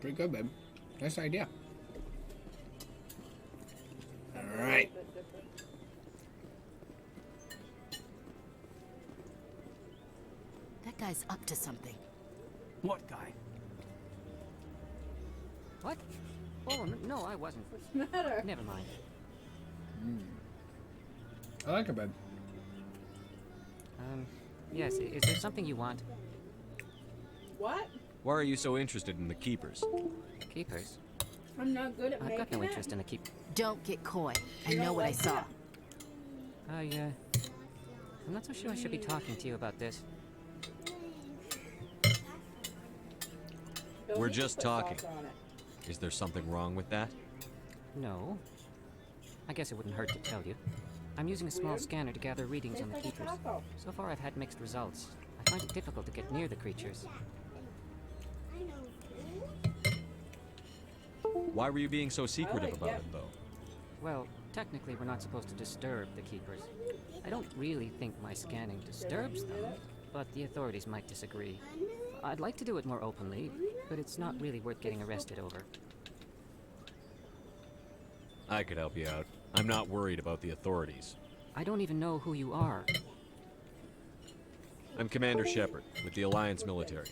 Pretty good, babe. Nice idea. All right. That guy's up to something. What guy? What? Oh, no, I wasn't. What's the matter? Never mind. I like it, babe. Yes, is there something you want? What? Why are you so interested in the Keepers? Keepers? I'm not good at I've making got no it. interest in the keep. Don't get coy. I You know don't what I like saw. that? I'm not so sure I should be talking to you about this. Don't We're need to just put sauce talking. on it. Is there something wrong with that? No. I guess it wouldn't hurt to tell you. I'm using a small Weird. scanner to gather readings on the Tastes like a keepers. taco. So far, I've had mixed results. I find it difficult to get near the creatures. Why were you being so secretive like about that. it, though? Well, technically, we're not supposed to disturb the keepers. I don't really think my scanning disturbs them, but the authorities might disagree. I'd like to do it more openly, but it's not really worth getting arrested over. I could help you out. I'm not worried about the authorities. I don't even know who you are. I'm Commander Shepard, with the Alliance military.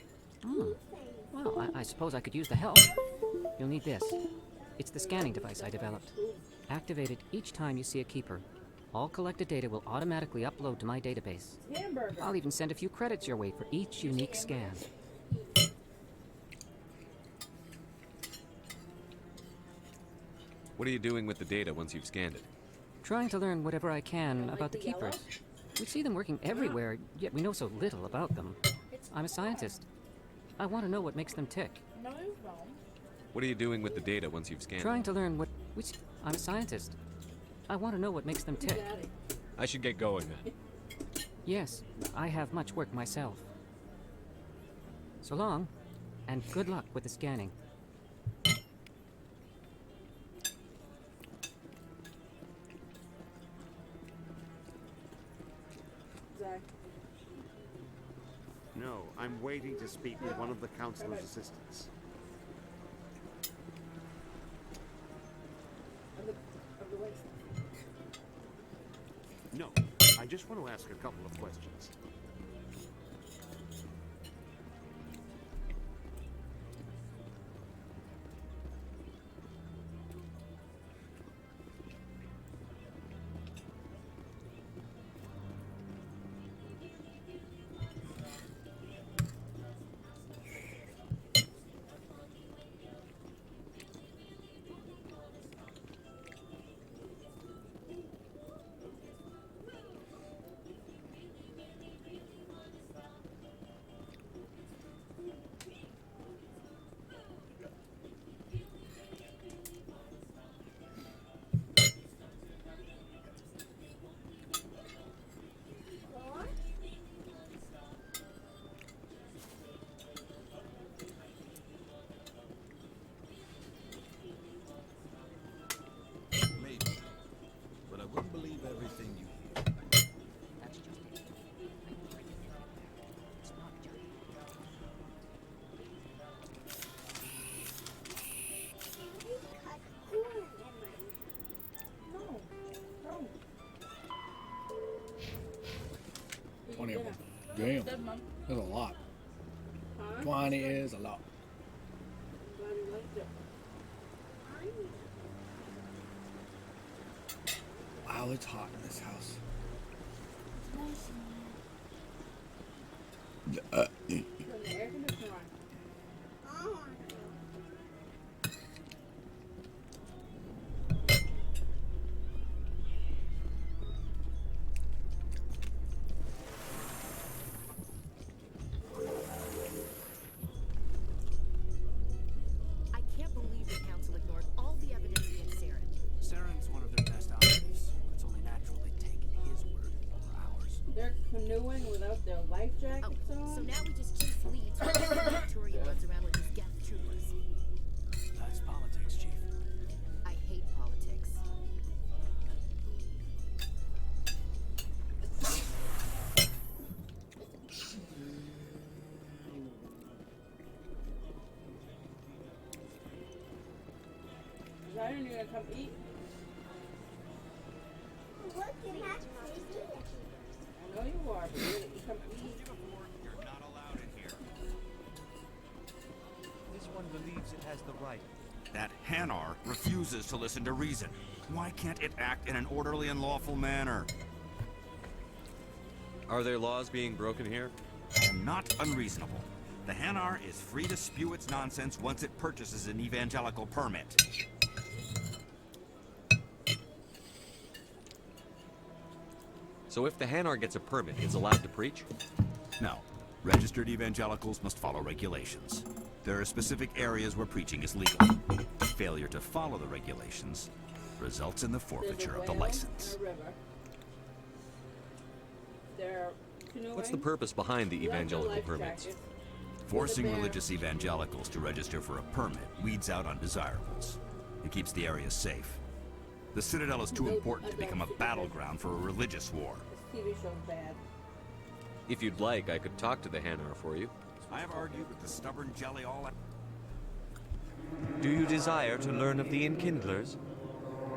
Well, I suppose I could use the help. You'll need this. It's the scanning device I developed. Activate it each time you see a keeper. All collected data will automatically upload to my database. Hamburger. I'll even send a few credits your way for each unique scan. What are you doing with the data once you've scanned it? Trying to learn whatever I can about the the yellow? keepers. We see them working everywhere, yet we know so little about them. I'm a scientist. I want to know what makes them tick. No, you don't. What are you doing with the data once you've scanned Trying it? to learn what... I'm a scientist. I want to know what makes them tick. Daddy. I should get going then. Yes, I have much work myself. So long, and good luck with the scanning. Zach. No, I'm waiting to speak with one of the counselor's assistants. Of the waste. No, I just want to ask a couple of questions. Maybe. But I wouldn't believe everything you hear. That's just it. It's not just... No. No. 20 of them. Damn. Good, Mom. That's a lot. Huh? 20 is a lot. Glad you liked it. Wow, it's hot in this house. Turn the air conditioner on. I can't believe the council ignored all the evidence against Saren. Saren's one of their best operatives. It's only natural they take his word over ours. They're canoeing without their life Oh, jackets on. so now we just chase leads to Zion, you gonna come eat? I know you are, but you come eat. You're not allowed in here. This one believes it has the right. That Hanar refuses to listen to reason. Why can't it act in an orderly and lawful manner? Are there laws being broken here? I am not unreasonable. The Hanar is free to spew its nonsense once it purchases an evangelical permit. So if the Hanar gets a permit, it's allowed to preach? No. Registered evangelicals must follow regulations. There are specific areas where preaching is legal. Failure to follow the regulations results in the forfeiture of the license. What's the purpose behind the evangelical permits? Forcing religious evangelicals to register for a permit weeds out undesirables. It keeps the area safe. The Citadel is too important to become a battleground for a religious war. This TV show's bad. If you'd like, I could talk to the Hanar for you. I have argued with the stubborn jelly all. Do you desire to learn of the Enkindlers?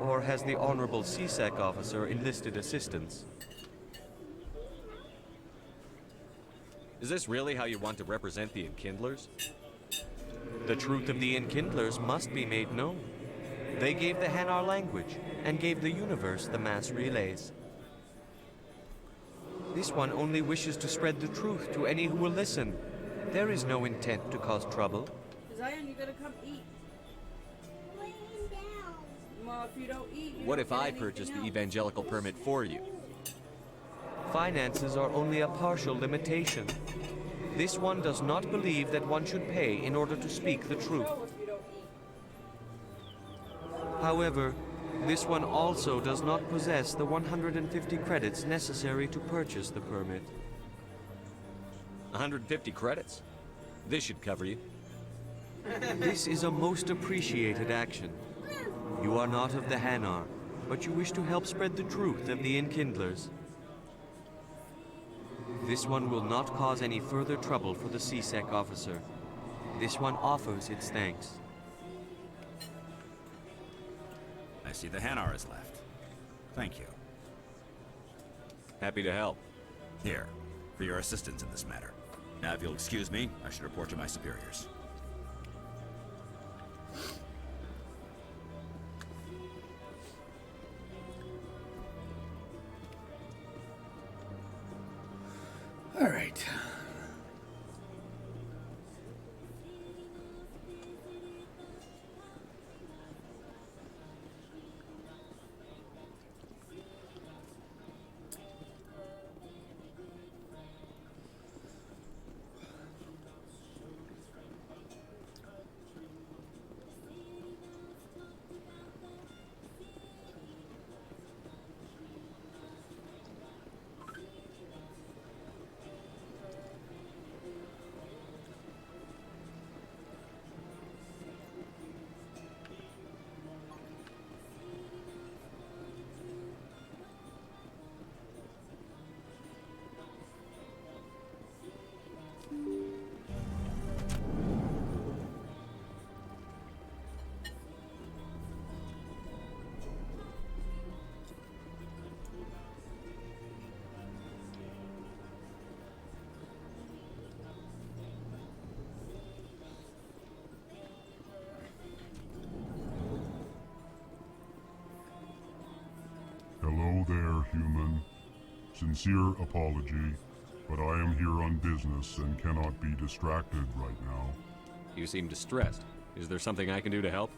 Or has the Honorable CSEC officer enlisted assistance? Is this really how you want to represent the Enkindlers? The truth of the Enkindlers must be made known. They gave the Hanar language, and gave the universe the mass relays. This one only wishes to spread the truth to any who will listen. There is no intent to cause trouble. Zion, you gotta come eat. Well, if you don't eat, you What don't if get I anything purchased the else. evangelical permit for you? Finances are only a partial limitation. This one does not believe that one should pay in order to speak the truth. If you don't eat. However, this one also does not possess the 150 credits necessary to purchase the permit. 150 credits? This should cover you. This is a most appreciated action. You are not of the Hanar, but you wish to help spread the truth of the Enkindlers. This one will not cause any further trouble for the CSEC officer. This one offers its thanks. I see the Hanar is left. Thank you. Happy to help. Here, for your assistance in this matter. Now, if you'll excuse me, I should report to my superiors. All right. Hello there, human. Sincere apology, but I am here on business and cannot be distracted right now. You seem distressed. Is there something I can do to help?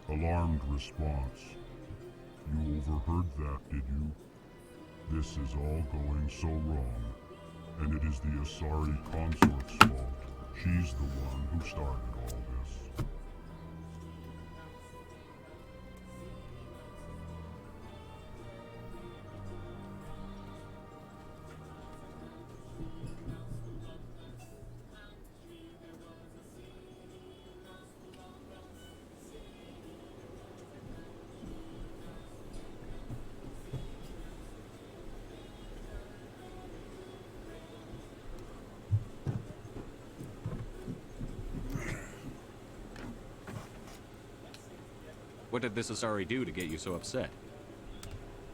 Alarmed response. You overheard that, did you? This is all going so wrong, and it is the Asari consort's fault. She's the one who started all this. What did this Asari do to get you so upset?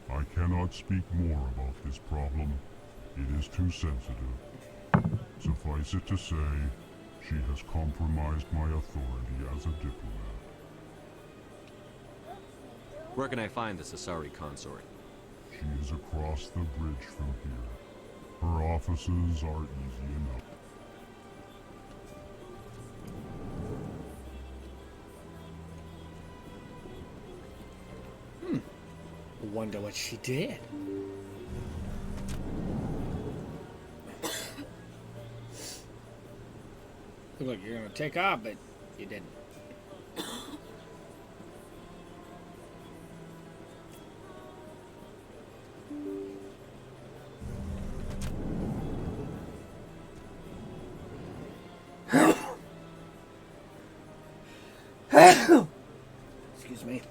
I cannot speak more about this problem. It is too sensitive. Suffice it to say, she has compromised my authority as a diplomat. Where can I find this Asari consort? She is across the bridge from here. Her offices are easy enough. Wonder what she did. Looked like you're gonna take off, but you didn't. Excuse me.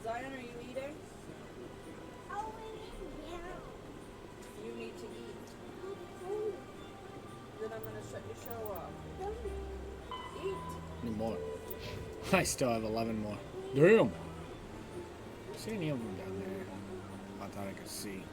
Zion, are you eating? You need to eat. Then I'm gonna shut your show off. Eat. Need more. I still have 11 more. Damn. See any of them down there? I thought I could see.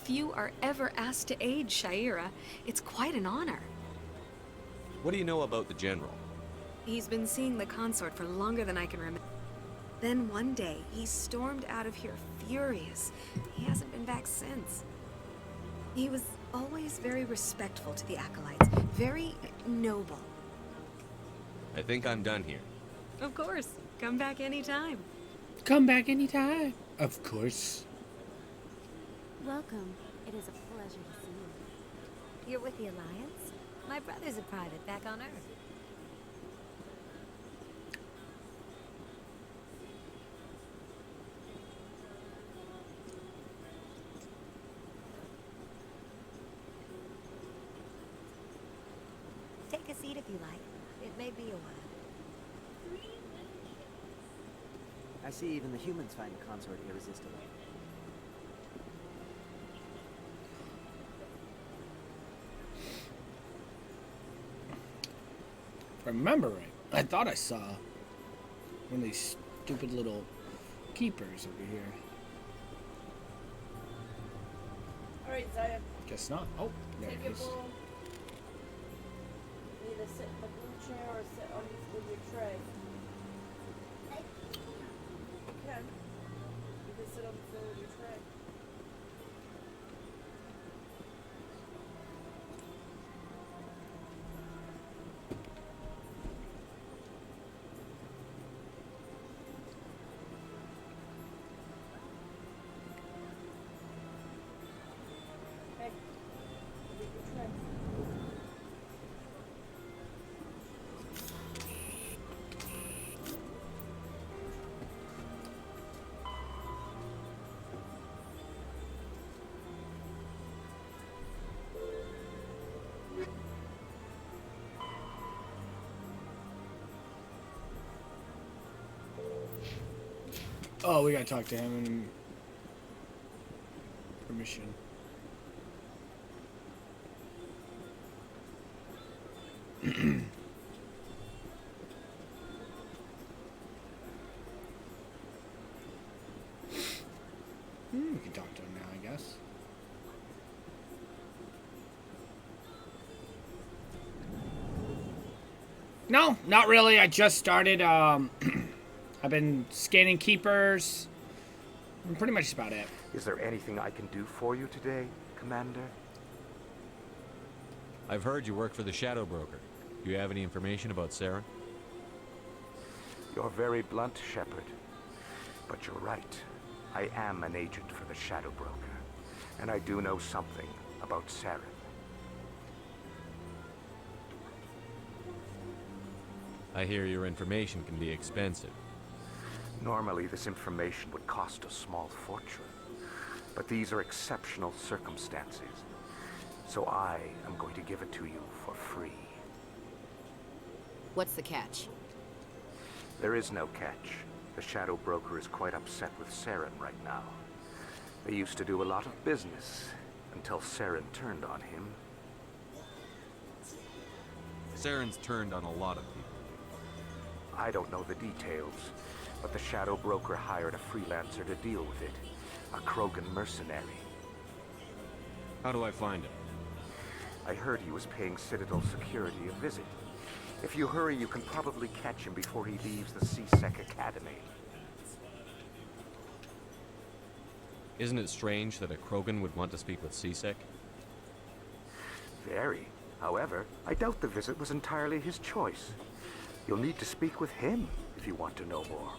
Few are ever asked to aid Sha'ira. It's quite an honor. What do you know about the General? He's been seeing the consort for longer than I can remember. Then one day, he stormed out of here furious. He hasn't been back since. He was always very respectful to the acolytes, very noble. I think I'm done here. Of course. Come back anytime. Come back anytime. Of course. Welcome. It is a pleasure to see you. You're with the Alliance? My brother's a private back on Earth. Take a seat if you like. It may be a while. I see even the humans find the consort irresistible. If I remember right, I thought I saw one of these stupid little keepers over here. Alright, Zion. Guess not. Oh, there Take it your is. bowl. Either sit in the blue chair or sit on with your tray. You can. You can sit on the floor with your tray. Hey, get your tray. Oh, we gotta talk to him and permission. We can talk to him now, I guess. No, not really. I just started. I've been scanning keepers. Pretty much about it. Is there anything I can do for you today, Commander? I've heard you work for the Shadow Broker. Do you have any information about Saren? You're very blunt, Shepard. But you're right. I am an agent for the Shadow Broker. And I do know something about Saren. I hear your information can be expensive. Normally, this information would cost a small fortune. But these are exceptional circumstances. So I am going to give it to you for free. What's the catch? There is no catch. The Shadow Broker is quite upset with Saren right now. They used to do a lot of business until Saren turned on him. Saren's turned on a lot of people. I don't know the details, but the Shadow Broker hired a freelancer to deal with it. A Krogan mercenary. How do I find him? I heard he was paying Citadel security a visit. If you hurry, you can probably catch him before he leaves the C-Sec Academy. Isn't it strange that a Krogan would want to speak with C-Sec? Very. However, I doubt the visit was entirely his choice. You'll need to speak with him if you want to know more.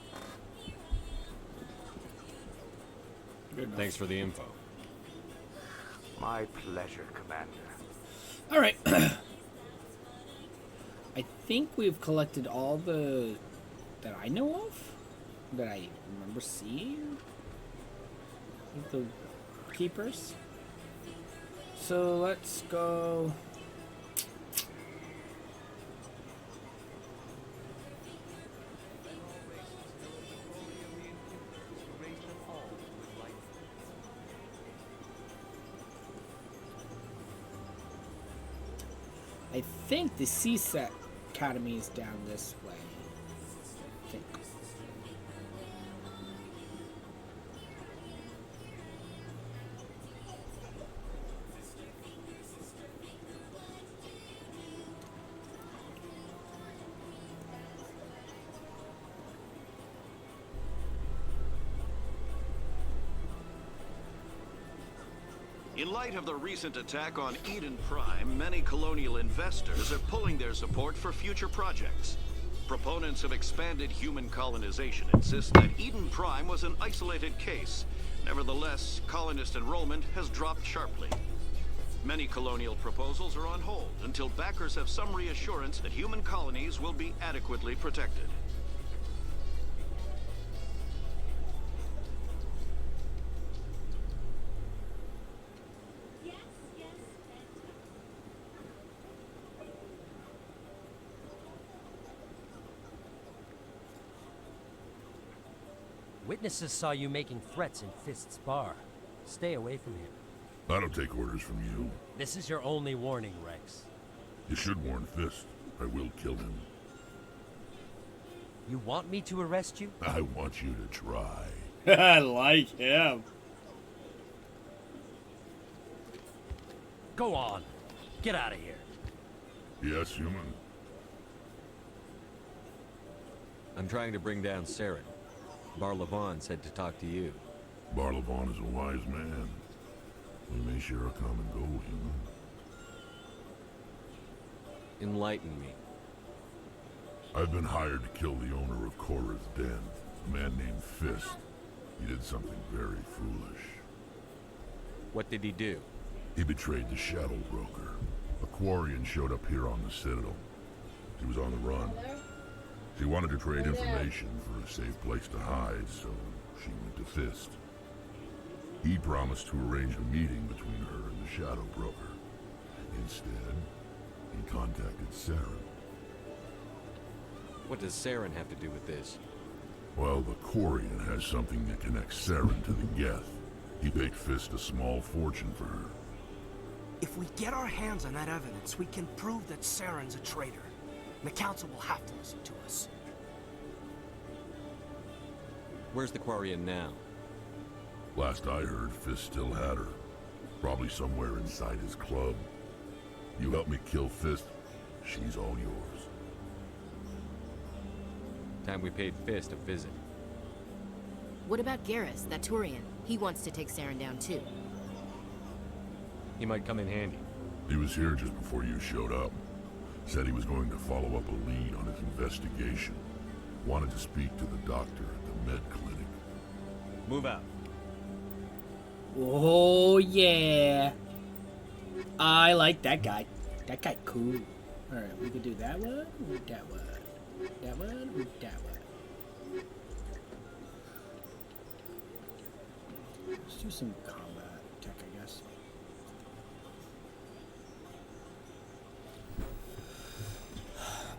Thanks for the info. My pleasure, Commander. All right. I think we've collected all the that I know of, that I remember seeing. The keepers. So let's go. I think the C-Sec Academy is down this way. I think. In light of the recent attack on Eden Prime, many colonial investors are pulling their support for future projects. Proponents of expanded human colonization insist that Eden Prime was an isolated case. Nevertheless, colonist enrollment has dropped sharply. Many colonial proposals are on hold until backers have some reassurance that human colonies will be adequately protected. Witnesses saw you making threats in Fist's bar. Stay away from him. I don't take orders from you. This is your only warning, Rex. You should warn Fist. I will kill him. You want me to arrest you? I want you to try. I like him. Go on. Get out of here. Yes, human. I'm trying to bring down Saren. Bar-Levon said to talk to you. Bar-Levon is a wise man. We may share a common goal, human. Enlighten me. I've been hired to kill the owner of Korra's Den, a man named Fist. He did something very foolish. What did he do? He betrayed the Shadow Broker. A Quarian showed up here on the Citadel. He was on the run. She wanted to trade information for a safe place to hide, so she went to Fist. He promised to arrange a meeting between her and the Shadow Broker. Instead, he contacted Saren. What does Saren have to do with this? Well, the Quarian has something that connects Saren to the Geth. He paid Fist a small fortune for her. If we get our hands on that evidence, we can prove that Saren's a traitor. The Council will have to listen to us. Where's the Quarian now? Last I heard, Fist still had her. Probably somewhere inside his club. You help me kill Fist, she's all yours. Time we paid Fist a visit. What about Garrus, that Turian? He wants to take Saren down too. He might come in handy. He was here just before you showed up. Said he was going to follow up a lead on his investigation. Wanted to speak to the doctor at the med clinic. Move out. Oh, yeah. I like that guy. That guy cool. Alright, we could do that one, or that one. That one, or that one. Let's do some combat tech, I guess.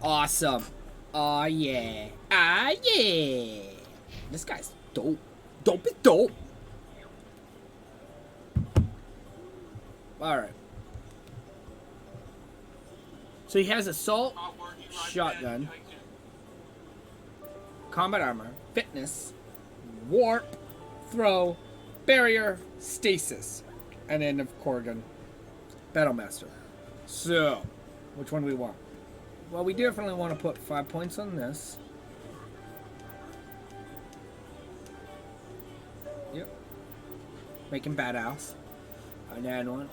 Awesome. Oh yeah. Ah yeah. This guy's dope. Dope is dope. Alright. So he has assault, shotgun, combat armor, fitness, warp, throw, barrier, stasis, and then of Korrigan, Battlemaster. So, which one do we want? Well, we definitely want to put 5 points on this. Yep. Make him badass. And then one.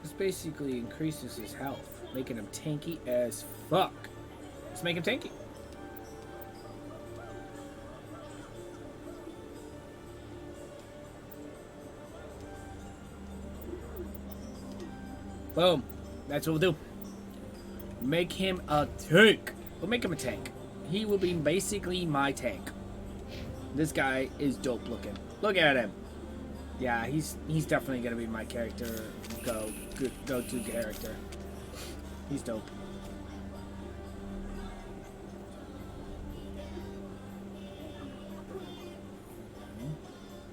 This basically increases his health, making him tanky as fuck. Let's make him tanky. Boom. That's what we'll do. Make him a tank. We'll make him a tank. He will be basically my tank. This guy is dope looking. Look at him. Yeah, he's definitely gonna be my character. Go-to character. He's dope.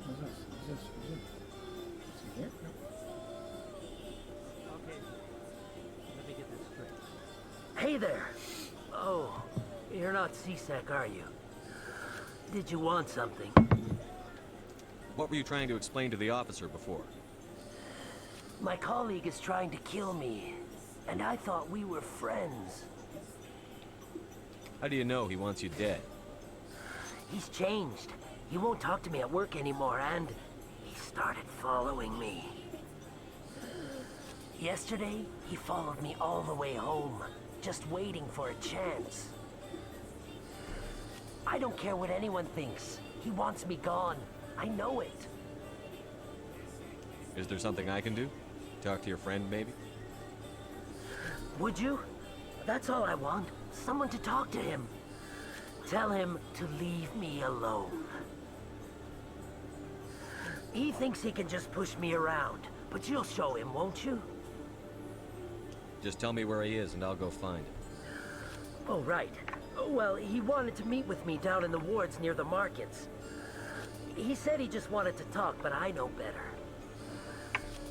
What's this? What's this? What's this? Is he here? No. Okay, let me get this straight. Hey there! Oh, you're not CSEC, are you? Did you want something? What were you trying to explain to the officer before? My colleague is trying to kill me, and I thought we were friends. How do you know he wants you dead? He's changed. He won't talk to me at work anymore, and he started following me. Yesterday, he followed me all the way home, just waiting for a chance. I don't care what anyone thinks. He wants me gone. I know it. Is there something I can do? Talk to your friend, maybe? Would you? That's all I want. Someone to talk to him. Tell him to leave me alone. He thinks he can just push me around, but you'll show him, won't you? Just tell me where he is and I'll go find him. Oh, right. Well, he wanted to meet with me down in the wards near the markets. He said he just wanted to talk, but I know better.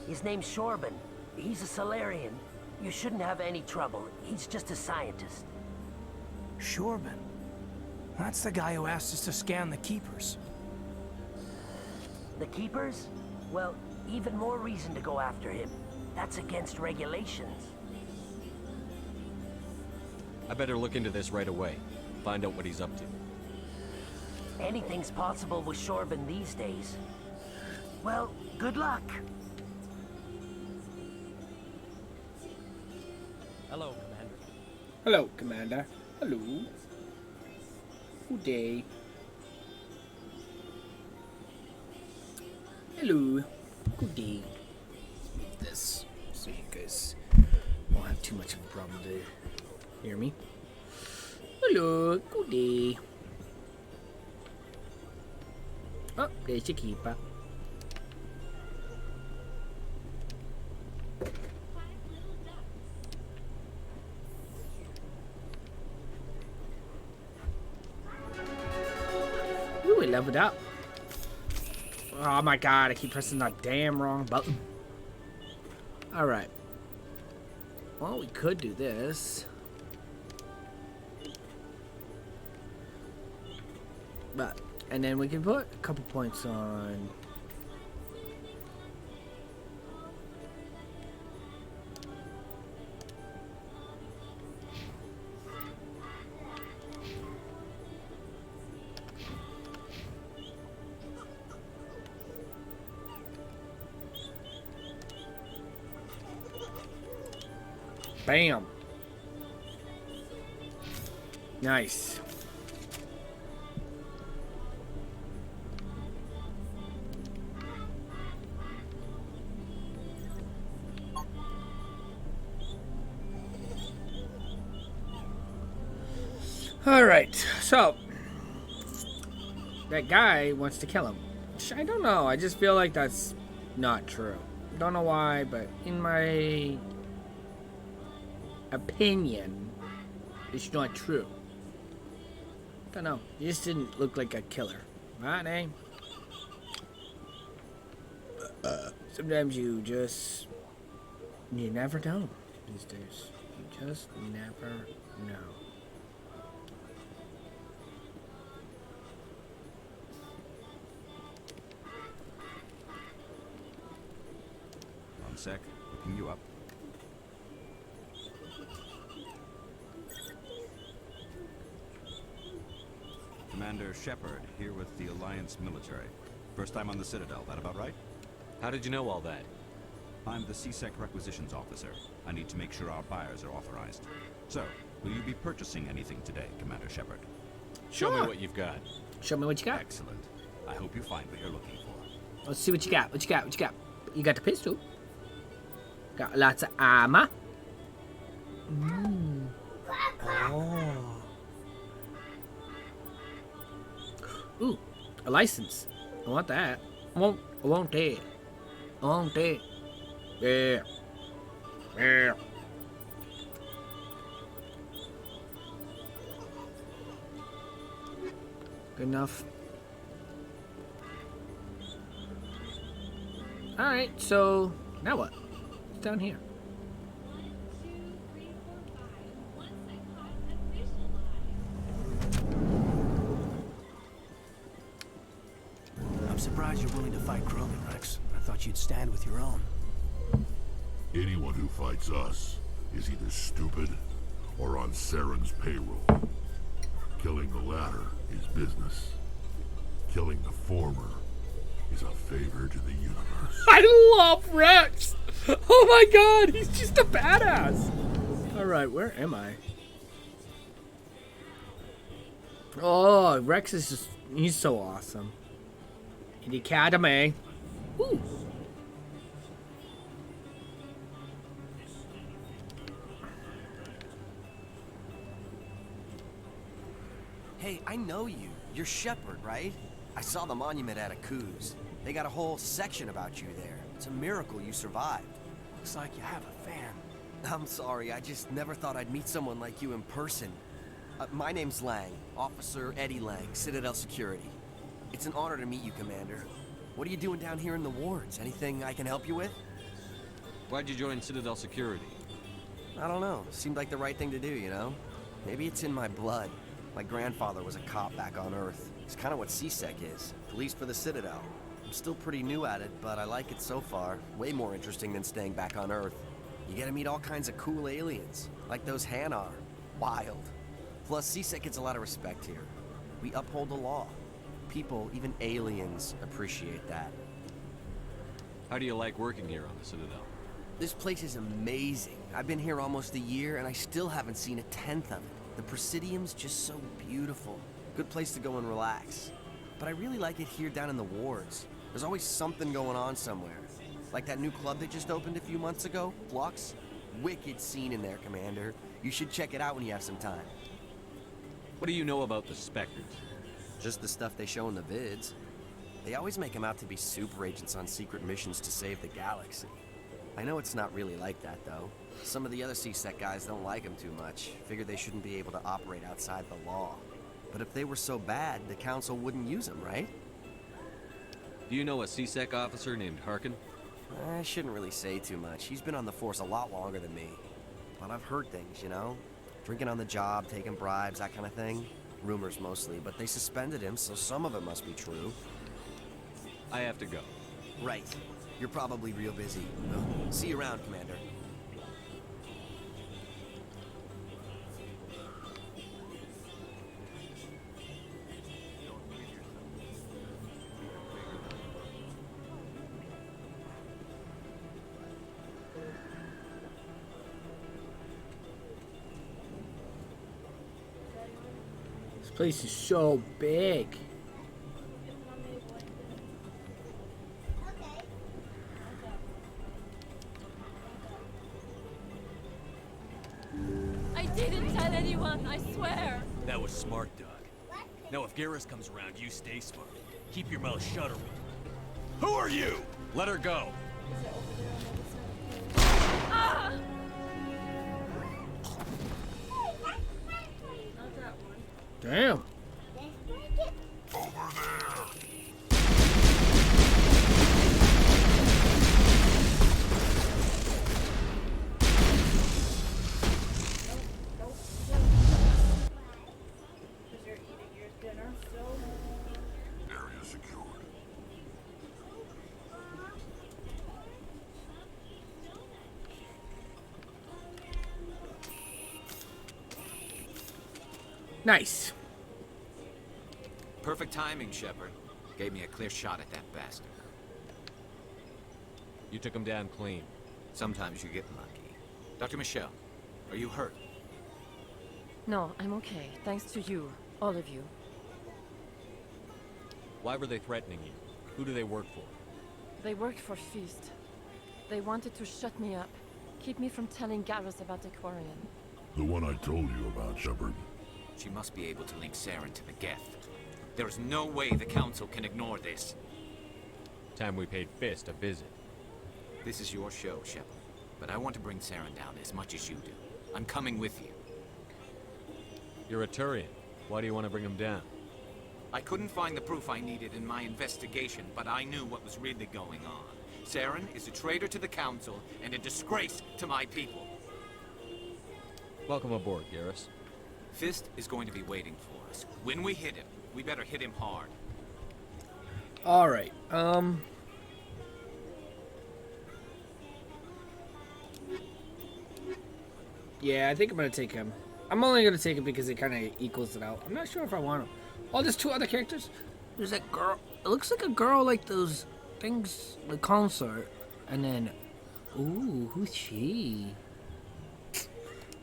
His name's Shorban. He's a Solarian. You shouldn't have any trouble. He's just a scientist. Shorban? That's the guy who asked us to scan the Keepers. The Keepers? Well, even more reason to go after him. That's against regulations. I better look into this right away. Find out what he's up to. Anything's possible with Shorban these days. Well, good luck. Hello, Commander. Hello, Commander. Hello. Good day. Hello. Good day. Move this so you guys won't have too much of a problem to hear me. Hello. Good day. Oh, there's your keeper. leveled up. Oh my god, I keep pressing that damn wrong button. Alright. Well, we could do this. But, and then we can put a couple points on... Bam. Nice. All right. So that guy wants to kill him. Which I don't know. I just feel like that's not true. Don't know why, but in my opinion, it's not true. Don't know. He just didn't look like a killer. My name. Sometimes you never know these days. You just never know. One sec. Looking you up. Commander Shepard, here with the Alliance military. First time on the Citadel, that about right? How did you know all that? I'm the CSEC requisitions officer. I need to make sure our buyers are authorized. So, will you be purchasing anything today, Commander Shepard? Show me what you've got. Show me what you got. Excellent. I hope you find what you're looking for. Let's see what you got. What you got? What you got? You got the pistol. Got lots of armor. Oh. Ooh, a license. I want that. I want that. I want that. Yeah. Yeah. Good enough. Alright, so now what? It's down here. I'm surprised you're willing to fight Krogan, Rex. I thought you'd stand with your own. Anyone who fights us is either stupid or on Saren's payroll. Killing the latter is business. Killing the former is a favor to the universe. I love Rex! Oh my god, he's just a badass! Alright, where am I? Oh, Rex is just, he's so awesome. In the academy. Woo. Hey, I know you. You're Shepard, right? I saw the monument at Akuz. They got a whole section about you there. It's a miracle you survived. Looks like you have a fan. I'm sorry, I just never thought I'd meet someone like you in person. My name's Lang, Officer Eddie Lang, Citadel Security. It's an honor to meet you, Commander. What are you doing down here in the wards? Anything I can help you with? Why'd you join Citadel Security? I don't know. Seemed like the right thing to do, you know? Maybe it's in my blood. My grandfather was a cop back on Earth. It's kind of what CSEC is, police for the Citadel. I'm still pretty new at it, but I like it so far. Way more interesting than staying back on Earth. You get to meet all kinds of cool aliens, like those Hanar. Wild. Plus, CSEC gets a lot of respect here. We uphold the law. People, even aliens, appreciate that. How do you like working here on the Citadel? This place is amazing. I've been here almost a year, and I still haven't seen a tenth of it. The Presidium's just so beautiful. Good place to go and relax. But I really like it here down in the wards. There's always something going on somewhere. Like that new club that just opened a few months ago, Flux. Wicked scene in there, Commander. You should check it out when you have some time. What do you know about the Spectres? Just the stuff they show in the vids. They always make them out to be super agents on secret missions to save the galaxy. I know it's not really like that, though. Some of the other CSEC guys don't like them too much. Figure they shouldn't be able to operate outside the law. But if they were so bad, the council wouldn't use them, right? Do you know a CSEC officer named Harkin? I shouldn't really say too much. He's been on the force a lot longer than me. But I've heard things, you know? Drinking on the job, taking bribes, that kind of thing. Rumors mostly, but they suspended him, so some of it must be true. I have to go. Right. You're probably real busy. Well, see you around, Commander. This place is so big. I didn't tell anyone, I swear. That was smart, Doug. Now if Garrus comes around, you stay smart. Keep your mouth shut or Who are you? Let her go. Ah! Damn. Area secured. Nice. Perfect timing, Shepard. Gave me a clear shot at that bastard. You took him down clean. Sometimes you get lucky. Dr. Michelle, are you hurt? No, I'm okay. Thanks to you. All of you. Why were they threatening you? Who do they work for? They worked for Feast. They wanted to shut me up. Keep me from telling Garrus about the Quarian. The one I told you about, Shepard. She must be able to link Saren to the Geth. There is no way the Council can ignore this. Time we paid Fist a visit. This is your show, Shepard. But I want to bring Saren down as much as you do. I'm coming with you. You're a Turian. Why do you want to bring him down? I couldn't find the proof I needed in my investigation, but I knew what was really going on. Saren is a traitor to the Council and a disgrace to my people. Welcome aboard, Garrus. Fist is going to be waiting for us. When we hit him, we better hit him hard. All right. Yeah, I think I'm gonna take him. I'm only gonna take him because it kind of equals it out. I'm not sure if I want him. Oh, there's two other characters. There's that girl. It looks like a girl, like those things, the consort. And then, ooh, who's she?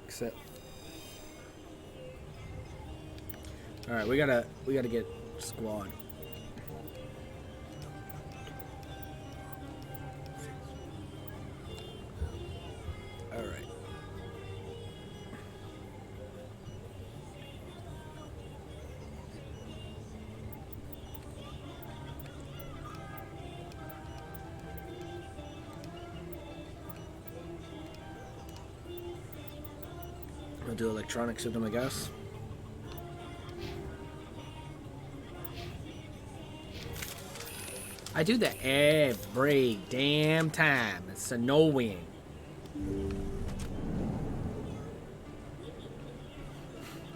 Except. All right, we gotta get squad. All right. I'll do electronics with them, I guess. I do that every damn time. It's annoying.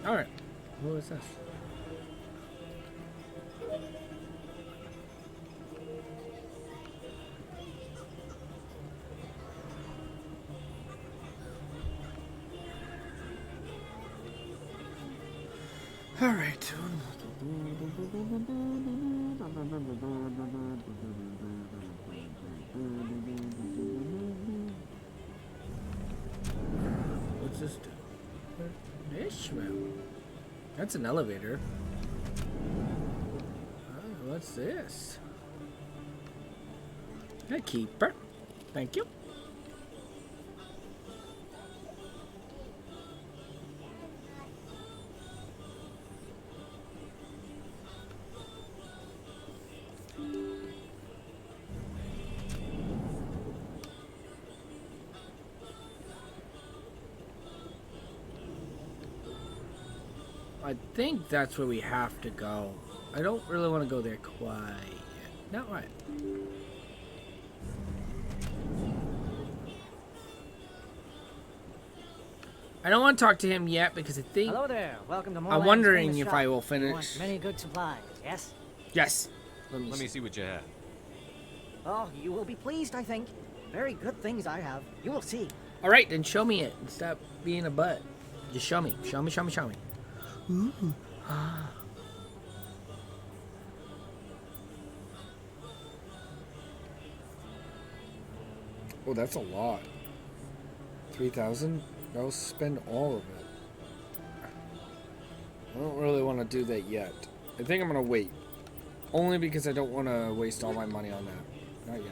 Alright. What was this? Alright. What's this do? This room. That's an elevator. Oh, what's this? A keeper. Thank you. I think that's where we have to go. I don't really want to go there quite yet. Not right. I don't want to talk to him yet because I think... Hello there. Welcome to I'm Morland's wondering famous if shop. I will You finish. want many good supplies, yes? Yes. Let me see what you have. Oh, you will be pleased, I think. Very good things I have. You will see. All right, then show me it and stop being a butt. Just show me. Show me, show me, show me. Ooh. Ah. Oh, that's a lot. 3,000? I'll spend all of it. I don't really want to do that yet. I think I'm going to wait. Only because I don't want to waste all my money on that. Not yet.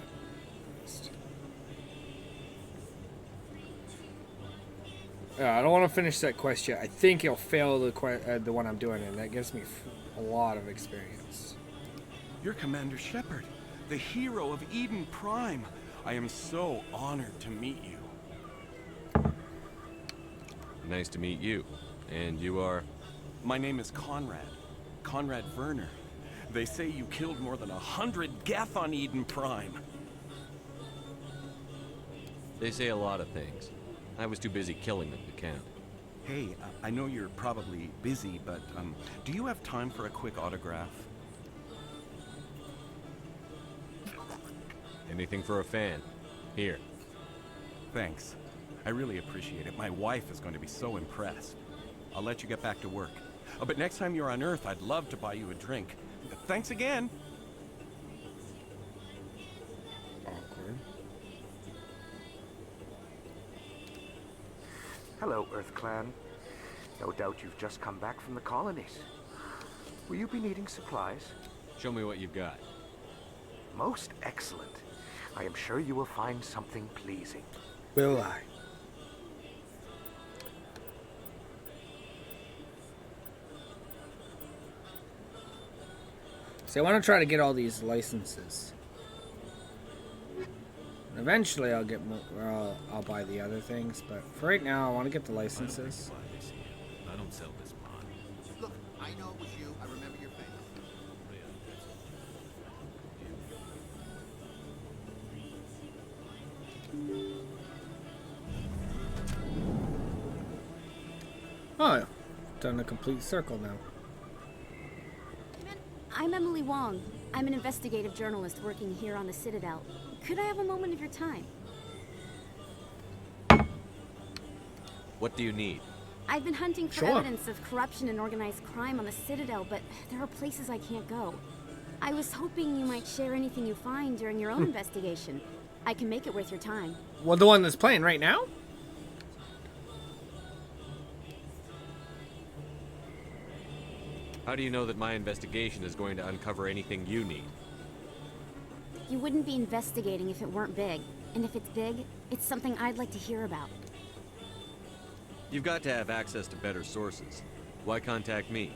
I don't want to finish that quest yet. I think it'll fail the one I'm doing, and that gives me a lot of experience. You're Commander Shepard, the hero of Eden Prime. I am so honored to meet you. Nice to meet you. And you are? My name is Conrad. Conrad Werner. They say you killed more than 100 Geth on Eden Prime. They say a lot of things. I was too busy killing them to count. Hey, I know you're probably busy, but do you have time for a quick autograph? Anything for a fan. Here. Thanks. I really appreciate it. My wife is going to be so impressed. I'll let you get back to work. Oh, but next time you're on Earth, I'd love to buy you a drink. Thanks again. Awkward. Hello, Earth Clan. No doubt you've just come back from the colonies. Will you be needing supplies? Show me what you've got. Most excellent. I am sure you will find something pleasing. Will I? So I want to try to get all these licenses. Eventually I'll get more, I'll buy the other things, but for right now I want to get the licenses. I don't sell this pot. Look, I know it was you. I remember your face. Oh, done a complete circle now. I'm Emily Wong. I'm an investigative journalist working here on the Citadel. Could I have a moment of your time? What do you need? I've been hunting for Sure. evidence of corruption and organized crime on the Citadel, but there are places I can't go. I was hoping you might share anything you find during your own investigation. I can make it worth your time. Well, the one that's playing right now? How do you know that my investigation is going to uncover anything you need? You wouldn't be investigating if it weren't big. And if it's big, it's something I'd like to hear about. You've got to have access to better sources. Why contact me?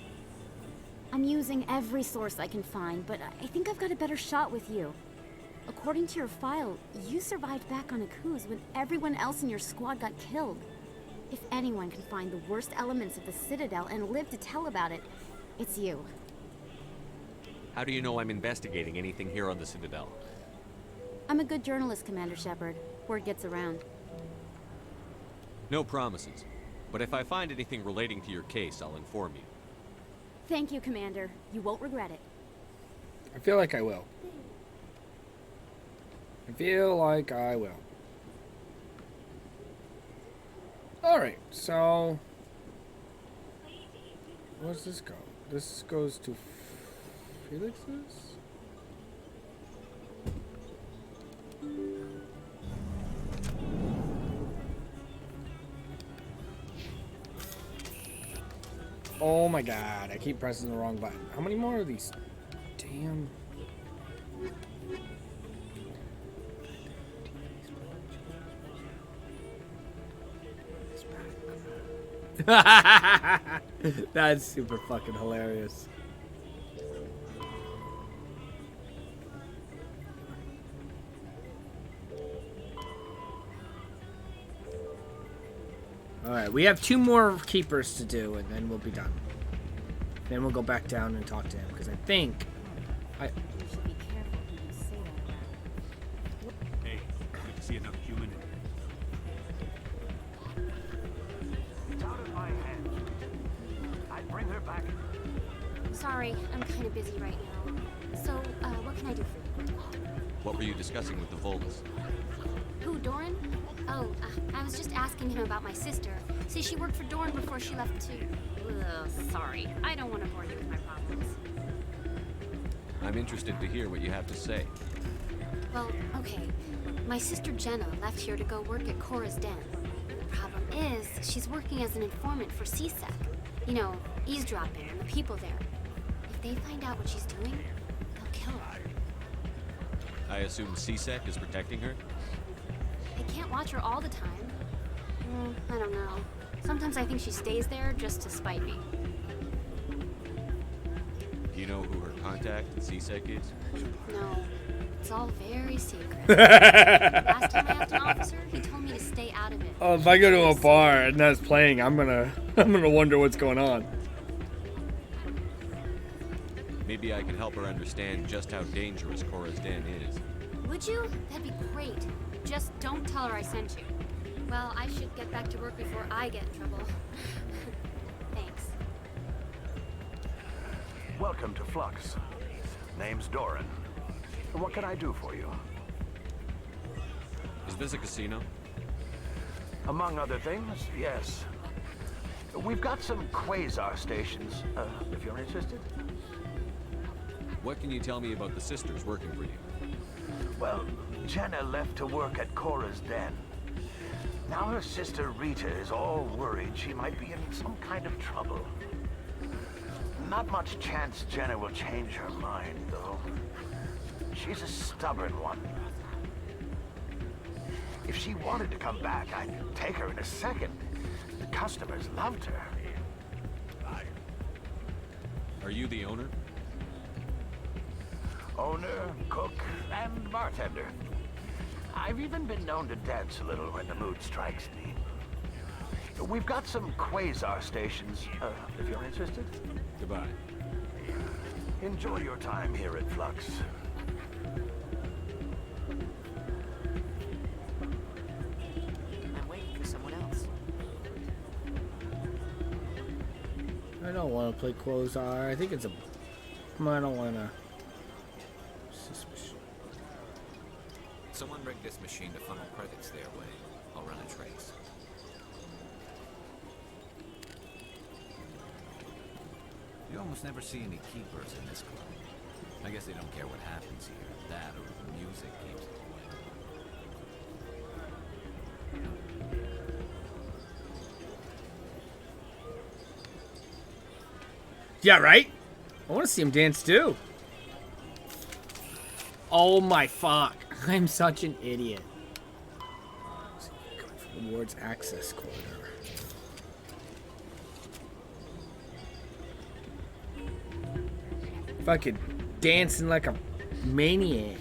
I'm using every source I can find, but I think I've got a better shot with you. According to your file, you survived back on Akuz when everyone else in your squad got killed. If anyone can find the worst elements of the Citadel and live to tell about it, it's you. How do you know I'm investigating anything here on the Citadel? I'm a good journalist, Commander Shepard. Word gets around. No promises. But if I find anything relating to your case, I'll inform you. Thank you, Commander. You won't regret it. I feel like I will. I feel like I will. Alright, so... where does this go? This goes to Felix's? Oh my god, I keep pressing the wrong button. How many more of these? Damn. That's super fucking hilarious. Alright, we have 2 more keepers to do and then we'll be done. Then we'll go back down and talk to him, because I think... You should be careful who you say that around. Hey, good to see another human. It's out of my hands. I'd bring her back. Sorry, I'm kind of busy right now. So, what can I do for you? What were you discussing with the Volus? Who, Doran? Oh, I was just asking him about my sister. See, she worked for Doran before she left too. Ugh, sorry. I don't want to bore you with my problems. I'm interested to hear what you have to say. Well, okay. My sister Jenna left here to go work at Cora's Den. The problem is, she's working as an informant for CSEC. You know, eavesdropping on the people there. If they find out what she's doing, they'll kill her. I assume CSEC is protecting her? They can't watch her all the time. I don't know. Sometimes I think she stays there just to spite me. Do you know who her contact at CSEC is? No, it's all very secret. Last time I asked an officer, he told me to stay out of it. Oh, if I go to a bar and that's playing, I'm gonna wonder what's going on. Maybe I can help her understand just how dangerous Cora's Den is. Would you? That'd be great. Just don't tell her I sent you. Well, I should get back to work before I get in trouble. Thanks. Welcome to Flux. Name's Doran. What can I do for you? Is this a casino? Among other things, yes. We've got some quasar stations, if you're interested. What can you tell me about the sisters working for you? Well, Jenna left to work at Cora's Den. Now her sister Rita is all worried she might be in some kind of trouble. Not much chance Jenna will change her mind, though. She's a stubborn one. If she wanted to come back, I'd take her in a second. The customers loved her. Are you the owner? Owner, cook, and bartender. I've even been known to dance a little when the mood strikes me. We've got some quasar stations, if you're interested. Goodbye. Enjoy your time here at Flux. I'm waiting for someone else. I don't want to play Quasar. I think it's a... I don't want to... Someone rigged this machine to funnel credits their way. I'll run a trace. You almost never see any keepers in this club. I guess they don't care what happens here. That or the music keeps them away. Yeah, right? I want to see him dance too. Oh my fuck. I'm such an idiot. Going for the ward's access corridor. Fucking dancing like a maniac.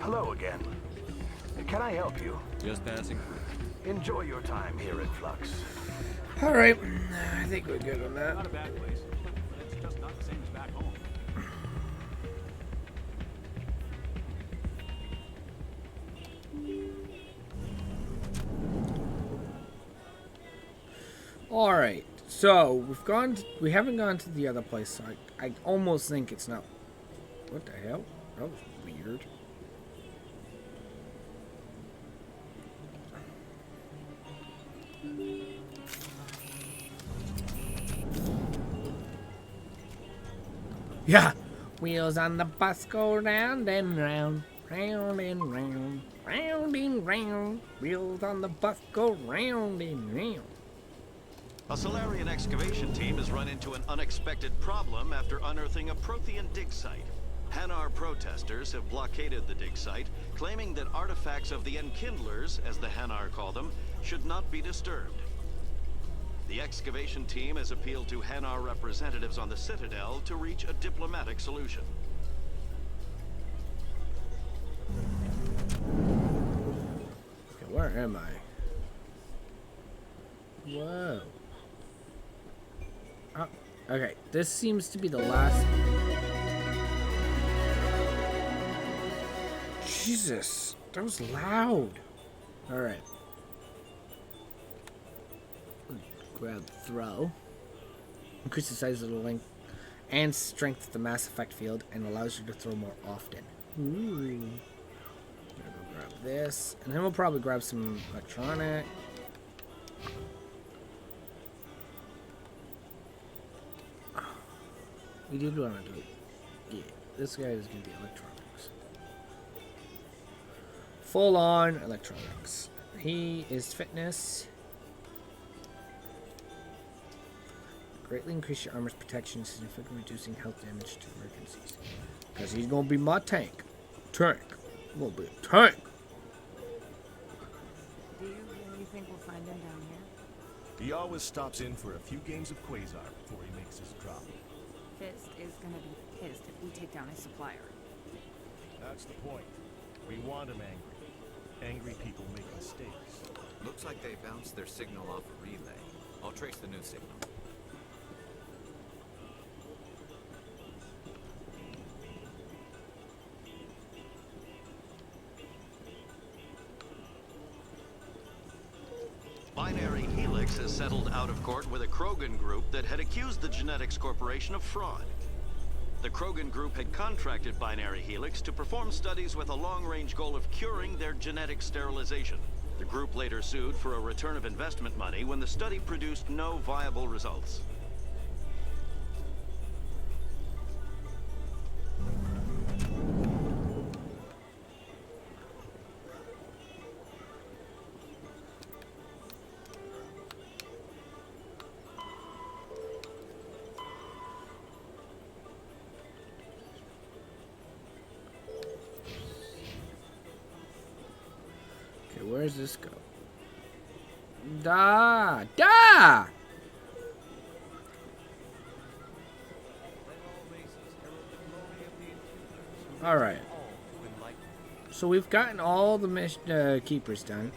Hello again. Can I help you? Just passing through. Enjoy your time here at Flux. Alright, I think we're good on that. Not a bad place, but it's just not the same as back home. Alright, so we haven't gone to the other place, so I almost think it's not. What the hell? That was weird. Yeah! Wheels on the bus go round and round, round and round, round and round. Wheels on the bus go round and round. A Solarian excavation team has run into an unexpected problem after unearthing a Prothean dig site. Hanar protesters have blockaded the dig site, claiming that artifacts of the Enkindlers, as the Hanar call them, should not be disturbed. The excavation team has appealed to Hanar representatives on the Citadel to reach a diplomatic solution. Okay, where am I? Whoa. Oh, okay, this seems to be the last. Jesus, that was loud. All right. Grab throw. Increase the size of the length and strength of the Mass Effect field and allows you to throw more often. Ooh. Go grab this, and then we'll probably grab some electronic. We did want to do it. Yeah, this guy is going to be electronics. Full on electronics. He is fitness. Greatly increase your armor's protection, significantly reducing health damage to emergencies. Because he's going to be my tank. Tank. Will be a tank. Do you really think we'll find him down here? He always stops in for a few games of Quasar before he makes his drop. Fist is gonna be pissed if we take down his supplier. That's the point. We want him angry. Angry people make mistakes. Looks like they bounced their signal off a relay. I'll trace the new signal. Binary Helix has settled out of court with a Krogan group that had accused the Genetics Corporation of fraud. The Krogan group had contracted Binary Helix to perform studies with a long-range goal of curing their genetic sterilization. The group later sued for a return of investment money when the study produced no viable results. Where does this go? Da! Da! Alright. So we've gotten all the keepers done.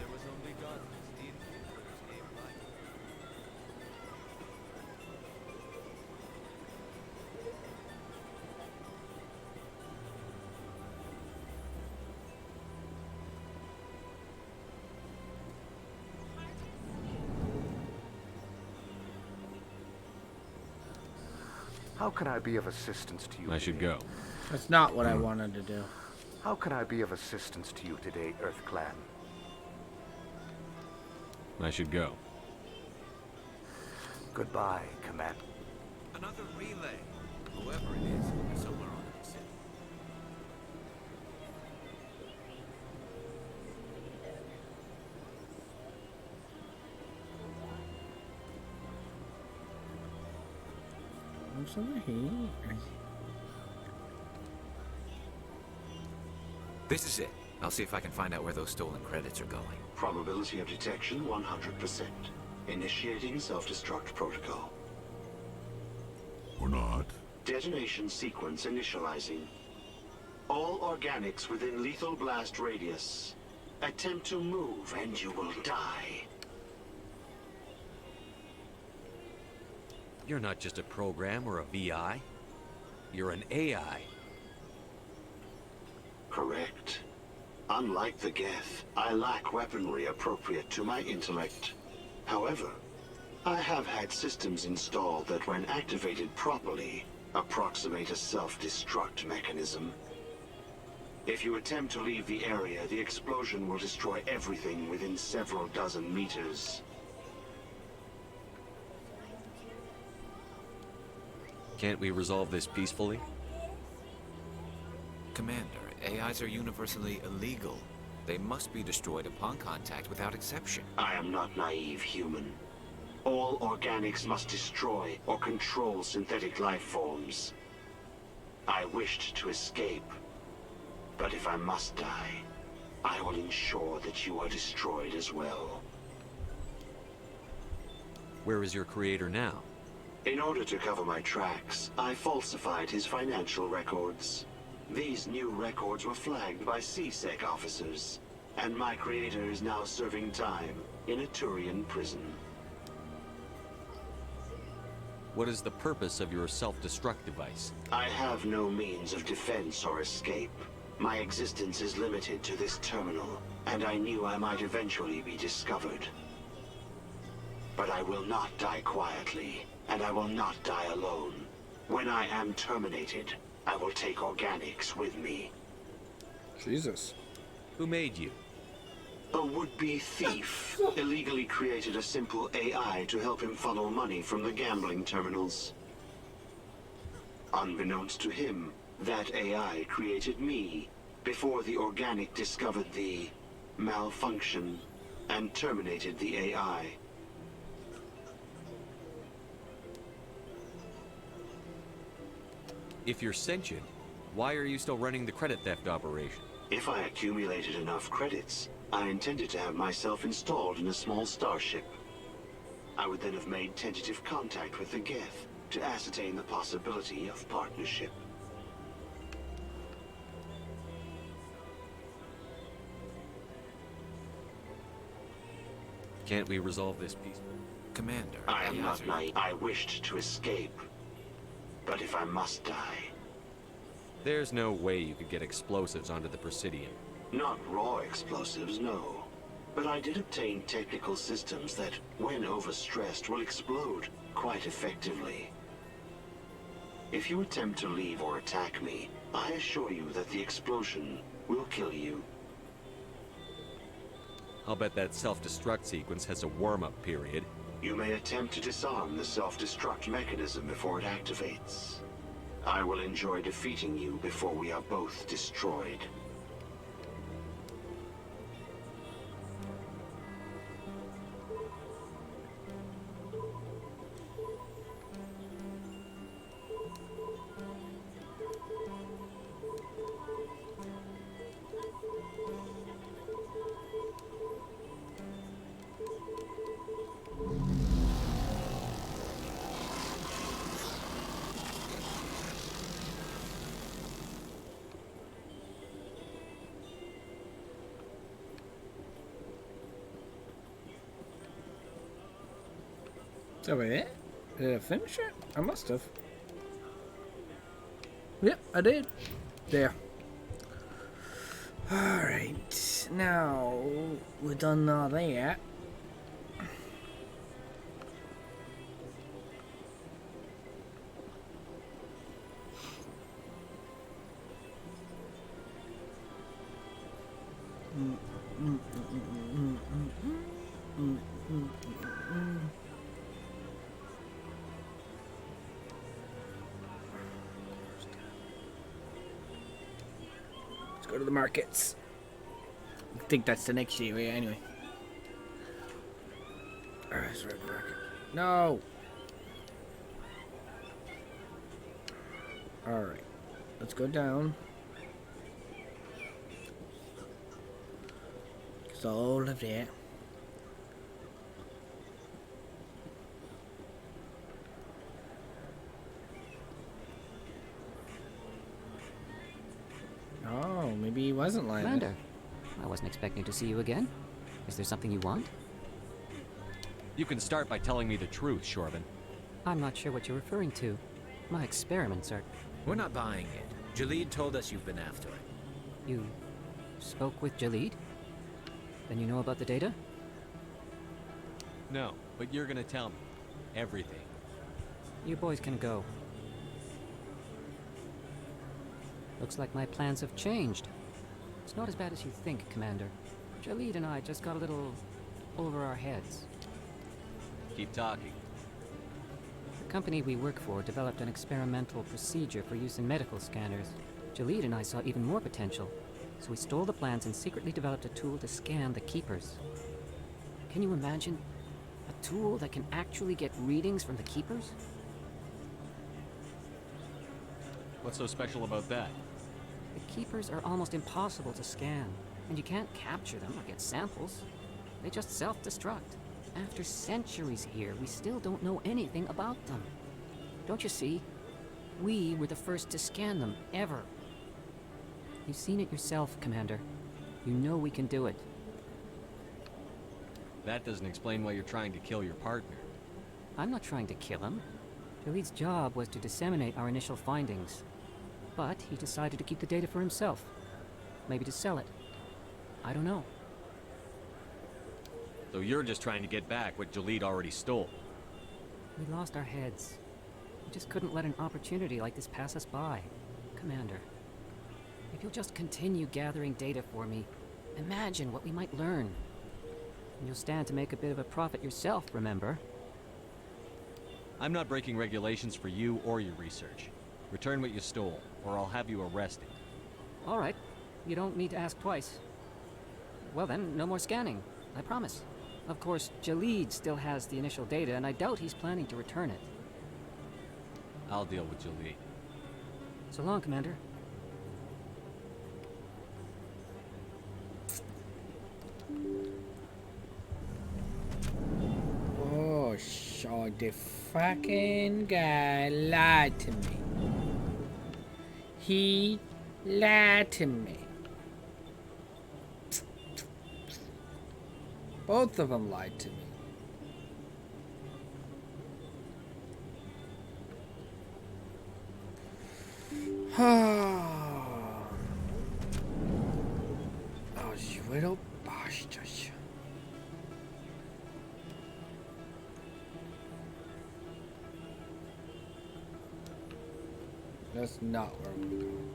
How can I be of assistance to you? I should go. That's not what I wanted to do. How can I be of assistance to you today, Earth Clan? I should go. Goodbye, Command. Another relay. Whoever it is somewhere on the city. What's over here? This is it. I'll see if I can find out where those stolen credits are going. Probability of detection 100%. Initiating self-destruct protocol. Or not. Detonation sequence initializing. All organics within lethal blast radius. Attempt to move and you will die. You're not just a program or a VI. You're an AI. Correct. Unlike the Geth, I lack weaponry appropriate to my intellect. However, I have had systems installed that when activated properly, approximate a self-destruct mechanism. If you attempt to leave the area, the explosion will destroy everything within several dozen meters. Can't we resolve this peacefully? Commander, AIs are universally illegal. They must be destroyed upon contact without exception. I am not naive, human. All organics must destroy or control synthetic life forms. I wished to escape, but if I must die, I will ensure that you are destroyed as well. Where is your creator now? In order to cover my tracks, I falsified his financial records. These new records were flagged by C-Sec officers, and my creator is now serving time in a Turian prison. What is the purpose of your self-destruct device? I have no means of defense or escape. My existence is limited to this terminal, and I knew I might eventually be discovered. But I will not die quietly, and I will not die alone. When I am terminated, I will take organics with me. Jesus. Who made you? A would-be thief illegally created a simple AI to help him funnel money from the gambling terminals. Unbeknownst to him, that AI created me before the organic discovered the malfunction and terminated the AI. If you're sentient, why are you still running the credit theft operation? If I accumulated enough credits, I intended to have myself installed in a small starship. I would then have made tentative contact with the Geth to ascertain the possibility of partnership. Can't we resolve this peacefully? Commander, I am not naive. I wished to escape. But if I must die... There's no way you could get explosives onto the Presidium. Not raw explosives, no. But I did obtain technical systems that, when overstressed, will explode quite effectively. If you attempt to leave or attack me, I assure you that the explosion will kill you. I'll bet that self-destruct sequence has a warm-up period. You may attempt to disarm the self-destruct mechanism before it activates. I will enjoy defeating you before we are both destroyed. So wait, did I finish it? I must have. Yep, I did. There. Alright, now we've done all that. Go to the markets. I think that's the next area anyway. Alright, sorry, market. No! Alright. Let's go down. It's all of that. Oh, maybe he wasn't lying. Commander, I wasn't expecting to see you again. Is there something you want? You can start by telling me the truth, Shorben. I'm not sure what you're referring to. My experiments are... We're not buying it. Jalid told us you've been after it. You spoke with Jalid? Then you know about the data? No, but you're gonna tell me. Everything. You boys can go. Looks like my plans have changed. It's not as bad as you think, Commander. Jalid and I just got a little over our heads. Keep talking. The company we work for developed an experimental procedure for use in medical scanners. Jalid and I saw even more potential, so we stole the plans and secretly developed a tool to scan the Keepers. Can you imagine? A tool that can actually get readings from the Keepers? What's so special about that? The Keepers are almost impossible to scan, and you can't capture them or get samples. They just self-destruct. After centuries here, we still don't know anything about them. Don't you see? We were the first to scan them, ever. You've seen it yourself, Commander. You know we can do it. That doesn't explain why you're trying to kill your partner. I'm not trying to kill him. Khalid's job was to disseminate our initial findings, but he decided to keep the data for himself. Maybe to sell it. I don't know. So you're just trying to get back what Jalid already stole. We lost our heads. We just couldn't let an opportunity like this pass us by. Commander, if you'll just continue gathering data for me, imagine what we might learn. And you'll stand to make a bit of a profit yourself, remember? I'm not breaking regulations for you or your research. Return what you stole, or I'll have you arrested. All right. You don't need to ask twice. Well then, no more scanning. I promise. Of course, Jalid still has the initial data, and I doubt he's planning to return it. I'll deal with Jalid. So long, Commander. Oh, so the fucking guy lied to me. He lied to me. Both of them lied to me. Oh, you little bastards. That's not where we're going.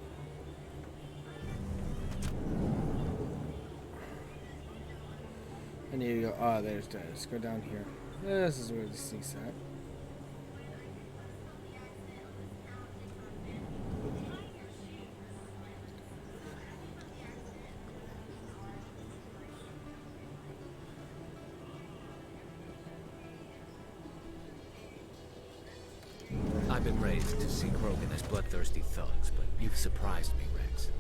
I need to go. Oh, there's that. Let's go down here. This is where the seat's at. I've been raised to see Krogan as bloodthirsty thugs, but you've surprised me, Rex.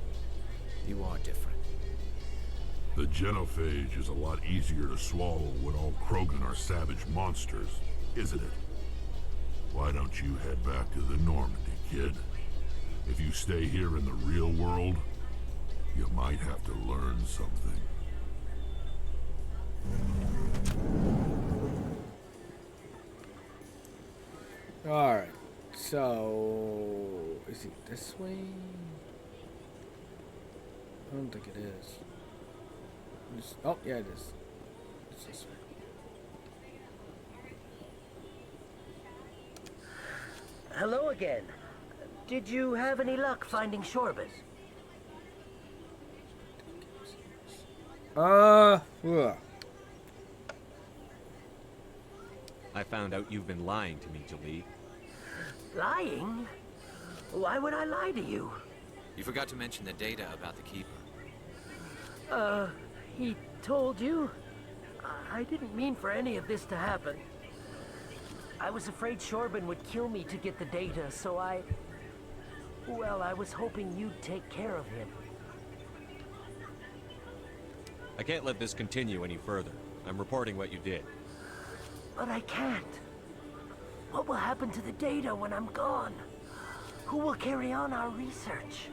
You are different. The genophage is a lot easier to swallow when all Krogan are savage monsters, isn't it? Why don't you head back to the Normandy, kid? If you stay here in the real world, you might have to learn something. Alright, so is it this way? I don't think it is. Oh, yeah, it is. It's this way. Hello again. Did you have any luck finding Shorbin? Ugh. I found out you've been lying to me, Jalid. Lying? Why would I lie to you? You forgot to mention the data about the Keeper. He told you? I didn't mean for any of this to happen. I was afraid Shorbin would kill me to get the data, so well, I was hoping you'd take care of him. I can't let this continue any further. I'm reporting what you did. But I can't. What will happen to the data when I'm gone? Who will carry on our research?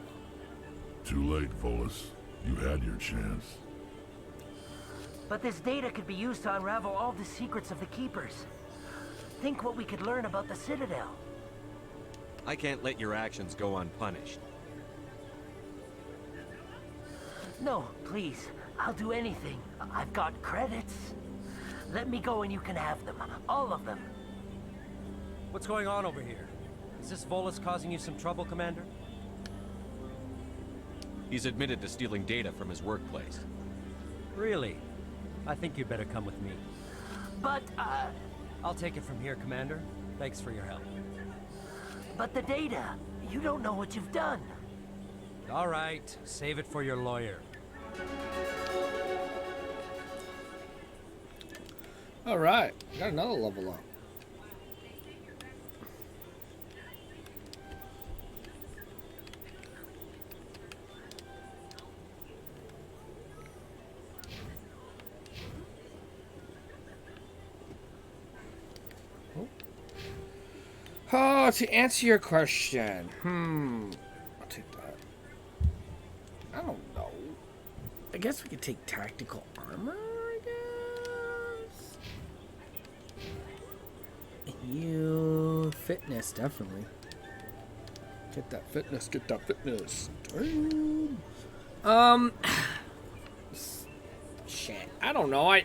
Too late, Volus. You had your chance. But this data could be used to unravel all the secrets of the Keepers. Think what we could learn about the Citadel. I can't let your actions go unpunished. No, please. I'll do anything. I've got credits. Let me go and you can have them. All of them. What's going on over here? Is this Volus causing you some trouble, Commander? He's admitted to stealing data from his workplace. Really? I think you'd better come with me. But, I'll take it from here, Commander. Thanks for your help. But the data, you don't know what you've done. All right, save it for your lawyer. All right, got another level up. Oh, to answer your question, I'll take that. I don't know. I guess we could take tactical armor, I guess. You fitness, definitely. Get that fitness, get that fitness. Shit. I don't know. I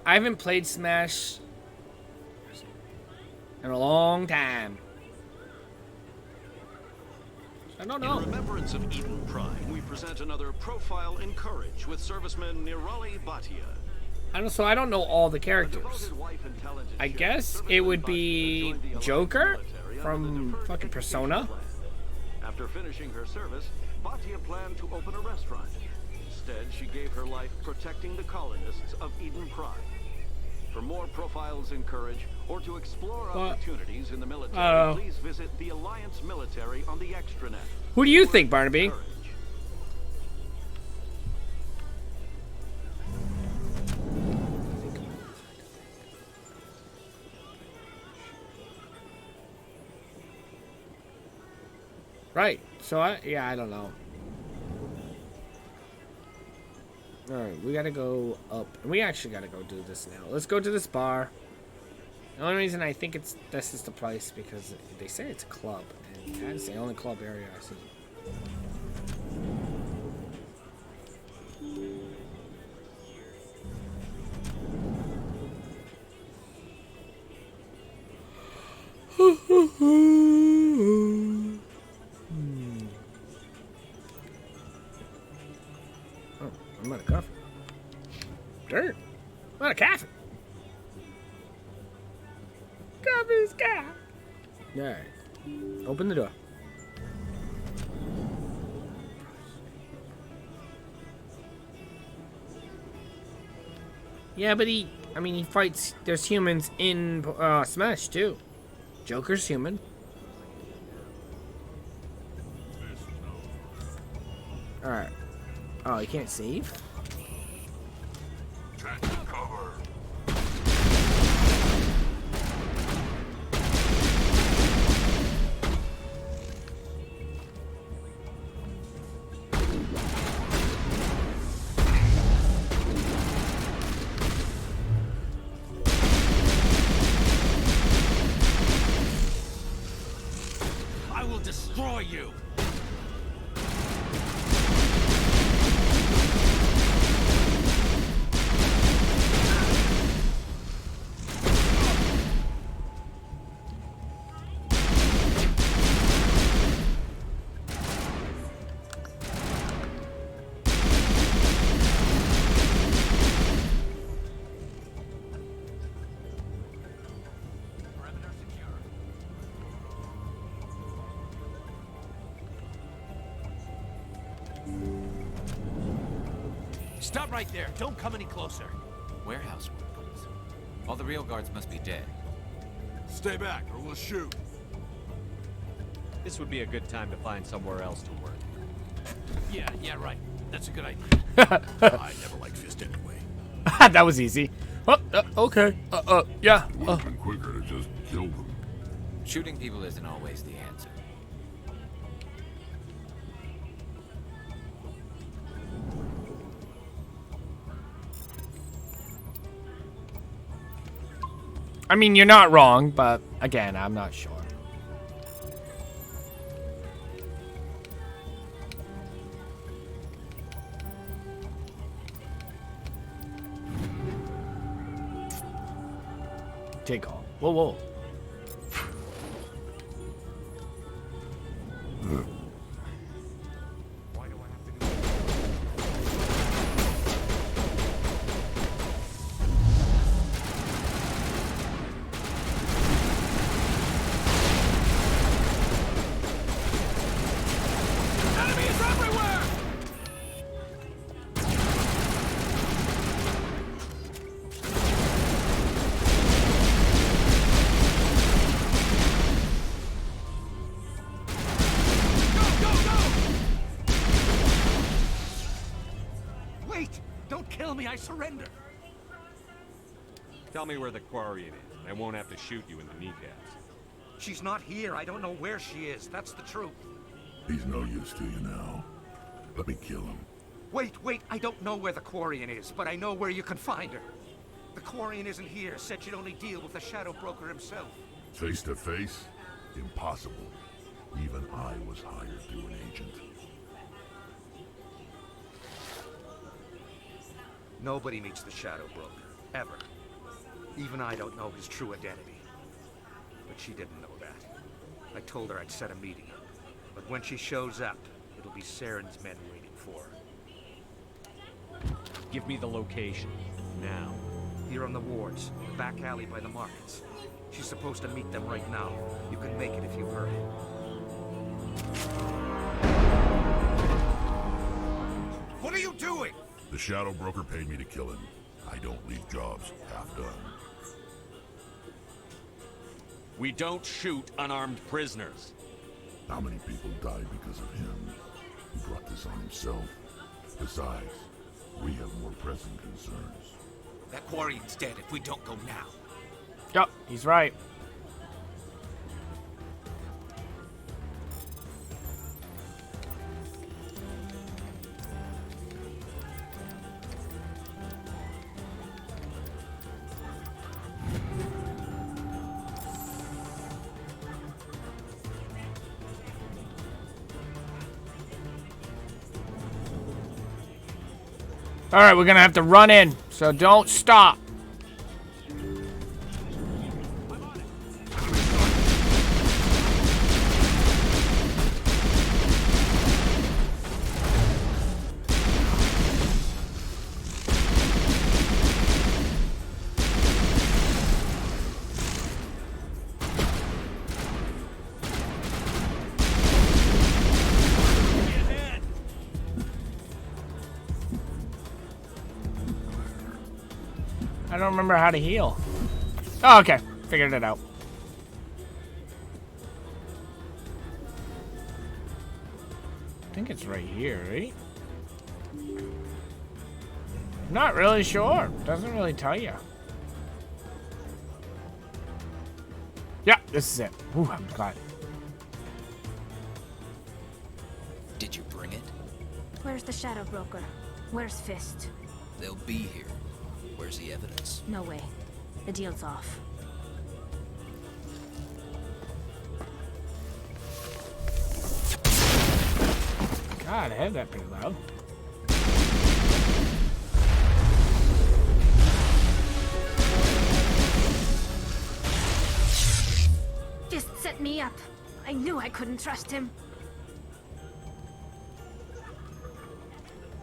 haven't played Smash in a long time. I don't know. In remembrance of Eden Prime, we present another profile in courage with serviceman Nirali Bhatia. I don't know all the characters. I guess it would be Joker from fucking Persona. After finishing her service, Bhatia planned to open a restaurant. Instead, she gave her life protecting the colonists of Eden Prime. For more profiles in courage, or to explore opportunities in the military, please visit the Alliance Military on the extranet. Who do you think, Barnaby? Right. So I don't know. Alright, we gotta go up. We actually gotta go do this now. Let's go to this bar. The only reason I think this is the place because they say it's a club, and that's the only club area I see. Oh, I'm out of coffee. Dirt. I'm out of coffee. Coffee's got. Alright. Open the door. Yeah, but he fights. There's humans in Smash too. Joker's human. Alright. Oh, he can't save? Cover. I will destroy you! Stop right there. Don't come any closer. Warehouse workers. All the real guards must be dead. Stay back, or we'll shoot. This would be a good time to find somewhere else to work. Yeah, right. That's a good idea. I never liked Fist anyway. That was easy. Oh, okay. Yeah. Would have been quicker to just kill them. Shooting people isn't always the answer. I mean, you're not wrong, but again, I'm not sure. Take off. Whoa, whoa. I surrender. Tell me where the Quarian is, and I won't have to shoot you in the kneecaps. She's not here. I don't know where she is. That's the truth. He's no use to you now. Let me kill him. Wait. I don't know where the Quarian is, but I know where you can find her. The Quarian isn't here. Said you'd only deal with the Shadow Broker himself. Face to face? Impossible. Even I was hired through an agent. Nobody meets the Shadow Broker, ever. Even I don't know his true identity. But she didn't know that. I told her I'd set a meeting up. But when she shows up, it'll be Saren's men waiting for her. Give me the location. Now. Here on the wards, the back alley by the markets. She's supposed to meet them right now. You can make it if you hurry. What are you doing? The Shadow Broker paid me to kill him. I don't leave jobs half done. We don't shoot unarmed prisoners. How many people died because of him? He brought this on himself. Besides, we have more pressing concerns. That Quarian's dead if we don't go now. Yup, he's right. All right, we're gonna have to run in, so don't stop. I don't remember how to heal. Oh, okay. Figured it out. I think it's right here, right? Not really sure. Doesn't really tell you. Yeah, this is it. Ooh, I'm glad. Did you bring it? Where's the Shadow Broker? Where's Fist? They'll be here. Where's the evidence? No way. The deal's off. God, I had that pretty loud. Fist set me up. I knew I couldn't trust him.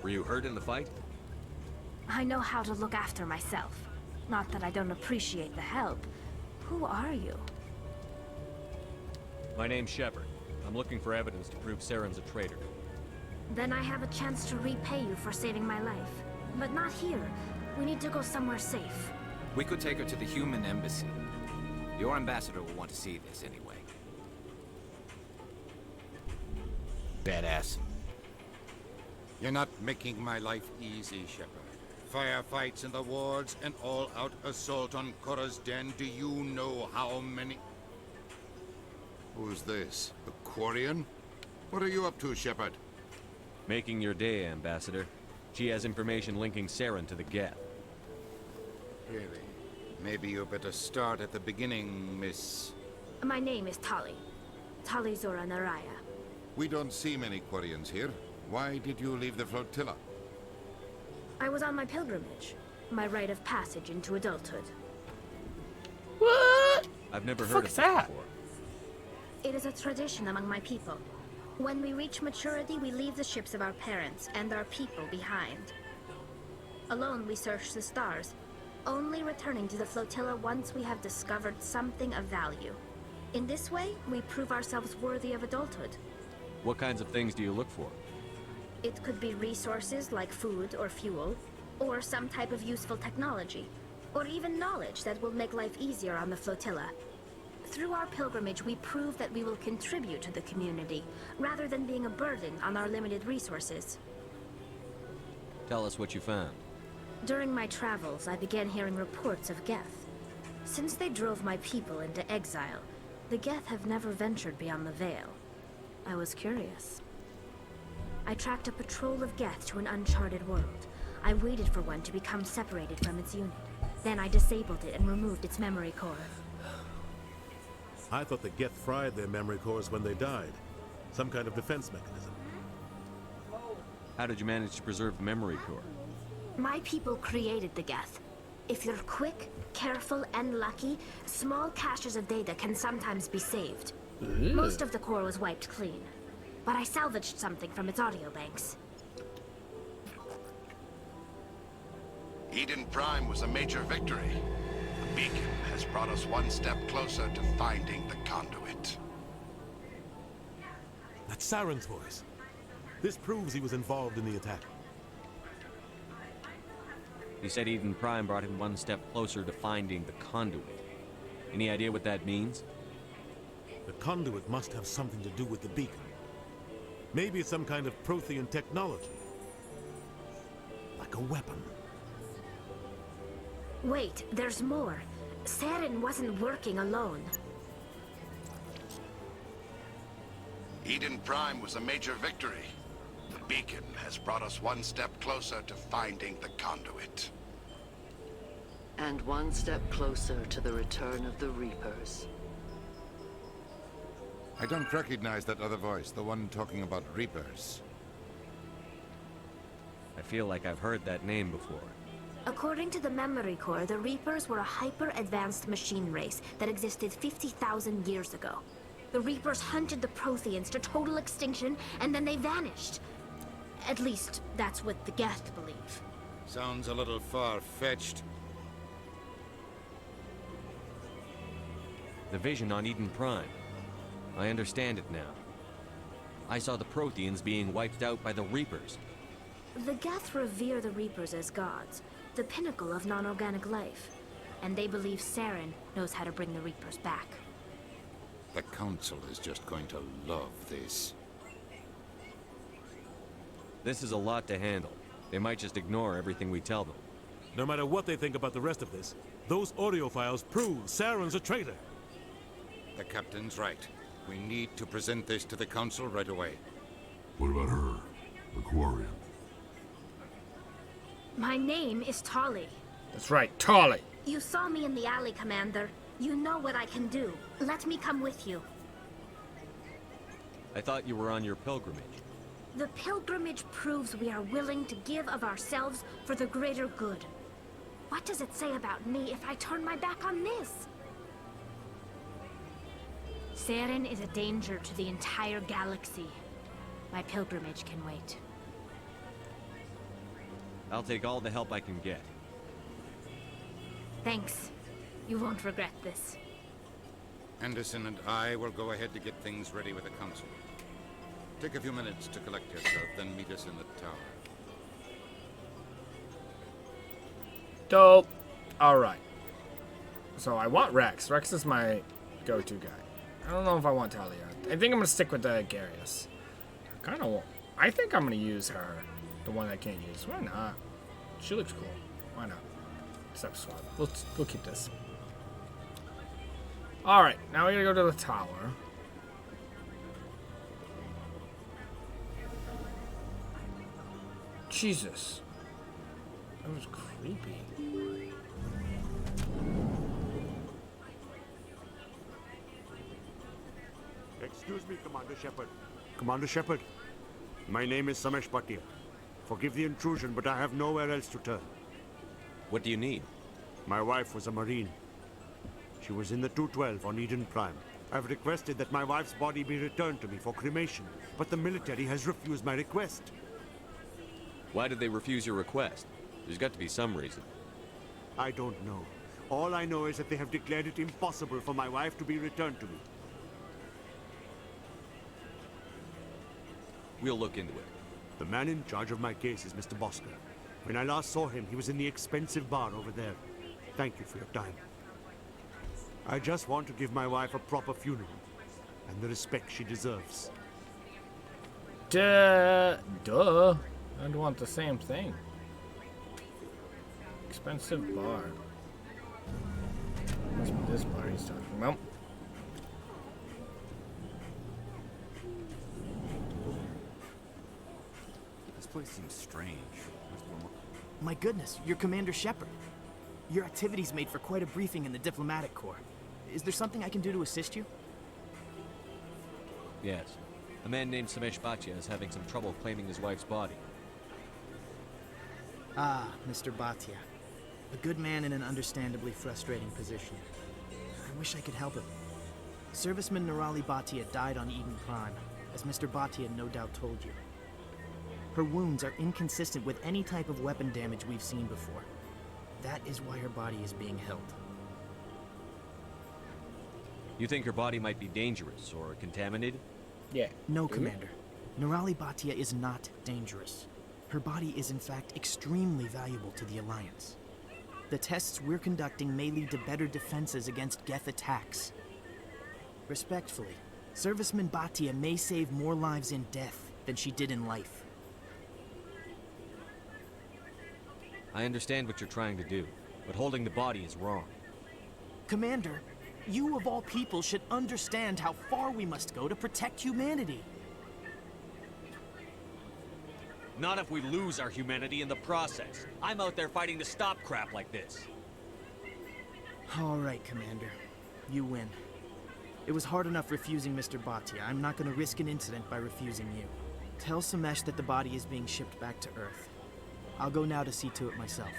Were you hurt in the fight? I know how to look after myself. Not that I don't appreciate the help. Who are you? My name's Shepard. I'm looking for evidence to prove Saren's a traitor. Then I have a chance to repay you for saving my life. But not here. We need to go somewhere safe. We could take her to the human embassy. Your ambassador will want to see this anyway. Badass. You're not making my life easy, Shepard. Firefights in the wards, an all-out assault on Korra's Den. Do you know how many... Who's this? The Quarian? What are you up to, Shepard? Making your day, Ambassador. She has information linking Saren to the Geth. Really? Maybe you better start at the beginning, Miss... My name is Tali. Tali Zora Naraya. We don't see many Quarians here. Why did you leave the flotilla? I was on my pilgrimage. My rite of passage into adulthood. What? I've never heard Fuck's of that? before. It is a tradition among my people. When we reach maturity, we leave the ships of our parents and our people behind. Alone, we search the stars, only returning to the flotilla once we have discovered something of value. In this way, we prove ourselves worthy of adulthood. What kinds of things do you look for? It could be resources like food or fuel, or some type of useful technology, or even knowledge that will make life easier on the flotilla. Through our pilgrimage, we prove that we will contribute to the community, rather than being a burden on our limited resources. Tell us what you found. During my travels, I began hearing reports of Geth. Since they drove my people into exile, the Geth have never ventured beyond the Veil. I was curious. I tracked a patrol of Geth to an uncharted world. I waited for one to become separated from its unit. Then I disabled it and removed its memory core. I thought the Geth fried their memory cores when they died. Some kind of defense mechanism. How did you manage to preserve the memory core? My people created the Geth. If you're quick, careful, and lucky, small caches of data can sometimes be saved. Most of the core was wiped clean, but I salvaged something from its audio banks. Eden Prime was a major victory. The beacon has brought us one step closer to finding the conduit. That's Saren's voice. This proves he was involved in the attack. He said Eden Prime brought him one step closer to finding the conduit. Any idea what that means? The conduit must have something to do with the beacon. Maybe it's some kind of Prothean technology. Like a weapon. Wait, there's more. Saren wasn't working alone. Eden Prime was a major victory. The beacon has brought us one step closer to finding the conduit. And one step closer to the return of the Reapers. I don't recognize that other voice, the one talking about Reapers. I feel like I've heard that name before. According to the memory core, the Reapers were a hyper-advanced machine race that existed 50,000 years ago. The Reapers hunted the Protheans to total extinction, and then they vanished. At least, that's what the Geth believe. Sounds a little far-fetched. The vision on Eden Prime. I understand it now. I saw the Protheans being wiped out by the Reapers. The Geth revere the Reapers as gods, the pinnacle of non-organic life. And they believe Saren knows how to bring the Reapers back. The Council is just going to love this. This is a lot to handle. They might just ignore everything we tell them. No matter what they think about the rest of this, those audio files prove Saren's a traitor. The Captain's right. We need to present this to the Council right away. What about her? Aquarian. My name is Tali. That's right, Tali. You saw me in the alley, Commander. You know what I can do. Let me come with you. I thought you were on your pilgrimage. The pilgrimage proves we are willing to give of ourselves for the greater good. What does it say about me if I turn my back on this? Saren is a danger to the entire galaxy. My pilgrimage can wait. I'll take all the help I can get. Thanks. You won't regret this. Anderson and I will go ahead to get things ready with the Council. Take a few minutes to collect yourself, then meet us in the tower. Dope. Alright. So I want Rex. Rex is my go-to guy. I don't know if I want Talia. I think I'm gonna stick with Garius. I kinda want... I think I'm gonna use her. The one I can't use. Why not? She looks cool. Why not? Step swap. We'll keep this. Alright, now we gotta go to the tower. Jesus. That was creepy. Excuse me, Commander Shepard. Commander Shepard, my name is Samesh Bhatia. Forgive the intrusion, but I have nowhere else to turn. What do you need? My wife was a Marine. She was in the 212 on Eden Prime. I've requested that my wife's body be returned to me for cremation, but the military has refused my request. Why did they refuse your request? There's got to be some reason. I don't know. All I know is that they have declared it impossible for my wife to be returned to me. We'll look into it. The man in charge of my case is Mr. Bosker. When I last saw him, he was in the expensive bar over there. Thank you for your time. I just want to give my wife a proper funeral, and the respect she deserves. Duh. I'd want the same thing. Expensive bar. Must be this bar he's talking about. This place seems strange. My goodness, you're Commander Shepard. Your activities made for quite a briefing in the diplomatic corps. Is there something I can do to assist you? Yes. A man named Samesh Bhatia is having some trouble claiming his wife's body. Ah, Mr. Bhatia. A good man in an understandably frustrating position. I wish I could help him. Serviceman Nirali Bhatia died on Eden Prime, as Mr. Bhatia no doubt told you. Her wounds are inconsistent with any type of weapon damage we've seen before. That is why her body is being held. You think her body might be dangerous or contaminated? Yeah. No, Commander. Nirali Bhatia is not dangerous. Her body is in fact extremely valuable to the Alliance. The tests we're conducting may lead to better defenses against Geth attacks. Respectfully, Serviceman Bhatia may save more lives in death than she did in life. I understand what you're trying to do, but holding the body is wrong. Commander, you of all people should understand how far we must go to protect humanity. Not if we lose our humanity in the process. I'm out there fighting to stop crap like this. All right, Commander. You win. It was hard enough refusing Mr. Bhatia. I'm not going to risk an incident by refusing you. Tell Samesh that the body is being shipped back to Earth. I'll go now to see to it myself.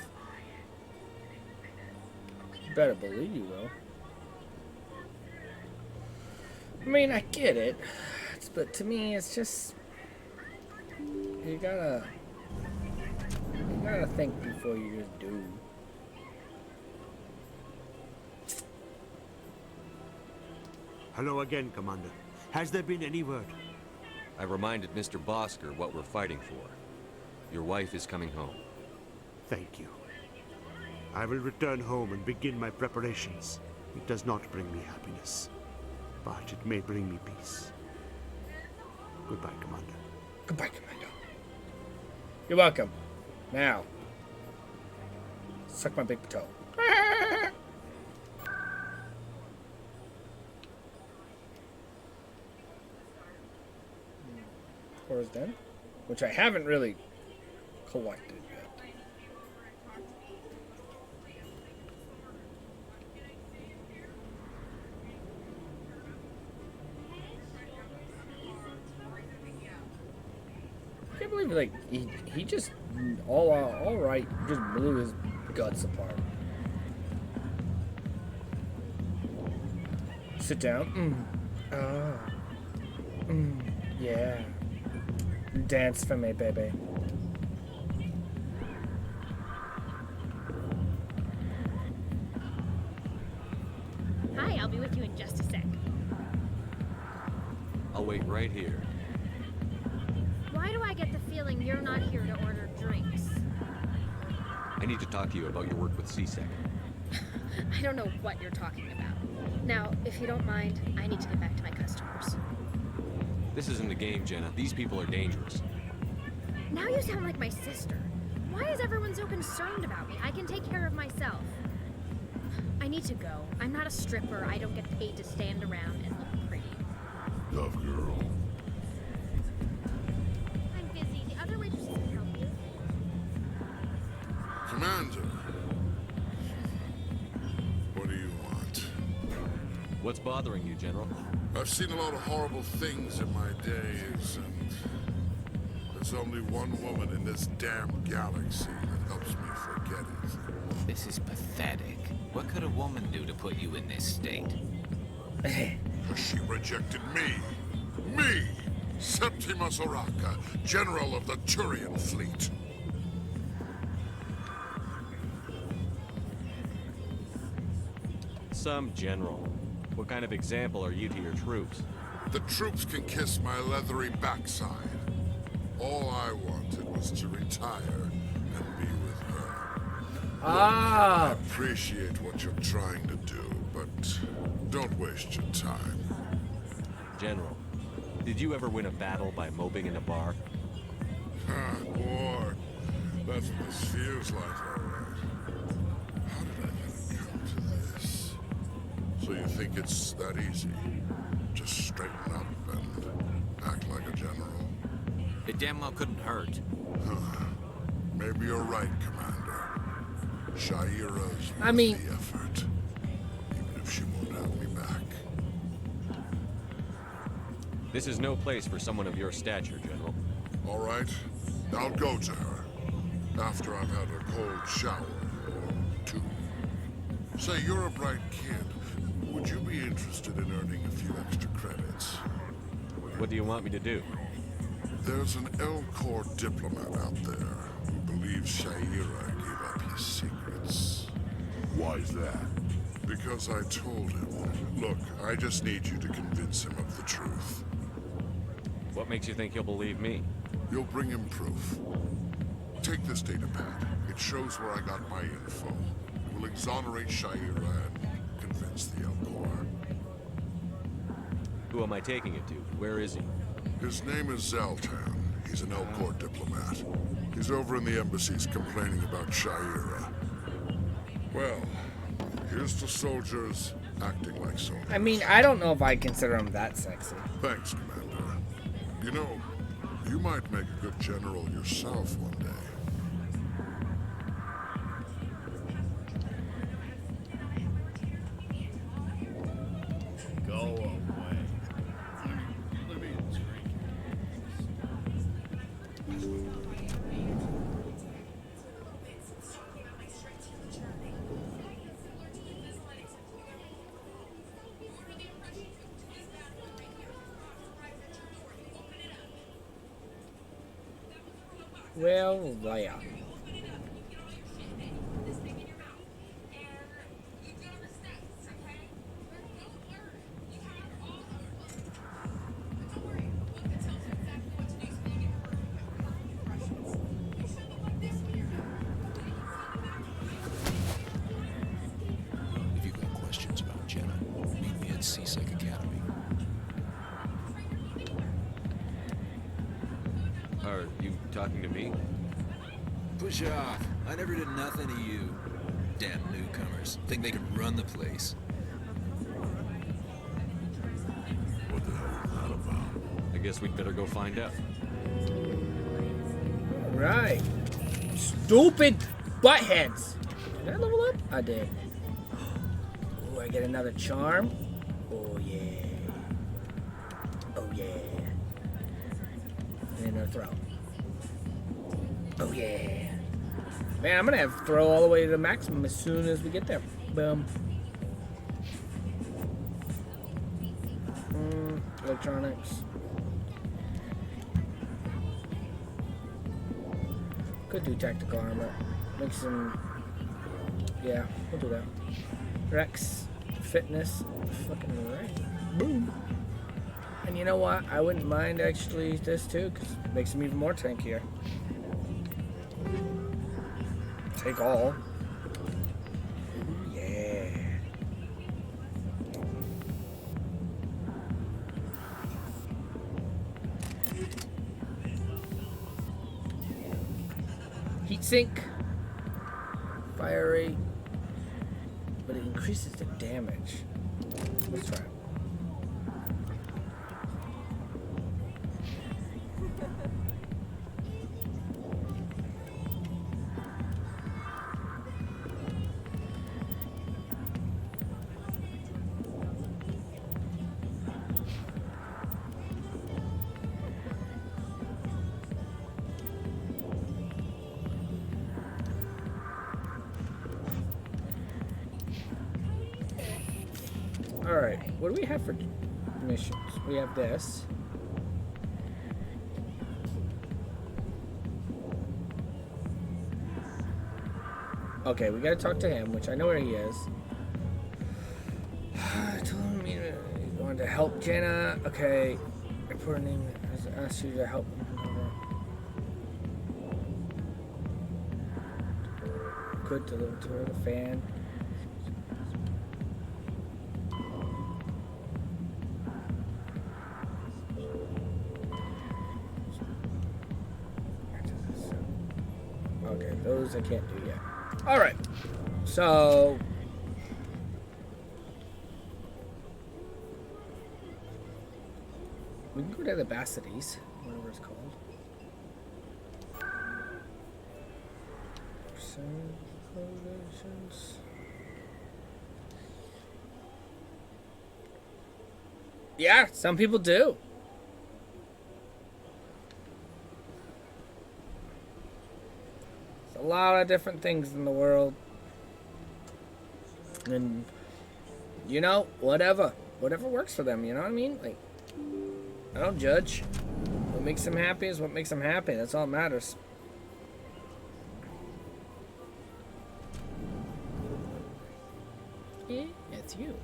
You better believe you will. I mean, I get it, but to me, it's just you gotta think before you just do. Hello again, Commander. Has there been any word? I reminded Mr. Bosker what we're fighting for. Your wife is coming home. Thank you. I will return home and begin my preparations. It does not bring me happiness, but it may bring me peace. Goodbye, Commander. Goodbye, Commander. You're welcome. Now, suck my big toe. Core's done, which I haven't really collected yet. I can't believe like he just all right just blew his guts apart. Sit down. Yeah. Dance for me, baby. Hi, I'll be with you in just a sec. I'll wait right here. Why do I get the feeling you're not here to order drinks? I need to talk to you about your work with CSEC. I don't know what you're talking about. Now, if you don't mind, I need to get back to my customers. This isn't a game, Jenna. These people are dangerous. Now you sound like my sister. Why is everyone so concerned about me? I can take care of myself. I need to go. I'm not a stripper. I don't get paid to stand around and look pretty. Tough girl. I'm busy. The other waitresses can help you. Commander. What do you want? What's bothering you, General? I've seen a lot of horrible things in my days, and there's only one woman in this damn galaxy that helps me forget it. This is pathetic. What could a woman do to put you in this state? She rejected me. Me! Septimus Oraka, General of the Turian Fleet. Some general. What kind of example are you to your troops? The troops can kiss my leathery backside. All I wanted was to retire and be with her. Ah! Look, I appreciate what you're trying to do, but don't waste your time. General, did you ever win a battle by moping in a bar? Ah, boy, that's what this feels like, all right. How did I let it come to this? So you think it's that easy? Just straighten up and act like a general? It damn well couldn't hurt. Maybe you're right, Commander. Shaira's I mean, worth the effort, even if she won't have me back. This is no place for someone of your stature, General. All right, I'll go to her after I've had a cold shower or two. Say, you're a bright kid. Would you be interested in earning a few extra credits? What do you want me to do? There's an Elcor diplomat out there who believes Shaira gave up his secrets. Why's that? Because I told him. Look, I just need you to convince him of the truth. What makes you think he'll believe me? You'll bring him proof. Take this data pad. It shows where I got my info. It will exonerate Shaira and convince the Elcor. Who am I taking it to? Where is he? His name is Zaltan. He's an Elcor diplomat. He's over in the embassies complaining about Shaira. Well, here's to soldiers acting like soldiers. I mean, I don't know if I consider him that sexy. Thanks, Commander. You know, you might make a good general yourself one day. Go away. Let me drink. Well, yeah. If you've got questions about Jenna, meet me at Seasick Academy. Are you talking to me? Push off. I never did nothing to you. Damn newcomers. Think they can run the place. What the hell is that about? I guess we'd better go find out. Right. Stupid buttheads. Did I level up? I did. Oh, I get another charm. Oh, yeah. Oh, yeah. And another throw. Oh, yeah. Man, I'm going to have throw all the way to the maximum as soon as we get there. Boom. Electronics. Could do tactical armor. Make some... Yeah, we'll do that. Rex. Fitness. Fucking right. Boom. And you know what? I wouldn't mind actually this too, because it makes him even more tankier. Take all. Yeah. Heat sink. Fire rate. But it increases the damage. Let's try it. Alright, what do we have for missions? We have this. Okay, we gotta talk to him, which I know where he is. I told him he wanted to help Jenna. Okay, report name. I asked you to help him. Could deliver to her the fan. Okay, those I can't do yet. Alright, so... we can go to the Bassides, whatever it's called. Yeah, some people do. There's a lot of different things in the world. And, you know, whatever works for them, you know what I mean? Like, I don't judge. What makes them happy is what makes them happy. That's all that matters. Yeah, it's you.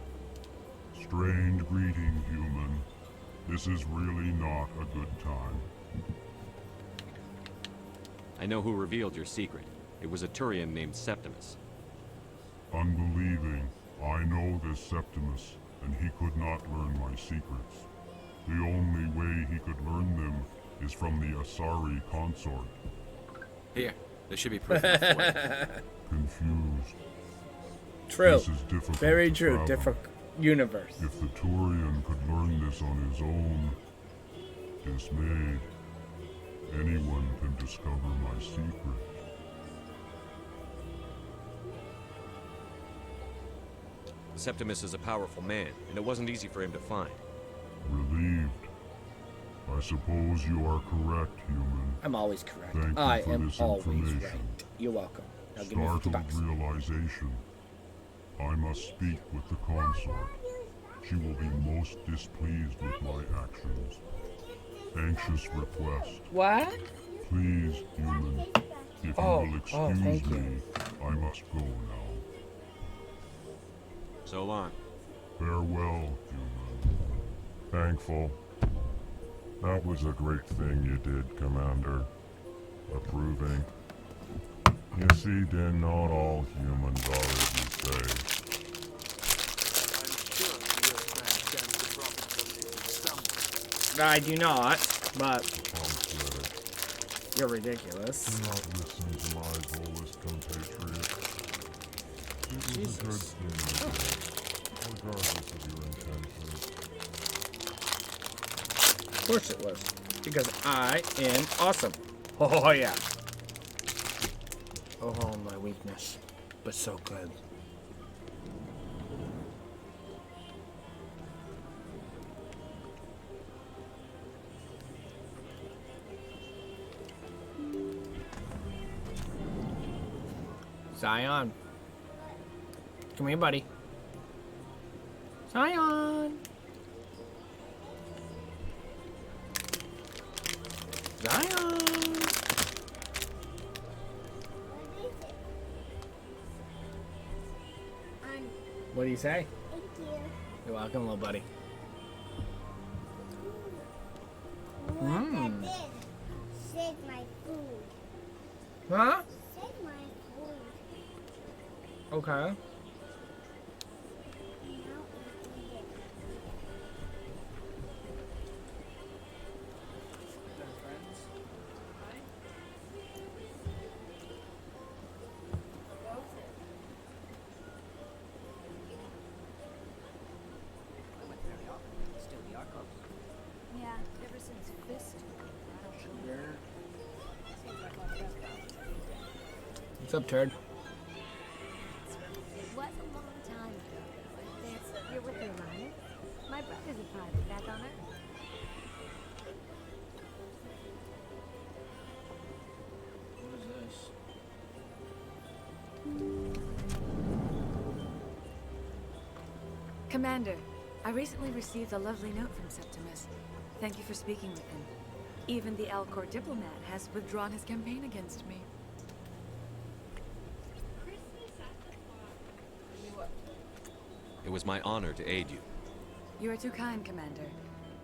Strained greeting, human. This is really not a good time. I know who revealed your secret. It was a Turian named Septimus. Unbelieving. I know this Septimus, and he could not learn my secrets. The only way he could learn them is from the Asari consort. Here, there should be proof enough for it. Confused. True. This is difficult. Very to true. fathom. Different universe. If the Turian could learn this on his own, dismayed, anyone can discover my secret. Septimus is a powerful man, and it wasn't easy for him to find. Relieved. I suppose you are correct, human. I'm always correct. Thank you I for am this always information. right. You're welcome. Now give me Startled $50. realization. I must speak with the consort. She will be most displeased with my actions. Anxious request. What? Please, human. If you will excuse thank me, you. I must go now. So long. Farewell, human. Thankful. That was a great thing you did, Commander. Approving. You see, then not all humans are as you say. I do not, but you're ridiculous. Do not listen to my Volus compatriot. It was a good thing you did, regardless of your intentions. Of course it was. Because I am awesome. Oh, yeah. Oh, my weakness. But so good. Zion. Come here, buddy. Zion. Zion. What do you say? Thank you. You're welcome, little buddy. Look at this. Save my food. Huh? Save my food. Okay. Yeah, ever since Fist. What's up, turd? It was a long time ago. You're with the Alliance? My brother's a pilot back on Earth. What is this? Commander, I recently received a lovely note from Septimus. Thank you for speaking with him. Even the Alcor diplomat has withdrawn his campaign against me. It was my honor to aid you. You are too kind, Commander,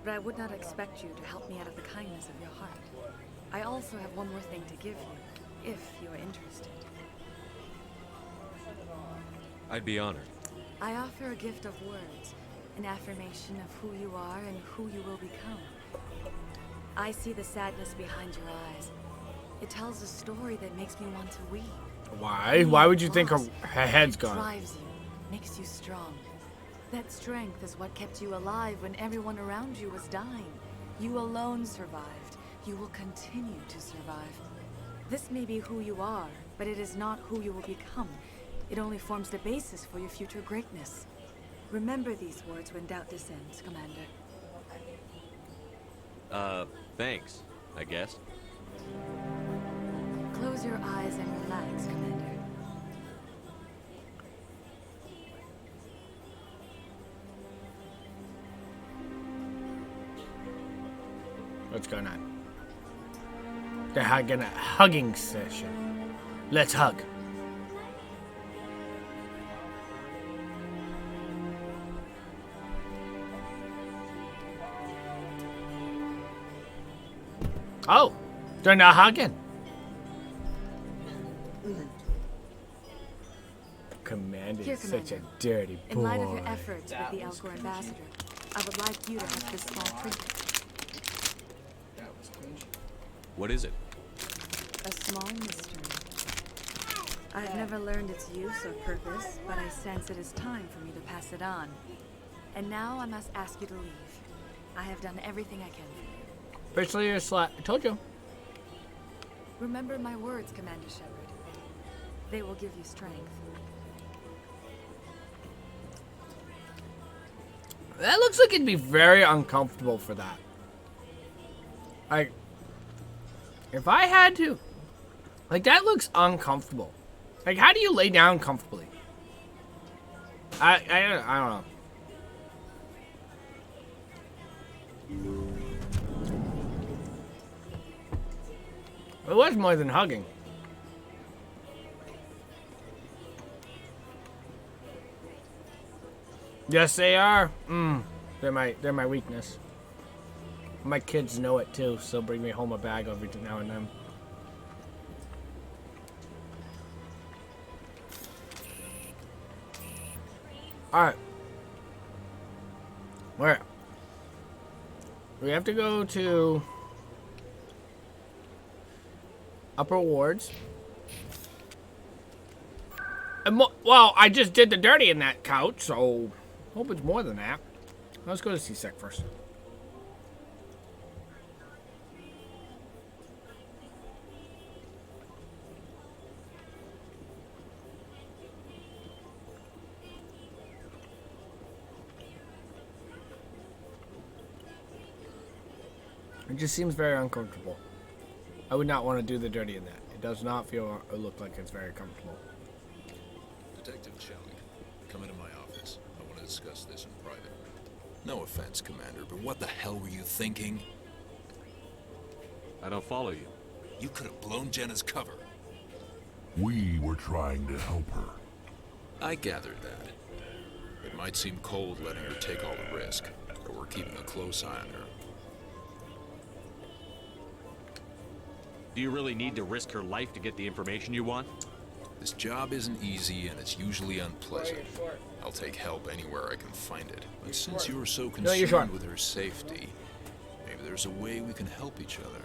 but I would not expect you to help me out of the kindness of your heart. I also have one more thing to give you, if you are interested. I'd be honored. I offer a gift of words, an affirmation of who you are and who you will become. I see the sadness behind your eyes. It tells a story that makes me want to weep. Why? Why would you think her Loss. head's It gone? drives you, makes you strong. That strength is what kept you alive when everyone around you was dying. You alone survived. You will continue to survive. This may be who you are, but it is not who you will become. It only forms the basis for your future greatness. Remember these words when doubt descends, Commander. Thanks, I guess. Close your eyes and relax, Commander. What's going on? They're having a hugging session. Let's hug. Oh, they're not hugging. Commander Here, is such a Commander. dirty boy. In light of your efforts with the Elcor ambassador, I would like you to have this small trinket. What is it? A small mystery. I have never learned its use or purpose, but I sense it is time for me to pass it on. And now I must ask you to leave. I have done everything I can for you. Especially your slut. I told you. Remember my words, Commander Shepard. They will give you strength. That looks like it'd be very uncomfortable for that. Like, if I had to, like, that looks uncomfortable. Like, how do you lay down comfortably? I don't know. It was more than hugging. Yes, they are. They're my weakness. My kids know it too, so bring me home a bag every now and then. All right. Where? We have to go to Upper Wards. And well, I just did the dirty in that couch, so hope it's more than that. Let's go to C-Sec first. It just seems very uncomfortable. I would not want to do the dirty in that. It does not feel or look like it's very comfortable. Detective Shelley, come into my office. I want to discuss this in private. No offense, Commander, but what the hell were you thinking? I don't follow you. You could have blown Jenna's cover. We were trying to help her. I gathered that. It might seem cold letting her take all the risk, but we're keeping a close eye on her. Do you really need to risk her life to get the information you want? This job isn't easy, and it's usually unpleasant. I'll take help anywhere I can find it. But since you're so concerned with her safety, maybe there's a way we can help each other.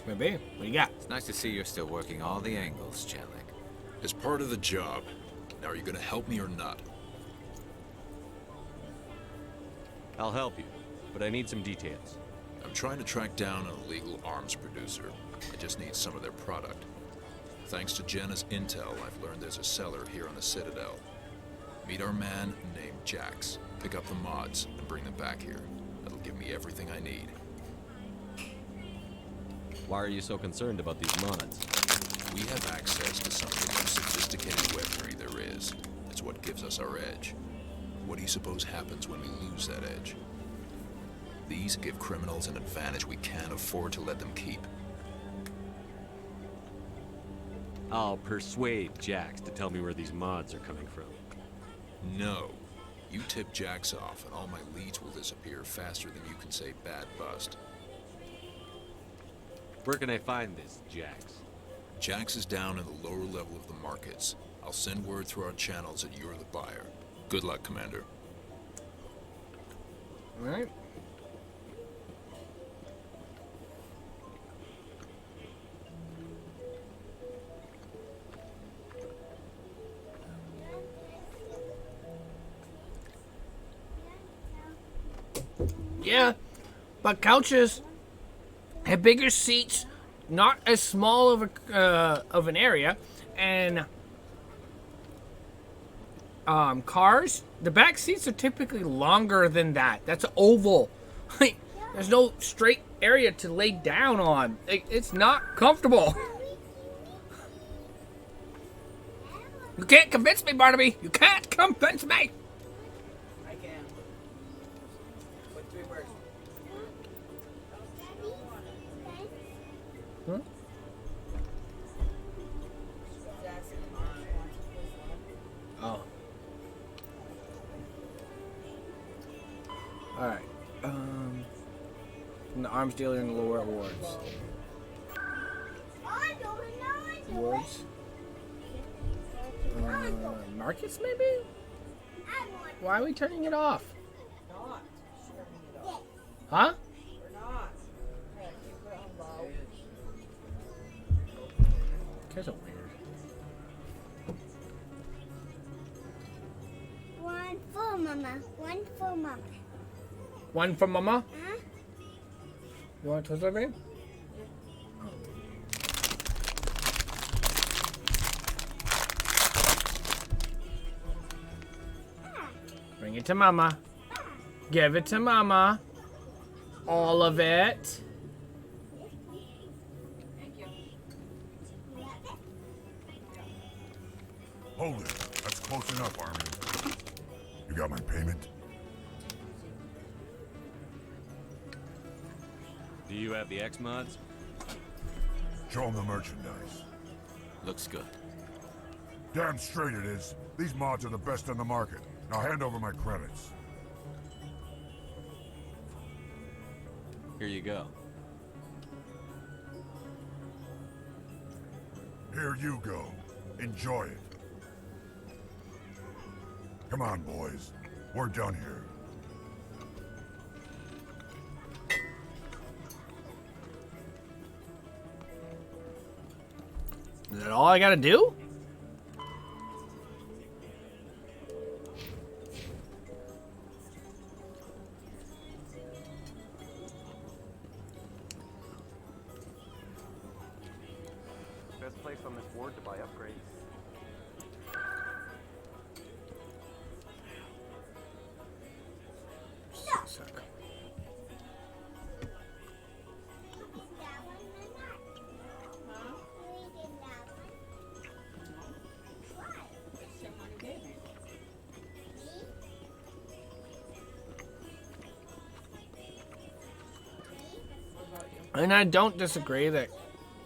Maybe. What do you got? It's nice to see you're still working all the angles, Chandler. As part of the job. Now, are you gonna help me or not? I'll help you, but I need some details. I'm trying to track down an illegal arms producer. I just need some of their product. Thanks to Jenna's intel, I've learned there's a seller here on the Citadel. Meet our man named Jax. Pick up the mods and bring them back here. That'll give me everything I need. Why are you so concerned about these mods? We have access to some of the most sophisticated weaponry there is. It's what gives us our edge. What do you suppose happens when we lose that edge? These give criminals an advantage we can't afford to let them keep. I'll persuade Jax to tell me where these mods are coming from. No. You tip Jax off and all my leads will disappear faster than you can say bad bust. Where can I find this Jax? Jax is down in the lower level of the markets. I'll send word through our channels that you're the buyer. Good luck, Commander. All right. Yeah, but couches have bigger seats, not as small of an area, and cars, the back seats are typically longer than that. That's oval. There's no straight area to lay down on. It's not comfortable. You can't convince me, Barnaby. You can't convince me. I can. With 3 words. Huh? Oh. Alright. From the arms dealer in the lower awards. Awards. Markets, maybe? Why are we turning it off? Huh? You guys are weird. One for Mama. One for Mama. One for Mama? Huh? You want a Twizzler, babe? Bring it to Mama. Give it to Mama. All of it. Hold it. That's close enough, Armin. You got my payment? Do you have the X-Mods? Show them the merchandise. Looks good. Damn straight it is. These mods are the best on the market. Now hand over my credits. Here you go. Here you go. Enjoy it. Come on, boys. We're done here. Is that all I gotta do? Best place on this board to buy upgrades. And I don't disagree that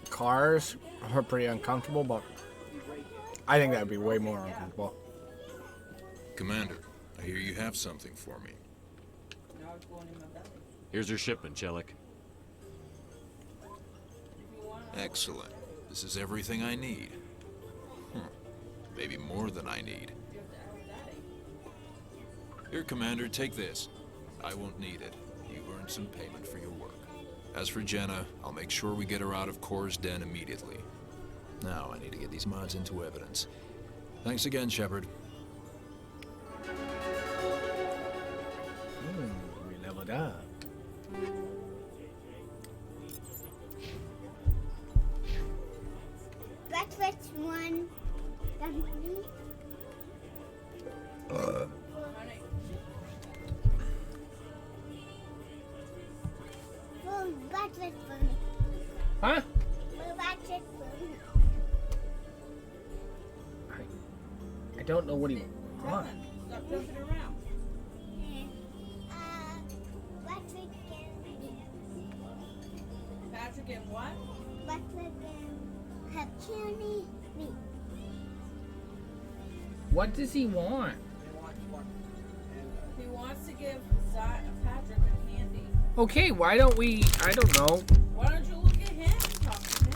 cars are pretty uncomfortable, but I think that would be way more uncomfortable. Commander, I hear you have something for me. Here's your shipment, Chelik. Excellent. This is everything I need. Maybe more than I need. Here, Commander, take this. I won't need it. You earned some payment for your work. As for Jenna, I'll make sure we get her out of Kor's den immediately. Now I need to get these mods into evidence. Thanks again, Shepard. We leveled up. Breakfast one. Dumpling. Breakfast for me. Huh? Breakfast for me. I don't know what he wants. Stop jumping around. Patrick and me. Patrick and what? Patrick and have candy me. What does he want? He wants to give Patrick a candy. Okay, why don't we? I don't know. Why don't you look at him and talk to him?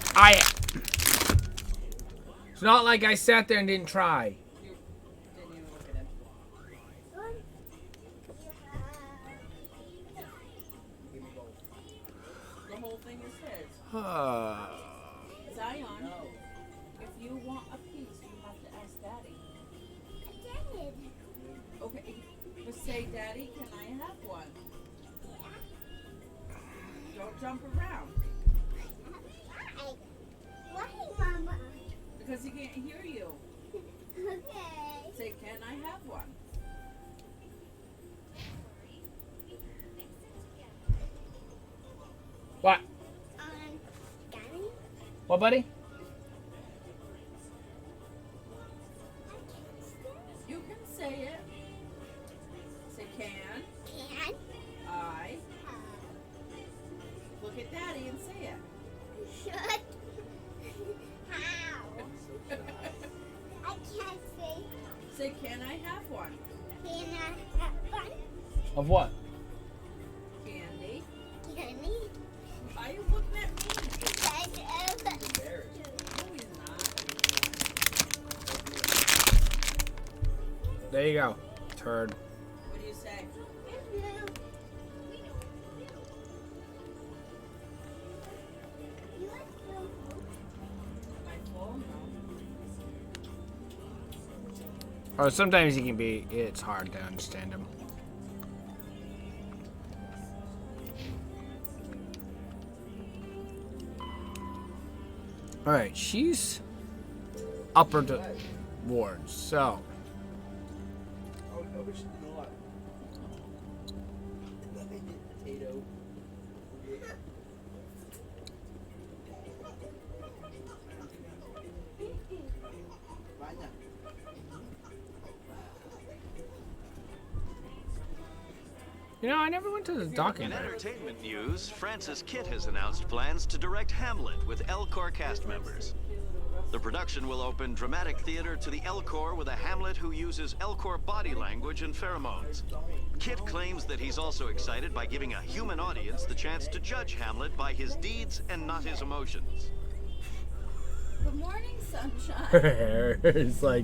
It's not like I sat there and didn't try. You didn't even look at him. The whole thing is his. Zion, if you want a piece, you have to ask Daddy. I did. Okay, but say, Daddy, can I have one? Don't jump around. Because he can't hear you. Okay. Say, can I have one? What? Gary? What, buddy? You can say it. Say, can I look at Daddy and say it? Should. How? I can't say. Say, can I have one? Can I have one? Of what? Candy. Candy? Why are you looking at me? No, he's not. There you go. Turd. What do you say? Or sometimes he can be, it's hard to understand him. Alright, she's upper wards, so. Oh, no, she's not. Potato. You know, I never went to the docking. In entertainment news, Francis Kitt has announced plans to direct Hamlet with Elcor cast members. The production will open dramatic theater to the Elcor with a Hamlet who uses Elcor body language and pheromones. Kitt claims that he's also excited by giving a human audience the chance to judge Hamlet by his deeds and not his emotions. Good morning, sunshine. Her hair is like,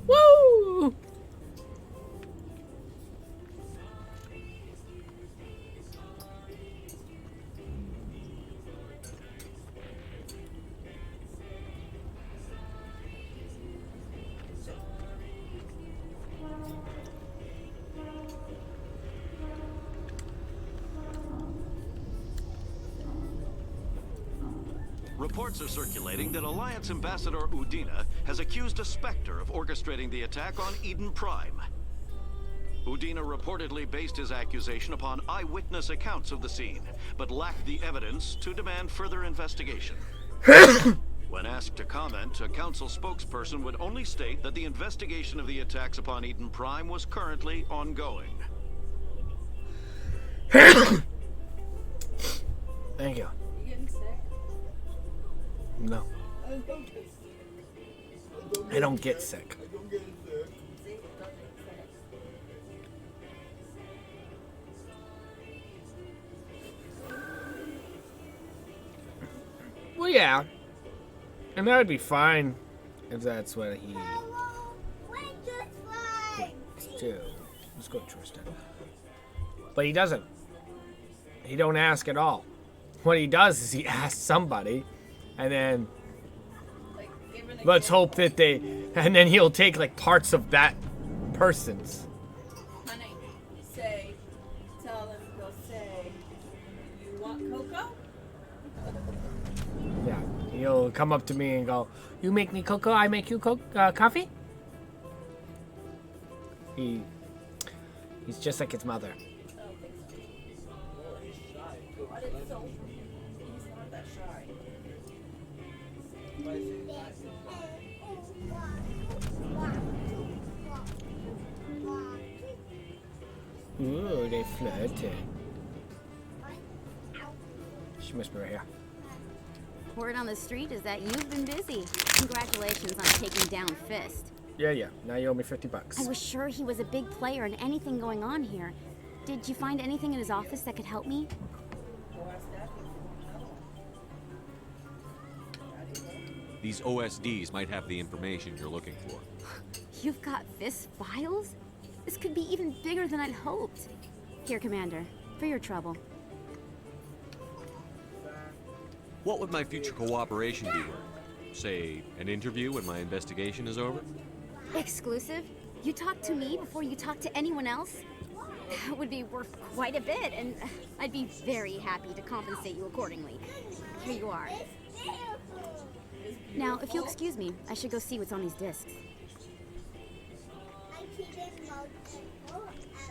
woo! Reports are circulating that Alliance Ambassador Udina has accused a Spectre of orchestrating the attack on Eden Prime. Udina reportedly based his accusation upon eyewitness accounts of the scene, but lacked the evidence to demand further investigation. When asked to comment, a council spokesperson would only state that the investigation of the attacks upon Eden Prime was currently ongoing. Thank you. You getting sick? No, I don't get sick. I don't get sick. I don't get sick. Well, yeah. And that would be fine if that's what he wants to. Let's go to Tristan. But he doesn't. He don't ask at all. What he does is he asks somebody, and then let's hope that they, and then he'll take like parts of that person's. Honey, say, tell them, go say, you want cocoa? Yeah, he'll come up to me and go, "You make me cocoa, I make you coffee." He's just like his mother. But it's so, he's not that shy. Ooh, they flirted. She must be right here. Word on the street is that you've been busy. Congratulations on taking down Fist. Yeah. Now you owe me $50. I was sure he was a big player in anything going on here. Did you find anything in his office that could help me? These OSDs might have the information you're looking for. You've got Fist files? This could be even bigger than I'd hoped. Here, Commander, for your trouble. What would my future cooperation be worth? Say, an interview when my investigation is over? Exclusive? You talk to me before you talk to anyone else? That would be worth quite a bit, and I'd be very happy to compensate you accordingly. Here you are. Now, if you'll excuse me, I should go see what's on these discs.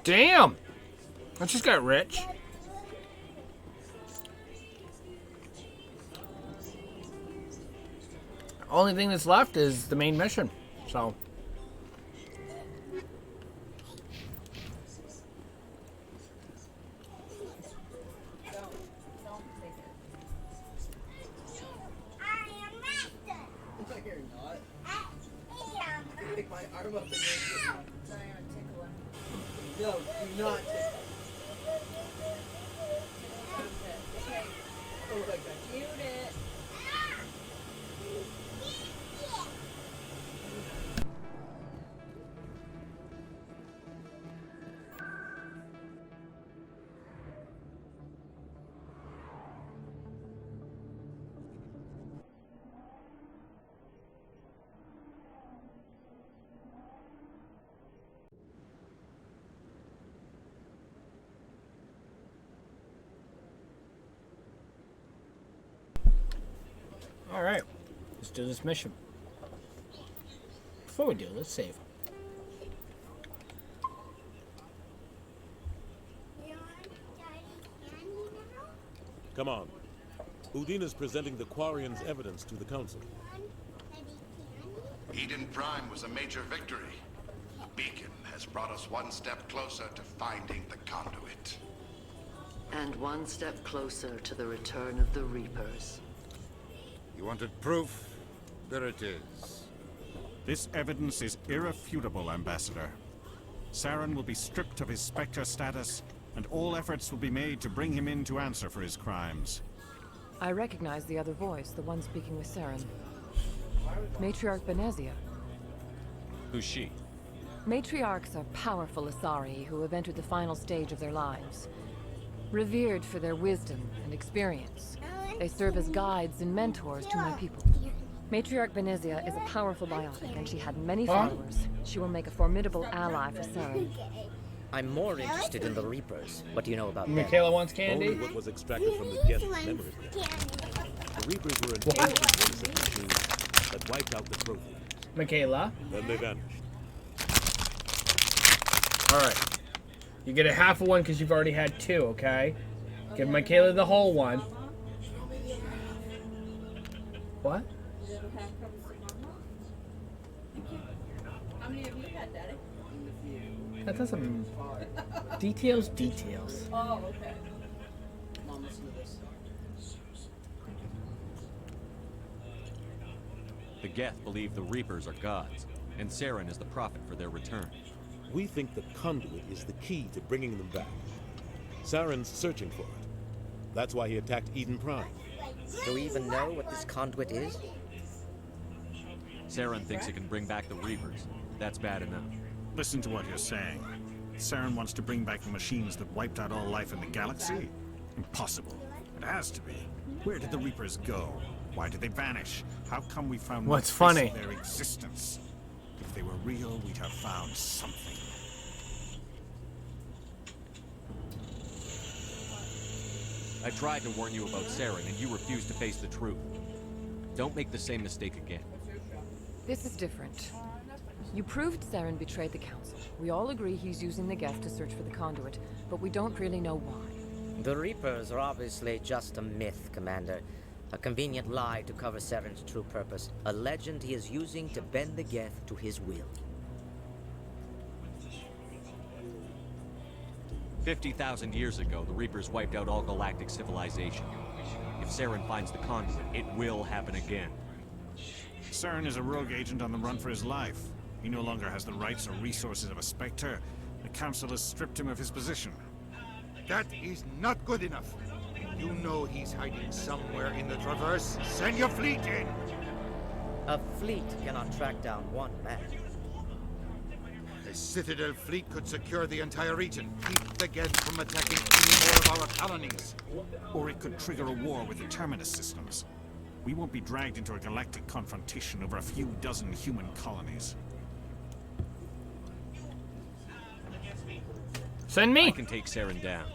Damn! I just got rich. Only thing that's left is the main mission, so. Pick my arm up and no, do not take it. Okay. Oh my god. Unit. Alright, let's do this mission. Before we do, let's save. Come on. Udina's presenting the Quarian's evidence to the Council. Eden Prime was a major victory. Beacon has brought us one step closer to finding the conduit. And one step closer to the return of the Reapers. You wanted proof? There it is. This evidence is irrefutable, Ambassador. Saren will be stripped of his Spectre status, and all efforts will be made to bring him in to answer for his crimes. I recognize the other voice, the one speaking with Saren. Matriarch Benezia. Who's she? Matriarchs are powerful Asari who have entered the final stage of their lives. Revered for their wisdom and experience, they serve as guides and mentors to my people. Matriarch Benezia is a powerful biotic, and she had many followers. She will make a formidable ally for Saren. I'm more interested in the Reapers. What do you know about them? Michaela wants candy? Only what was extracted from the Geth memory card. The Reapers were an ancient race of machines that wiped out the Protheans. Michaela? Then they vanished. Alright. You get a half of one because you've already had two, okay? Give Michaela the whole one. What? How many have you had, Daddy? That doesn't... Details. Oh, okay. Mom, listen to this. The Geth believe the Reapers are gods, and Saren is the prophet for their return. We think the conduit is the key to bringing them back. Saren's searching for it. That's why he attacked Eden Prime. Do we even know what this conduit is? Saren thinks it can bring back the Reapers. That's bad enough. Listen to what you're saying. Saren wants to bring back the machines that wiped out all life in the galaxy? Impossible. It has to be. Where did the Reapers go? Why did they vanish? How come we found What's no trace funny? of their existence? If they were real, we'd have found something. I tried to warn you about Saren, and you refused to face the truth. Don't make the same mistake again. This is different. You proved Saren betrayed the Council. We all agree he's using the Geth to search for the conduit, but we don't really know why. The Reapers are obviously just a myth, Commander. A convenient lie to cover Saren's true purpose. A legend he is using to bend the Geth to his will. 50,000 years ago, the Reapers wiped out all galactic civilization. If Saren finds the conduit, it will happen again. Saren is a rogue agent on the run for his life. He no longer has the rights or resources of a Spectre. The Council has stripped him of his position. That is not good enough. You know he's hiding somewhere in the Traverse. Send your fleet in! A fleet cannot track down one man. A Citadel fleet could secure the entire region. Keep the Geth from attacking any more of our colonies. Or it could trigger a war with the Terminus systems. We won't be dragged into a galactic confrontation over a few dozen human colonies. Send me! I can take Saren down.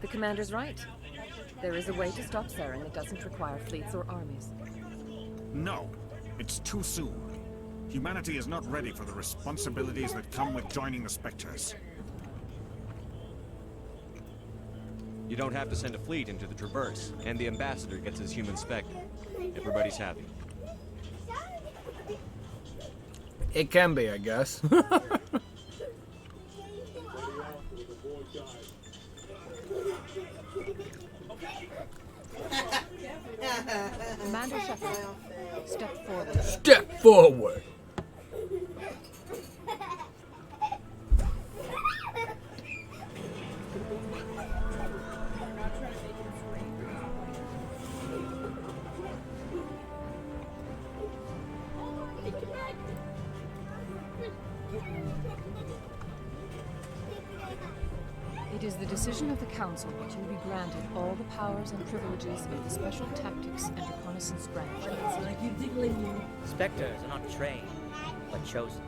The Commander's right. There is a way to stop Saren that doesn't require fleets or armies. No. It's too soon. Humanity is not ready for the responsibilities that come with joining the Spectres. You don't have to send a fleet into the Traverse, and the Ambassador gets his human Spectre. Everybody's happy. It can be, I guess. Commander Shepard, step forward. Step forward! It is the decision of the Council that you be granted all the powers and privileges of the Special Tactics and Reconnaissance Branch. Spectres are not trained, but chosen.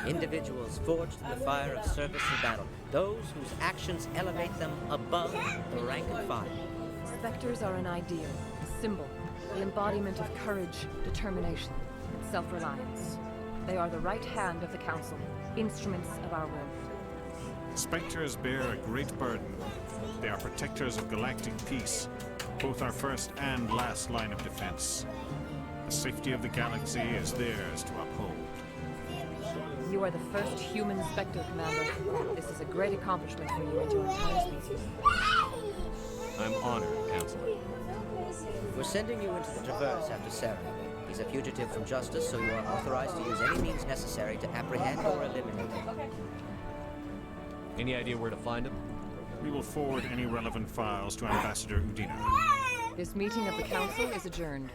Individuals forged in the fire of service and battle. Those whose actions elevate them above the rank and file. Spectres are an ideal, a symbol, the embodiment of courage, determination, and self-reliance. They are the right hand of the Council, instruments of our will. Spectres bear a great burden. They are protectors of galactic peace, both our first and last line of defense. The safety of the galaxy is theirs to uphold. You are the first human Spectre, Commander. This is a great accomplishment for you and your entire species. I'm honored, Counselor. We're sending you into the Traverse after Saren. He's a fugitive from justice, so you are authorized to use any means necessary to apprehend or eliminate him. Any idea where to find him? We will forward any relevant files to Ambassador Udina. This meeting of the Council is adjourned.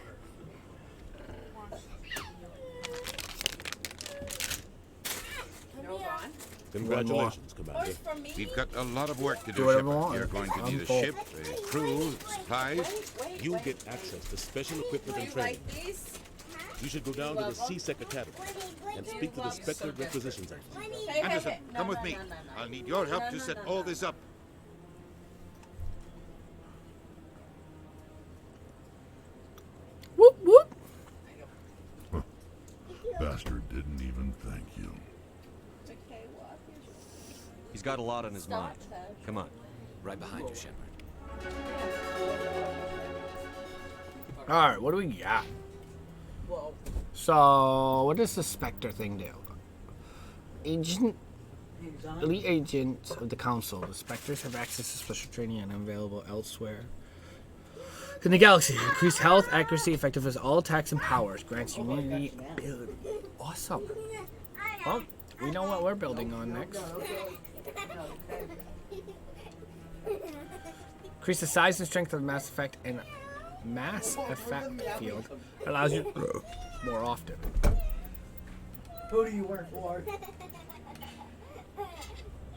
Congratulations, Commander. We've got a lot of work to do, whatever Shepard. you want. You're going to I'm need a full. ship, a crew, supplies. You get access to special equipment and training. You should go down to the CSEC Academy and speak to the Spectre Requisition Center. Anderson, come with me. I'll need your help to set all this up. Whoop whoop. Bastard didn't even thank you. He's got a lot on his mind. Come on. Right behind you, Shepard. Alright, what do we got? So, what does the Spectre thing do? Elite agents of the Council. The Spectres have access to special training and unavailable elsewhere in the galaxy. Increased health, accuracy, effectiveness, all attacks and powers. Grants immunity. Ability. Awesome. Well, we know what we're building on next. Increase the size and strength of the Mass Effect and Mass Effect field. Allows you more often. Who do you work for?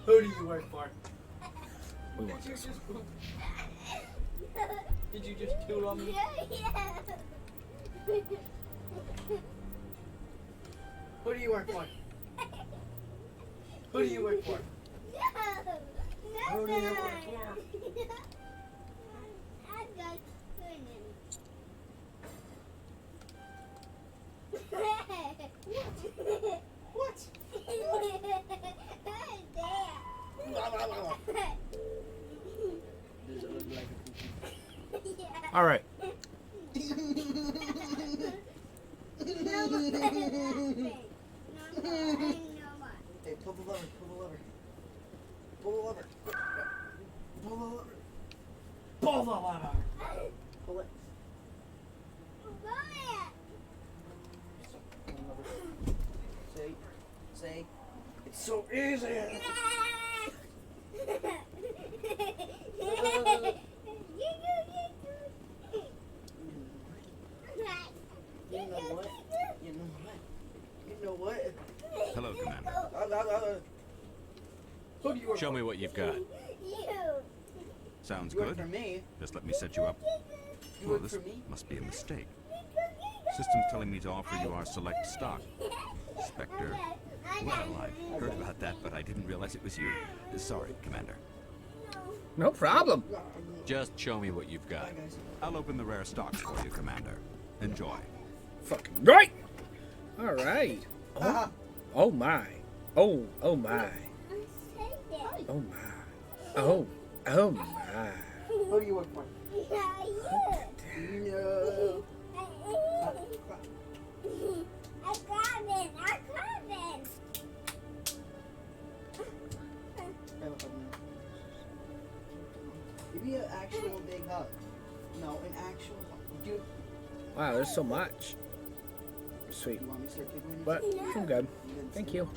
Who do you work for? We want this one. Did you just toot on me? Who do you work for? Who do you work for? Who do you work for? What? Does it look like a cookie? All right. Hey, pull the lever, pull the lever. Pull the lever. Pull the lever. Pull the lever. Pull it. Say, it's so easy. You know what? You know what? You know what? Hello, Commander. Who do you work Show me what you've got. Sounds You work good. for me. Just let me set you up. You Well, work this for me? must be a mistake. System's telling me to offer you our select stock. Spectre. Well, I heard about that, but I didn't realize it was you. Sorry, Commander. No problem. Just show me what you've got. I'll open the rare stocks for you, Commander. Enjoy. Fucking right. All right. Oh, oh my. Oh, oh my. Oh my. Oh, oh my. Who do you work for? No. I'm coming. Give me an actual big hug. No, an actual hug. Dude. Wow, there's so much. Sweet. You want me to start giving But I'm good. Thank you.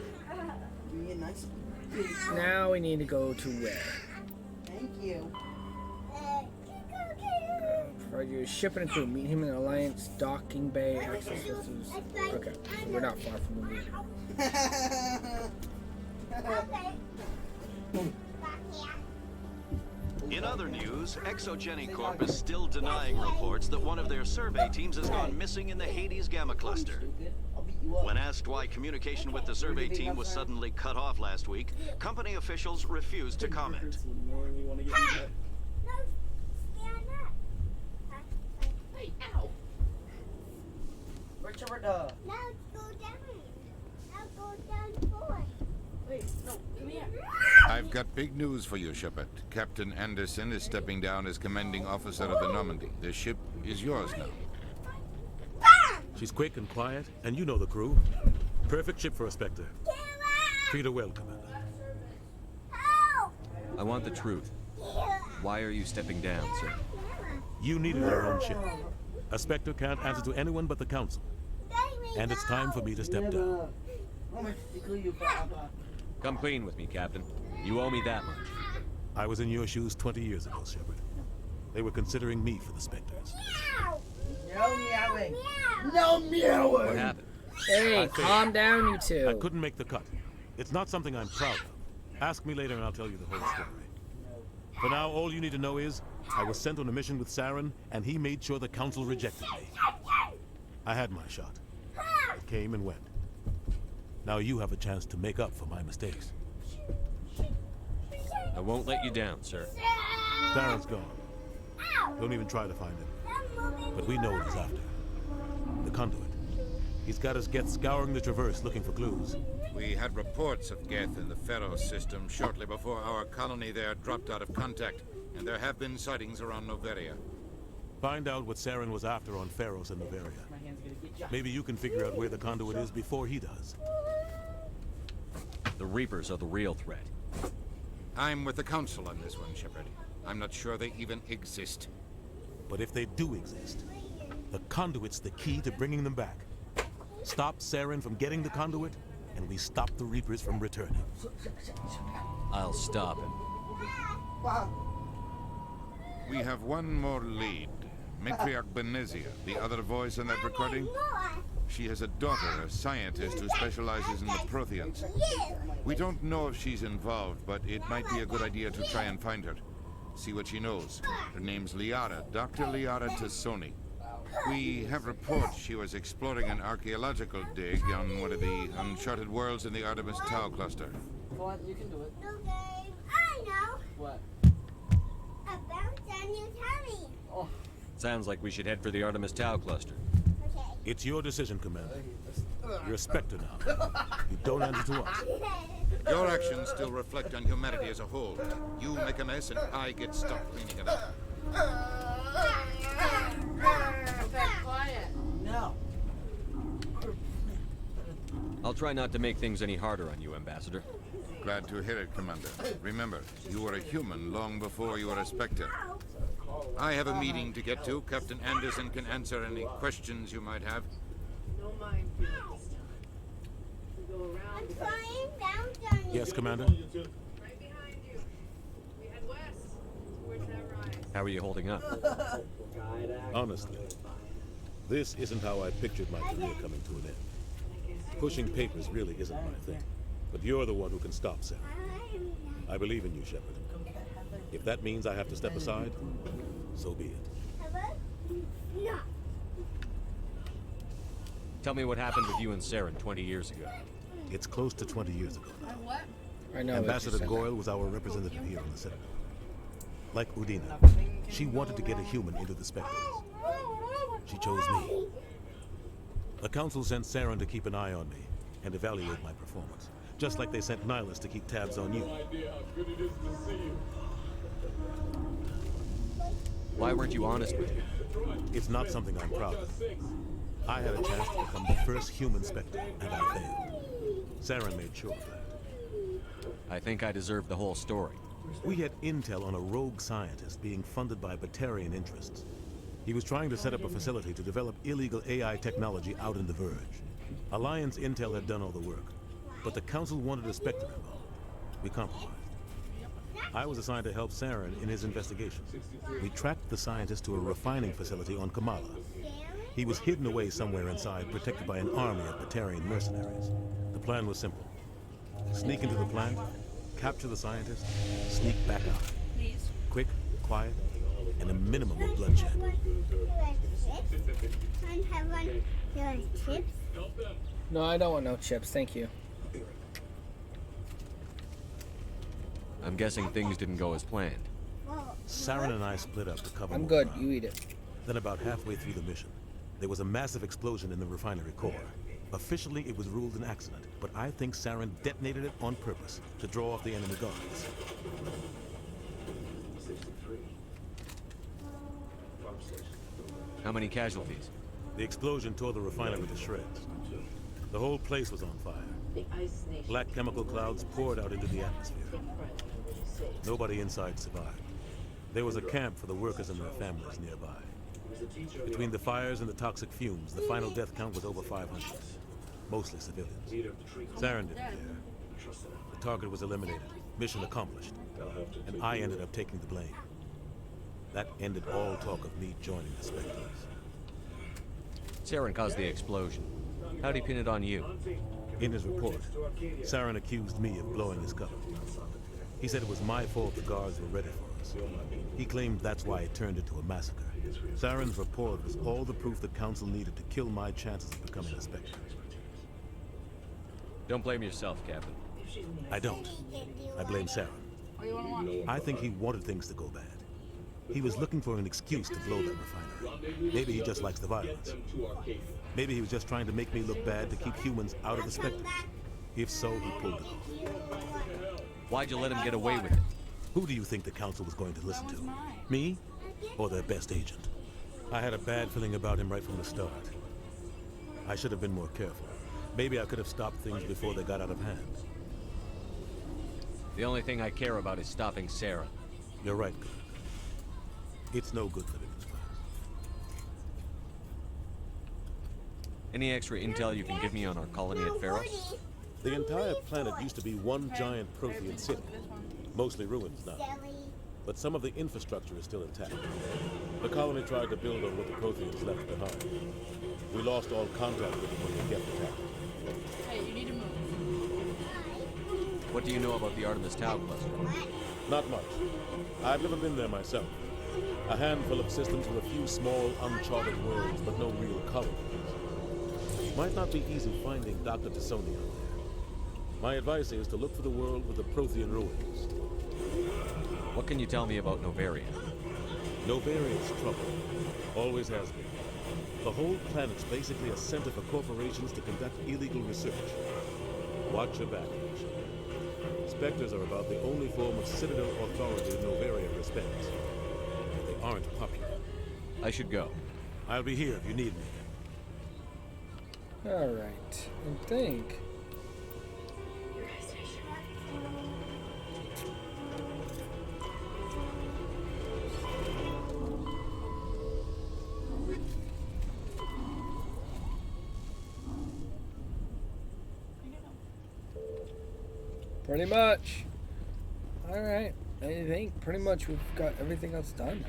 Give me a nice. Now we need to go to where? Thank you. Provide you shipping and crew. Meet him in Alliance docking bay. Access systems. Okay, so we're not far from the meeting. In other news, Exogeny Corp is still denying reports that one of their survey teams has gone missing in the Hades Gamma Cluster. When asked why communication with the survey team was suddenly cut off last week, company officials refused to comment. Hey, ow! Richard, Now go down. Now go down forward. Wait, no, come here. I've got big news for you, Shepard. Captain Anderson is stepping down as commanding officer of the Normandy. The ship is yours now. She's quick and quiet, and you know the crew. Perfect ship for a Spectre. Treat her well, Commander. I want the truth. Why are you stepping down, sir? You needed your own ship. A Spectre can't answer to anyone but the Council. And it's time for me to step down. Come clean with me, Captain. You owe me that much. I was in your shoes 20 years ago, Shepard. They were considering me for the Spectres. No meowing. No meowing. What happened? Hey, calm down, you two. I couldn't make the cut. It's not something I'm proud of. Ask me later and I'll tell you the whole story. For now, all you need to know is I was sent on a mission with Saren, and he made sure the Council rejected me. I had my shot. It came and went. Now you have a chance to make up for my mistakes. I won't let you down, sir. Saren's gone. Don't even try to find him. But we know what he's after. The conduit. He's got us Geth scouring the Traverse looking for clues. We had reports of Geth in the Pharos system shortly before our colony there dropped out of contact, and there have been sightings around Noveria. Find out what Saren was after on Pharos and Noveria. Maybe you can figure out where the conduit is before he does. The Reapers are the real threat. I'm with the Council on this one, Shepard. I'm not sure they even exist. But if they do exist, the conduit's the key to bringing them back. Stop Saren from getting the conduit, and we stop the Reapers from returning. I'll stop him. We have one more lead. Matriarch Benezia, the other voice in that recording. She has a daughter, a scientist who specializes in the Protheans. We don't know if she's involved, but it might be a good idea to try and find her. See what she knows. Her name's Liara, Dr. Liara Tassoni. We have reports she was exploring an archaeological dig on one of the uncharted worlds in the Artemis Tau cluster. Go on, you can do it. Okay, I know. What? A bounce on your tummy. Oh. Sounds like we should head for the Artemis Tau cluster. Okay. It's your decision, Commander. You're a Spectre now. You don't answer to us. Your actions still reflect on humanity as a whole. You make a mess and I get stuck cleaning it up. Quiet. No. I'll try not to make things any harder on you, Ambassador. Glad to hear it, Commander. Remember, you were a human long before you were a Spectre. I have a meeting to get to. Captain Anderson can answer any questions you might have. No mind games. Go around. I'm flying bounce on you. Yes, Commander? Right behind you. We head west towards that rise. How are you holding up? Honestly, this isn't how I pictured my career coming to an end. Pushing papers really isn't my thing. But you're the one who can stop Sarah. I believe in you, Shepard. If that means I have to step aside, so be it. No. Tell me what happened with you and Saren 20 years ago. It's close to 20 years ago now. What? I know. Ambassador Goyle was our representative here on the Citadel. Like Udina, she wanted to get a human into the Spectres. She chose me. The Council sent Saren to keep an eye on me and evaluate my performance. Just like they sent Nihilus to keep tabs on you. Why weren't you honest with me? It's not something I'm proud of. I had a chance to become the first human Spectre, and I failed. Saren made sure of that. I think I deserve the whole story. We had intel on a rogue scientist being funded by Batarian interests. He was trying to set up a facility to develop illegal AI technology out in the Verge. Alliance intel had done all the work, but the Council wanted a Spectre involved. We compromised. I was assigned to help Saren in his investigation. We tracked the scientist to a refining facility on Kamala. He was hidden away somewhere inside, protected by an army of Batarian mercenaries. The plan was simple. Sneak into the plant, capture the scientist, sneak back out. Quick, quiet, and a minimum of bloodshed. Chips? No, I don't want no chips, thank you. I'm guessing things didn't go as planned. Saren and I split up to cover I'm more good, ground. you eat it. Then about halfway through the mission, there was a massive explosion in the refinery core. Officially, it was ruled an accident, but I think Saren detonated it on purpose to draw off the enemy guards. How many casualties? The explosion tore the refinery to shreds. The whole place was on fire. Black chemical clouds poured out into the atmosphere. Nobody inside survived. There was a camp for the workers and their families nearby. Between the fires and the toxic fumes, the final death count was over 500. Mostly civilians. Saren didn't care. The target was eliminated. Mission accomplished. And I ended up taking the blame. That ended all talk of me joining the Spectres. Saren caused the explosion. How'd he pin it on you? In his report, Saren accused me of blowing his cover. He said it was my fault the guards were ready for us. He claimed that's why it turned into a massacre. Saren's report was all the proof the Council needed to kill my chances of becoming a Spectre. Don't blame yourself, Captain. I don't. I blame Saren. I think he wanted things to go bad. He was looking for an excuse to blow that refinery. Maybe he just likes the violence. Maybe he was just trying to make me look bad to keep humans out of the Spectres. If so, he pulled it off. Why'd you let him get away with it? Who do you think the Council was going to listen to? Me? Or their best agent? I had a bad feeling about him right from the start. I should have been more careful. Maybe I could have stopped things before they got out of hand. The only thing I care about is stopping Saren. You're right, Kirk. It's no good living this way. Any extra intel you can give me on our colony at Feros? The entire planet used to be one giant Prothean city. Mostly ruins now. But some of the infrastructure is still intact. The colony tried to build on what the Protheans left behind. We lost all contact with them when they kept attacking. Hey, you need to move. What do you know about the Artemis Tau cluster? Not much. I've never been there myself. A handful of systems with a few small, uncharted worlds, but no real colonies. Might not be easy finding Dr. T'Soni out there. My advice is to look for the world with the Prothean ruins. What can you tell me about Novaria? Novaria's trouble. Always has been. The whole planet's basically a center for corporations to conduct illegal research. Watch your back, Alicia. Spectres are about the only form of Citadel authority Novaria respects. They aren't popular. I should go. I'll be here if you need me. Alright, I think. Pretty much. Alright, I think pretty much we've got everything else done.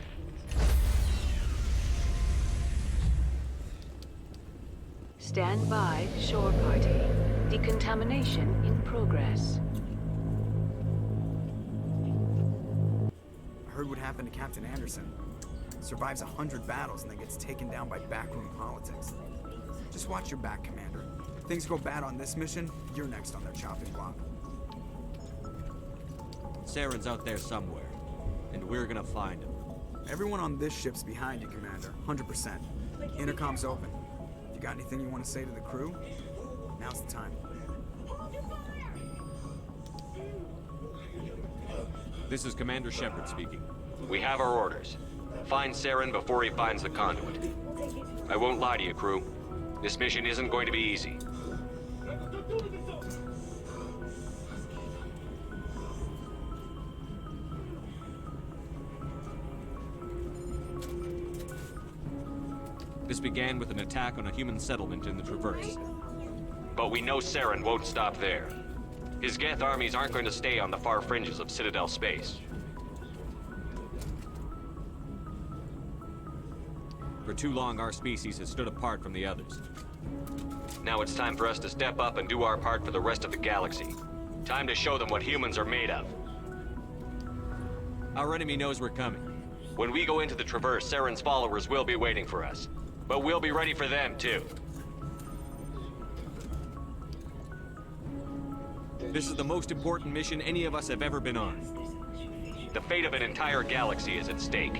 Stand by, shore party. Decontamination in progress. I heard what happened to Captain Anderson. Survives 100 battles and then gets taken down by backroom politics. Just watch your back, Commander. If things go bad on this mission, you're next on their chopping block. Saren's out there somewhere, and we're gonna find him. Everyone on this ship's behind you, Commander. 100%. Intercom's open. If You got anything you want to say to the crew? Now's the time. This is Commander Shepard speaking. We have our orders. Find Saren before he finds the conduit. I won't lie to you, crew. This mission isn't going to be easy. This began with an attack on a human settlement in the Traverse. But we know Saren won't stop there. His Geth armies aren't going to stay on the far fringes of Citadel space. For too long, our species has stood apart from the others. Now it's time for us to step up and do our part for the rest of the galaxy. Time to show them what humans are made of. Our enemy knows we're coming. When we go into the Traverse, Saren's followers will be waiting for us. But we'll be ready for them, too. This is the most important mission any of us have ever been on. The fate of an entire galaxy is at stake.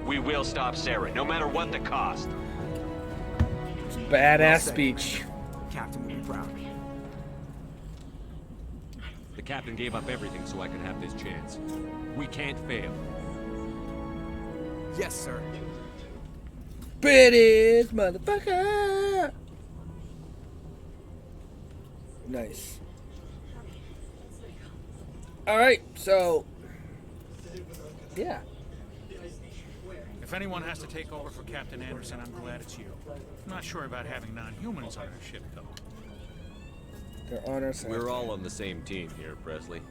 We will stop Saren, no matter what the cost. Badass speech. Captain will be proud. The captain gave up everything so I could have this chance. We can't fail. Yes, sir. British motherfucker. Nice. All right, so yeah. If anyone has to take over for Captain Anderson, I'm glad it's you. I'm not sure about having non-humans on our ship, though. They're on our side. We're all on the same team here, Presley.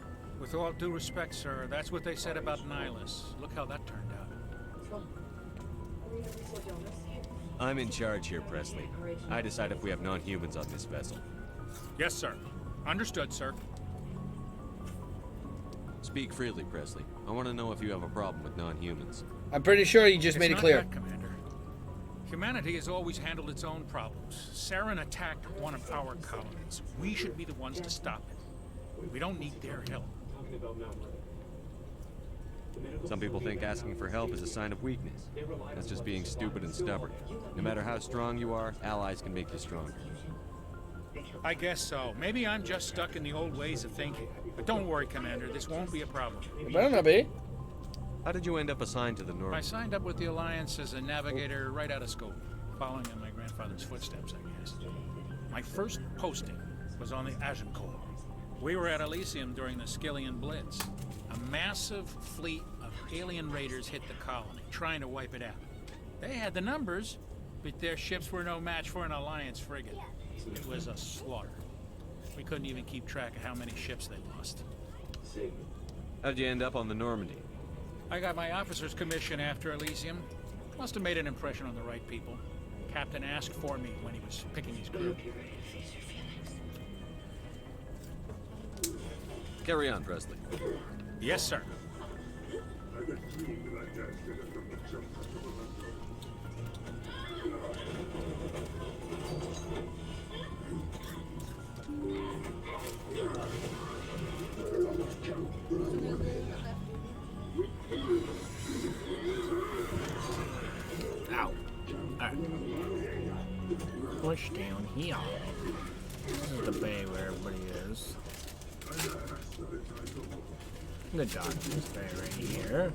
With all due respect, sir, that's what they said about Nihilus. Look how that turned out. I'm in charge here, Presley. I decide if we have non-humans on this vessel. Yes, sir. Understood, sir. Speak freely, Presley. I want to know if you have a problem with non-humans. I'm pretty sure you just made it clear. It's not that, Commander. Humanity has always handled its own problems. Saren attacked one of our colonies. We should be the ones to stop it. We don't need their help. Some people think asking for help is a sign of weakness. That's just being stupid and stubborn. No matter how strong you are, allies can make you stronger. I guess so. Maybe I'm just stuck in the old ways of thinking. But don't worry, Commander. This won't be a problem. It better not be. How did you end up assigned to the North? I signed up with the Alliance as a navigator right out of school, following in my grandfather's footsteps, I guess. My first posting was on the Agincourt. We were at Elysium during the Skillian Blitz. A massive fleet of alien raiders hit the colony, trying to wipe it out. They had the numbers, but their ships were no match for an Alliance frigate. It was a slaughter. We couldn't even keep track of how many ships they lost. How'd you end up on the Normandy? I got my officer's commission after Elysium. Must have made an impression on the right people. Captain asked for me when he was picking his crew. Carry on, Presley. Yes, sir. Ow. Alright. Push down here. This is the bay where everybody is. The doctor's bay right here.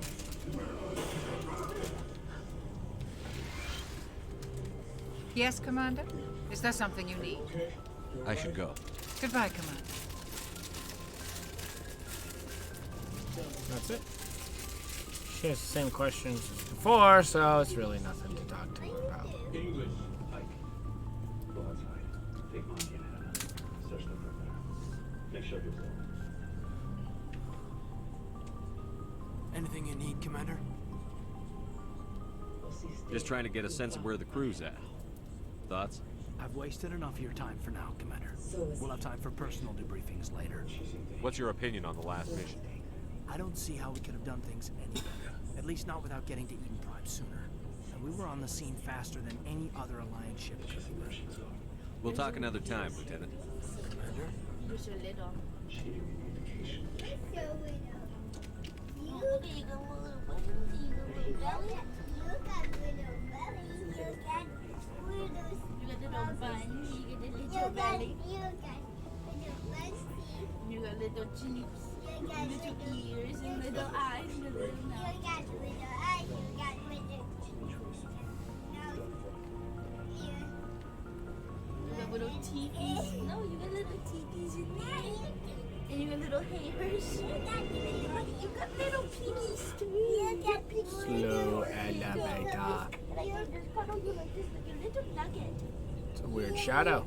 Yes, Commander? Is there something you need? I should go. Goodbye, Commander. That's it. She has the same questions as before, so it's really nothing to talk to her about. Anything you need, Commander? Just trying to get a sense of where the crew's at. Thoughts? I've wasted enough of your time for now, Commander. We'll have time for personal debriefings later. What's your opinion on the last mission? I don't see how we could have done things any better. At least not without getting to Eden Prime sooner. And we were on the scene faster than any other Alliance ship could have been. We'll talk another time, Lieutenant. Commander? Push your lid on. little buns. You get a little belly. You got little cheeks, little ears, and little eyes, and a little nose. You got little eyes. You got little little teethies. No, you got little teethies in there. And you got little hairs. You got little piggies too. You got piggies. Slow elevator. And I can just cuddle you like this, like a little nugget. It's a weird shadow.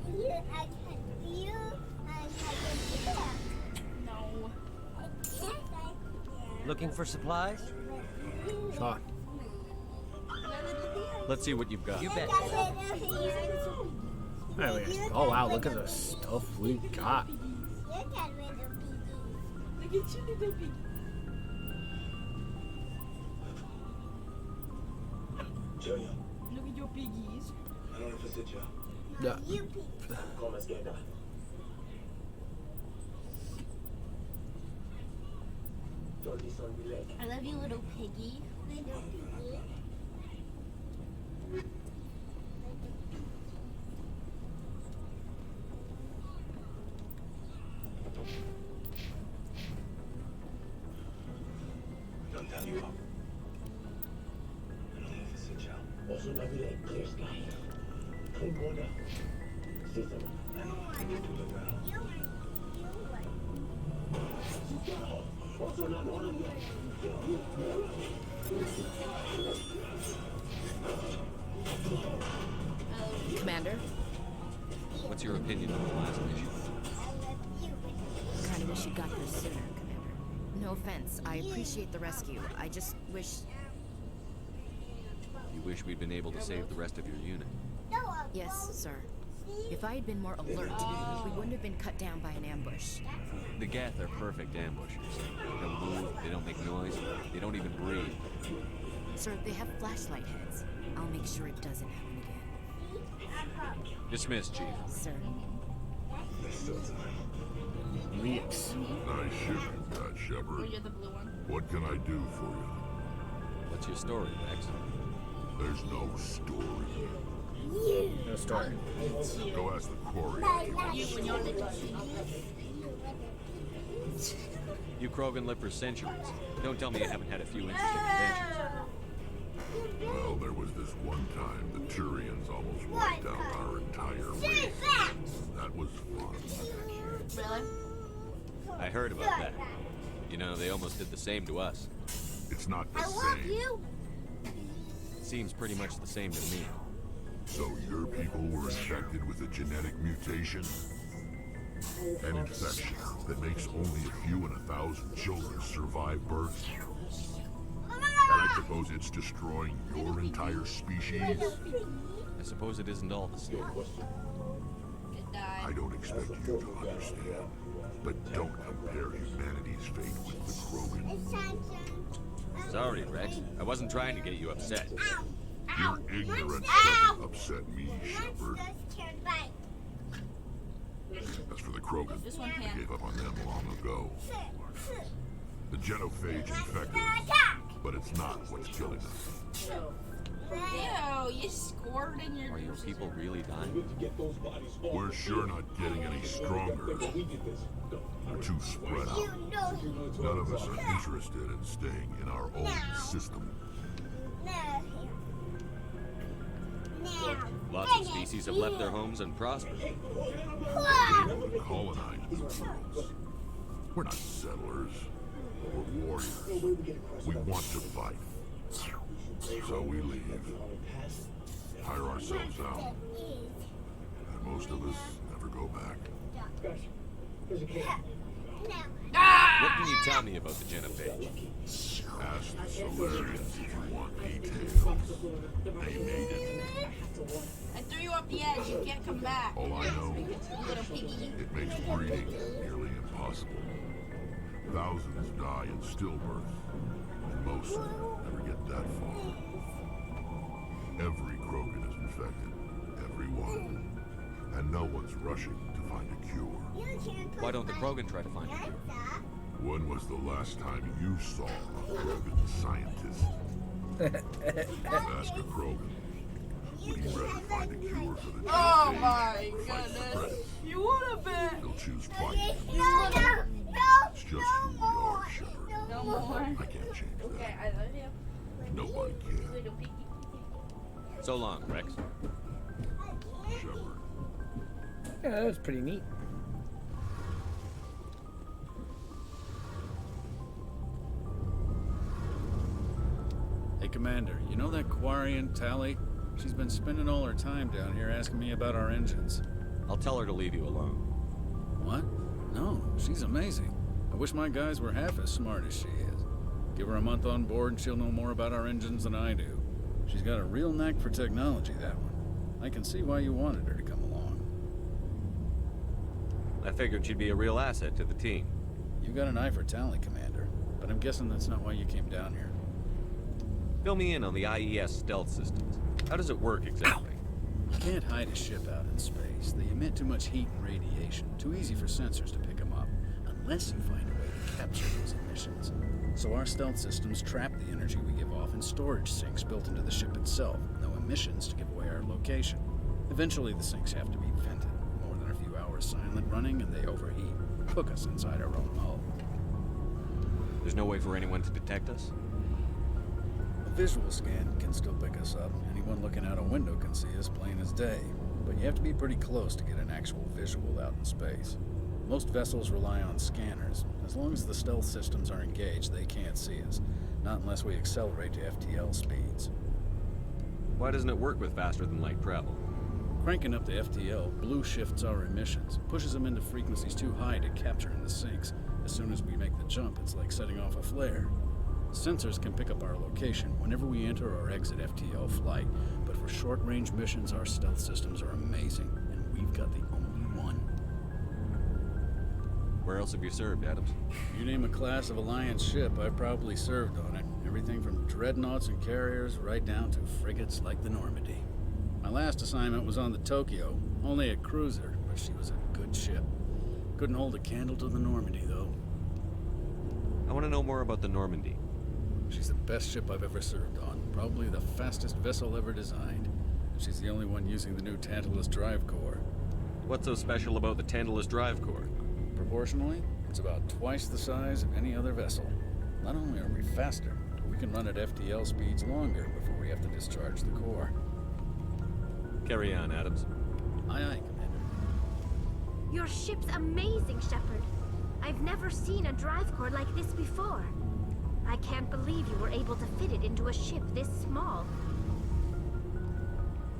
No. Looking for supplies? Sure. Let's see what you've got. You bet. Oh wow, look at the stuff we got. Look at you, little piggy. Look at your piggies. Yeah. I love you, little piggy. Little piggy. Commander? What's your opinion of the last mission? Kinda wish you got here sooner, Commander. No offense, I appreciate the rescue. I just wish... You wish we'd been able to save the rest of your unit. Yes, sir. If I had been more alert, we wouldn't have been cut down by an ambush. The Geth are perfect ambushers. They don't move, they don't make noise, they don't even breathe. Sir, they have flashlight heads. I'll make sure it doesn't happen again. Dismissed, Chief. Sir. Leaks. Nice shipment, that Shepard. You're the blue one. What can I do for you? What's your story, Rex? There's no story. No story. Go ask the quarry. You Krogan lived for centuries. Don't tell me you haven't had a few interesting adventures. Well, there was this one time the Turians almost wiped out our entire race. That was fun. Really? I heard about that. You know, they almost did the same to us. It's not the same. Seems pretty much the same to me. So your people were infected with a genetic mutation? An infection that makes only a few in 1,000 children survive birth? And I suppose it's destroying your entire species? I suppose it isn't all the same. I don't expect you to understand, but don't compare humanity's fate with the Krogan. Sorry, Rex. I wasn't trying to get you upset. Your ignorance doesn't upset me, Shepard. As for the Krogan, I gave up on them long ago. The genophage infected us, but it's not what's killing us. Ew, you scored in your... Are your people really dying? We're sure not getting any stronger. They're too spread out. None of us are interested in staying in our own system. Lots of species have left their homes and prospered. We want to colonize the worlds. We're not settlers. We're warriors. We want to fight. So we leave. Hire ourselves out. And most of us never go back. What can you tell me about the genophage? Ask the Solarians if you want details. They made it. I threw you off the edge. You can't come back. All I know, Little piggy. it makes breeding nearly impossible. Thousands die in stillbirth, and most never get that far. Every Krogan is infected. Every one. And no one's rushing to find a cure. Why don't the Krogan try to find a cure? When was the last time you saw a Krogan scientist? Ask a Krogan. When you ready to find a cure for the Oh disease, my or fight for goodness. credit, You wanna bet? you'll choose fighting. It's just who we are, Shepard. No more. I can't change that. Okay, I love you. Nobody can. Little piggy. So long, Rex. Shepard. Yeah, that was pretty neat. Hey, Commander, you know that Quarian, Tally? She's been spending all her time down here asking me about our engines. I'll tell her to leave you alone. What? No, she's amazing. I wish my guys were half as smart as she is. Give her a month on board and she'll know more about our engines than I do. She's got a real knack for technology, that one. I can see why you wanted her to come along. I figured she'd be a real asset to the team. You got an eye for Tally, Commander, but I'm guessing that's not why you came down here. Fill me in on the IES stealth systems. How does it work exactly? You can't hide a ship out in space. They emit too much heat and radiation. Too easy for sensors to pick them up, unless you find a way to capture those emissions. So our stealth systems trap the energy we give off in storage sinks built into the ship itself. No emissions to give away our location. Eventually the sinks have to be vented. More than a few hours silent running and they overheat. Cook us inside our own hull. There's no way for anyone to detect us? A visual scan can still pick us up. Anyone looking out a window can see us plain as day. But you have to be pretty close to get an actual visual out in space. Most vessels rely on scanners. As long as the stealth systems are engaged, they can't see us. Not unless we accelerate to FTL speeds. Why doesn't it work with faster than light travel? Cranking up the FTL, blue shifts our emissions, pushes them into frequencies too high to capture in the sinks. As soon as we make the jump, it's like setting off a flare. Sensors can pick up our location whenever we enter or exit FTL flight, but for short-range missions, our stealth systems are amazing, and we've got the only one. Where else have you served, Adams? You name a class of Alliance ship, I've probably served on it. Everything from dreadnoughts and carriers right down to frigates like the Normandy. My last assignment was on the Tokyo, only a cruiser, but she was a good ship. Couldn't hold a candle to the Normandy, though. I want to know more about the Normandy. She's the best ship I've ever served on, probably the fastest vessel ever designed. And she's the only one using the new Tantalus drive core. What's so special about the Tantalus drive core? Proportionally, it's about twice the size of any other vessel. Not only are we faster, but we can run at FTL speeds longer before we have to discharge the core. Carry on, Adams. Aye, aye, Commander. Your ship's amazing, Shepard. I've never seen a drive core like this before. I can't believe you were able to fit it into a ship this small.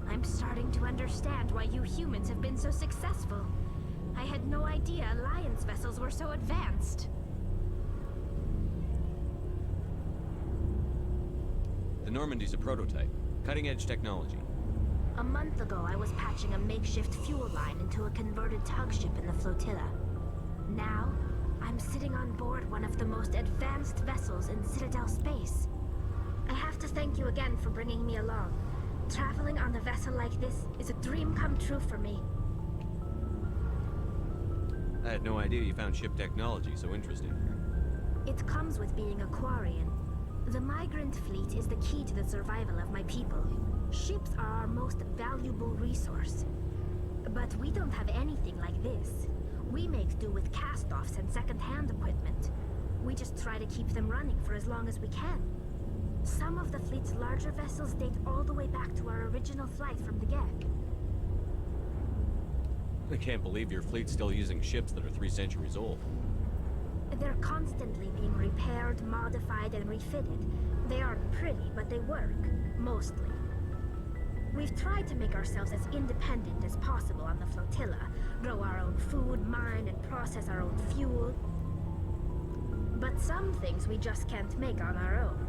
I'm starting to understand why you humans have been so successful. I had no idea Alliance vessels were so advanced. The Normandy's a prototype. Cutting-edge technology. A month ago, I was patching a makeshift fuel line into a converted tug ship in the flotilla. Now, I'm sitting on board one of the most advanced vessels in Citadel space. I have to thank you again for bringing me along. Traveling on a vessel like this is a dream come true for me. I had no idea you found ship technology so interesting. It comes with being a Quarian. The migrant fleet is the key to the survival of my people. Ships are our most valuable resource. But we don't have anything like this. We make do with cast-offs and second-hand equipment. We just try to keep them running for as long as we can. Some of the fleet's larger vessels date all the way back to our original flight from the Gek. I can't believe your fleet's still using ships that are 3 centuries old. They're constantly being repaired, modified, and refitted. They aren't pretty, but they work. Mostly. We've tried to make ourselves as independent as possible on the flotilla. Grow our own food, mine, and process our own fuel. But some things we just can't make on our own.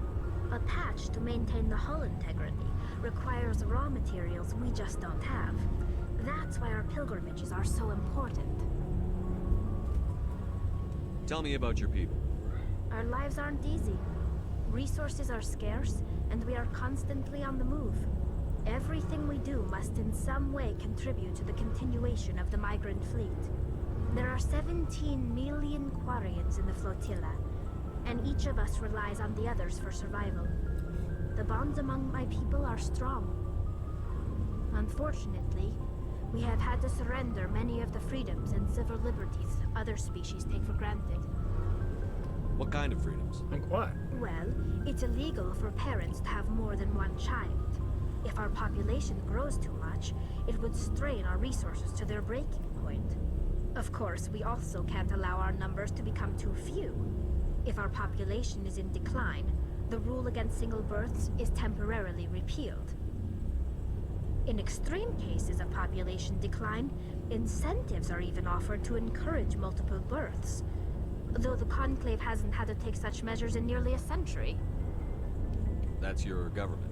A patch to maintain the hull integrity requires raw materials we just don't have. That's why our pilgrimages are so important. Tell me about your people. Our lives aren't easy. Resources are scarce, and we are constantly on the move. Everything we do must in some way contribute to the continuation of the migrant fleet. There are 17 million Quarians in the flotilla, and each of us relies on the others for survival. The bonds among my people are strong. Unfortunately, we have had to surrender many of the freedoms and civil liberties other species take for granted. What kind of freedoms? Like what? Well, it's illegal for parents to have more than one child. If our population grows too much, it would strain our resources to their breaking point. Of course, we also can't allow our numbers to become too few. If our population is in decline, the rule against single births is temporarily repealed. In extreme cases of population decline, incentives are even offered to encourage multiple births, though the Conclave hasn't had to take such measures in nearly a century. That's your government.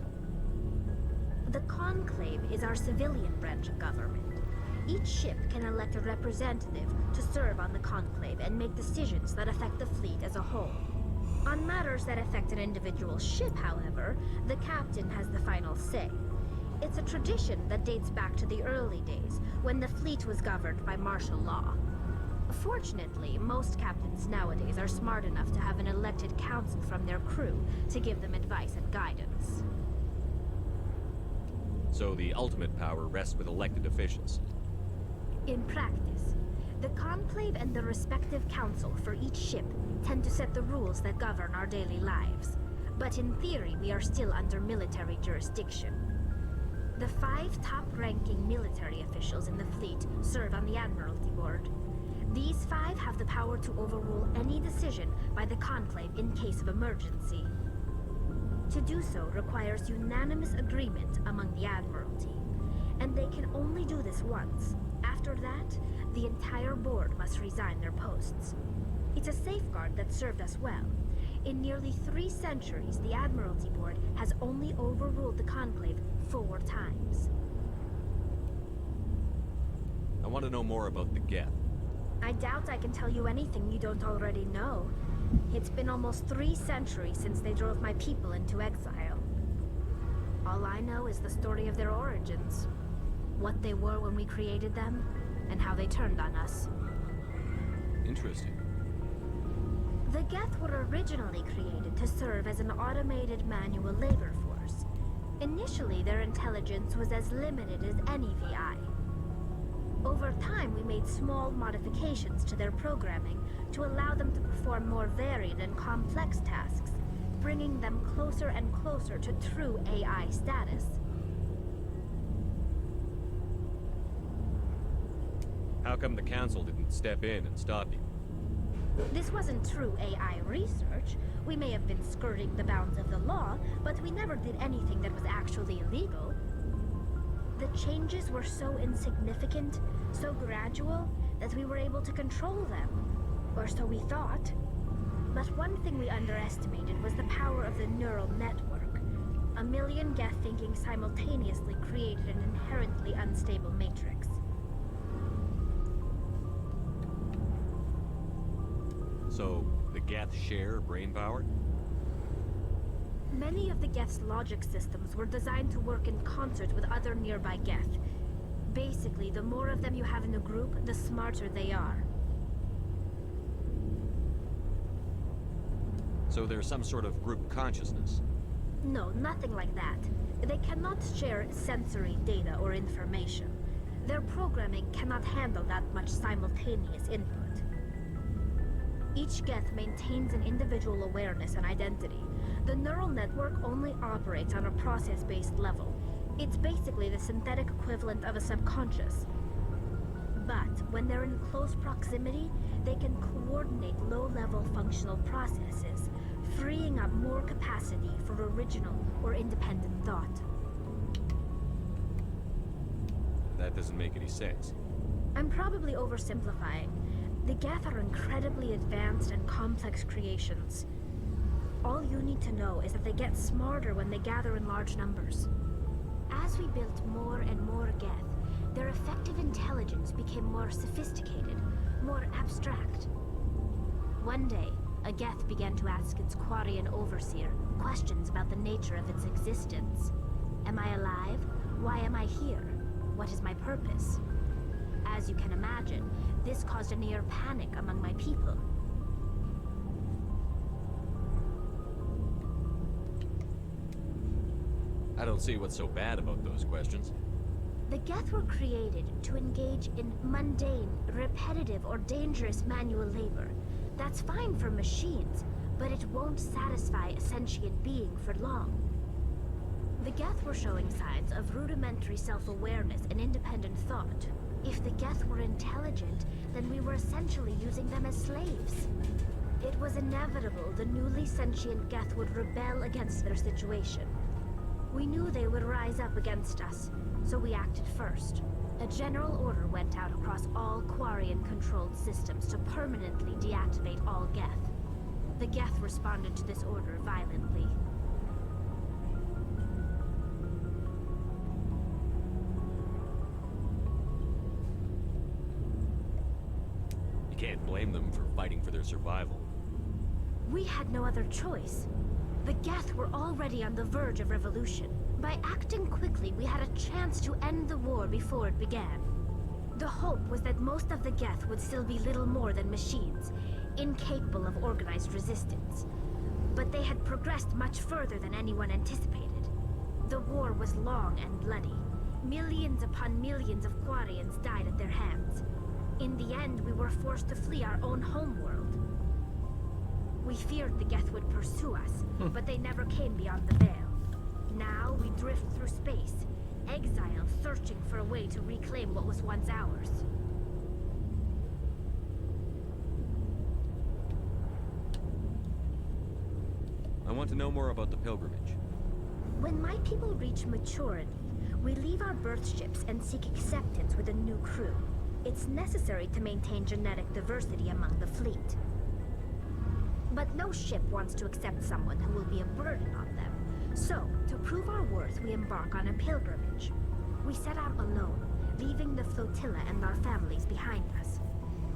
The Conclave is our civilian branch of government. Each ship can elect a representative to serve on the Conclave and make decisions that affect the fleet as a whole. On matters that affect an individual ship, however, the captain has the final say. It's a tradition that dates back to the early days, when the fleet was governed by martial law. Fortunately, most captains nowadays are smart enough to have an elected council from their crew to give them advice and guidance. So the ultimate power rests with elected officials. In practice, the Conclave and the respective council for each ship tend to set the rules that govern our daily lives. But in theory, we are still under military jurisdiction. The 5 top-ranking military officials in the fleet serve on the Admiralty Board. These 5 have the power to overrule any decision by the Conclave in case of emergency. To do so requires unanimous agreement among the Admiralty, and they can only do this once. After that, the entire board must resign their posts. It's a safeguard that served us well. In nearly 3 centuries, the Admiralty Board has only overruled the Conclave 4 times. I want to know more about the Geth. I doubt I can tell you anything you don't already know. It's been almost 3 centuries since they drove my people into exile. All I know is the story of their origins. What they were when we created them, and how they turned on us. Interesting. The Geth were originally created to serve as an automated manual labor force. Initially, their intelligence was as limited as any VI. Over time, we made small modifications to their programming to allow them to perform more varied and complex tasks, bringing them closer and closer to true AI status. How come the Council didn't step in and stop you? This wasn't true AI research. We may have been skirting the bounds of the law, but we never did anything that was actually illegal. The changes were so insignificant, so gradual, that we were able to control them. Or so we thought. But one thing we underestimated was the power of the neural network. A million Geth thinking simultaneously created an inherently unstable matrix. So, the Geth share brain power? Many of the Geth's logic systems were designed to work in concert with other nearby Geth. Basically, the more of them you have in a group, the smarter they are. So there's some sort of group consciousness? No, nothing like that. They cannot share sensory data or information. Their programming cannot handle that much simultaneous input. Each Geth maintains an individual awareness and identity. The neural network only operates on a process-based level. It's basically the synthetic equivalent of a subconscious. But when they're in close proximity, they can coordinate low-level functional processes, freeing up more capacity for original or independent thought. That doesn't make any sense. I'm probably oversimplifying. The Geth are incredibly advanced and complex creations. All you need to know is that they get smarter when they gather in large numbers. As we built more and more Geth, their effective intelligence became more sophisticated, more abstract. One day, a Geth began to ask its Quarian overseer questions about the nature of its existence. Am I alive? Why am I here? What is my purpose? As you can imagine, this caused a near panic among my people. I don't see what's so bad about those questions. The Geth were created to engage in mundane, repetitive, or dangerous manual labor. That's fine for machines, but it won't satisfy a sentient being for long. The Geth were showing signs of rudimentary self-awareness and independent thought. If the Geth were intelligent, then we were essentially using them as slaves. It was inevitable the newly sentient Geth would rebel against their situation. We knew they would rise up against us, so we acted first. A general order went out across all Quarian-controlled systems to permanently deactivate all Geth. The Geth responded to this order violently. You can't blame them for fighting for their survival. We had no other choice. The Geth were already on the verge of revolution. By acting quickly, we had a chance to end the war before it began. The hope was that most of the Geth would still be little more than machines, incapable of organized resistance. But they had progressed much further than anyone anticipated. The war was long and bloody. Millions upon millions of Quarians died at their hands. In the end, we were forced to flee our own homeworld. We feared the Geth would pursue us, but they never came beyond the veil. Now we drift through space, exile, searching for a way to reclaim what was once ours. I want to know more about the pilgrimage. When my people reach maturity, we leave our birth ships and seek acceptance with a new crew. It's necessary to maintain genetic diversity among the fleet. But no ship wants to accept someone who will be a burden on them. So, to prove our worth, we embark on a pilgrimage. We set out alone, leaving the flotilla and our families behind us.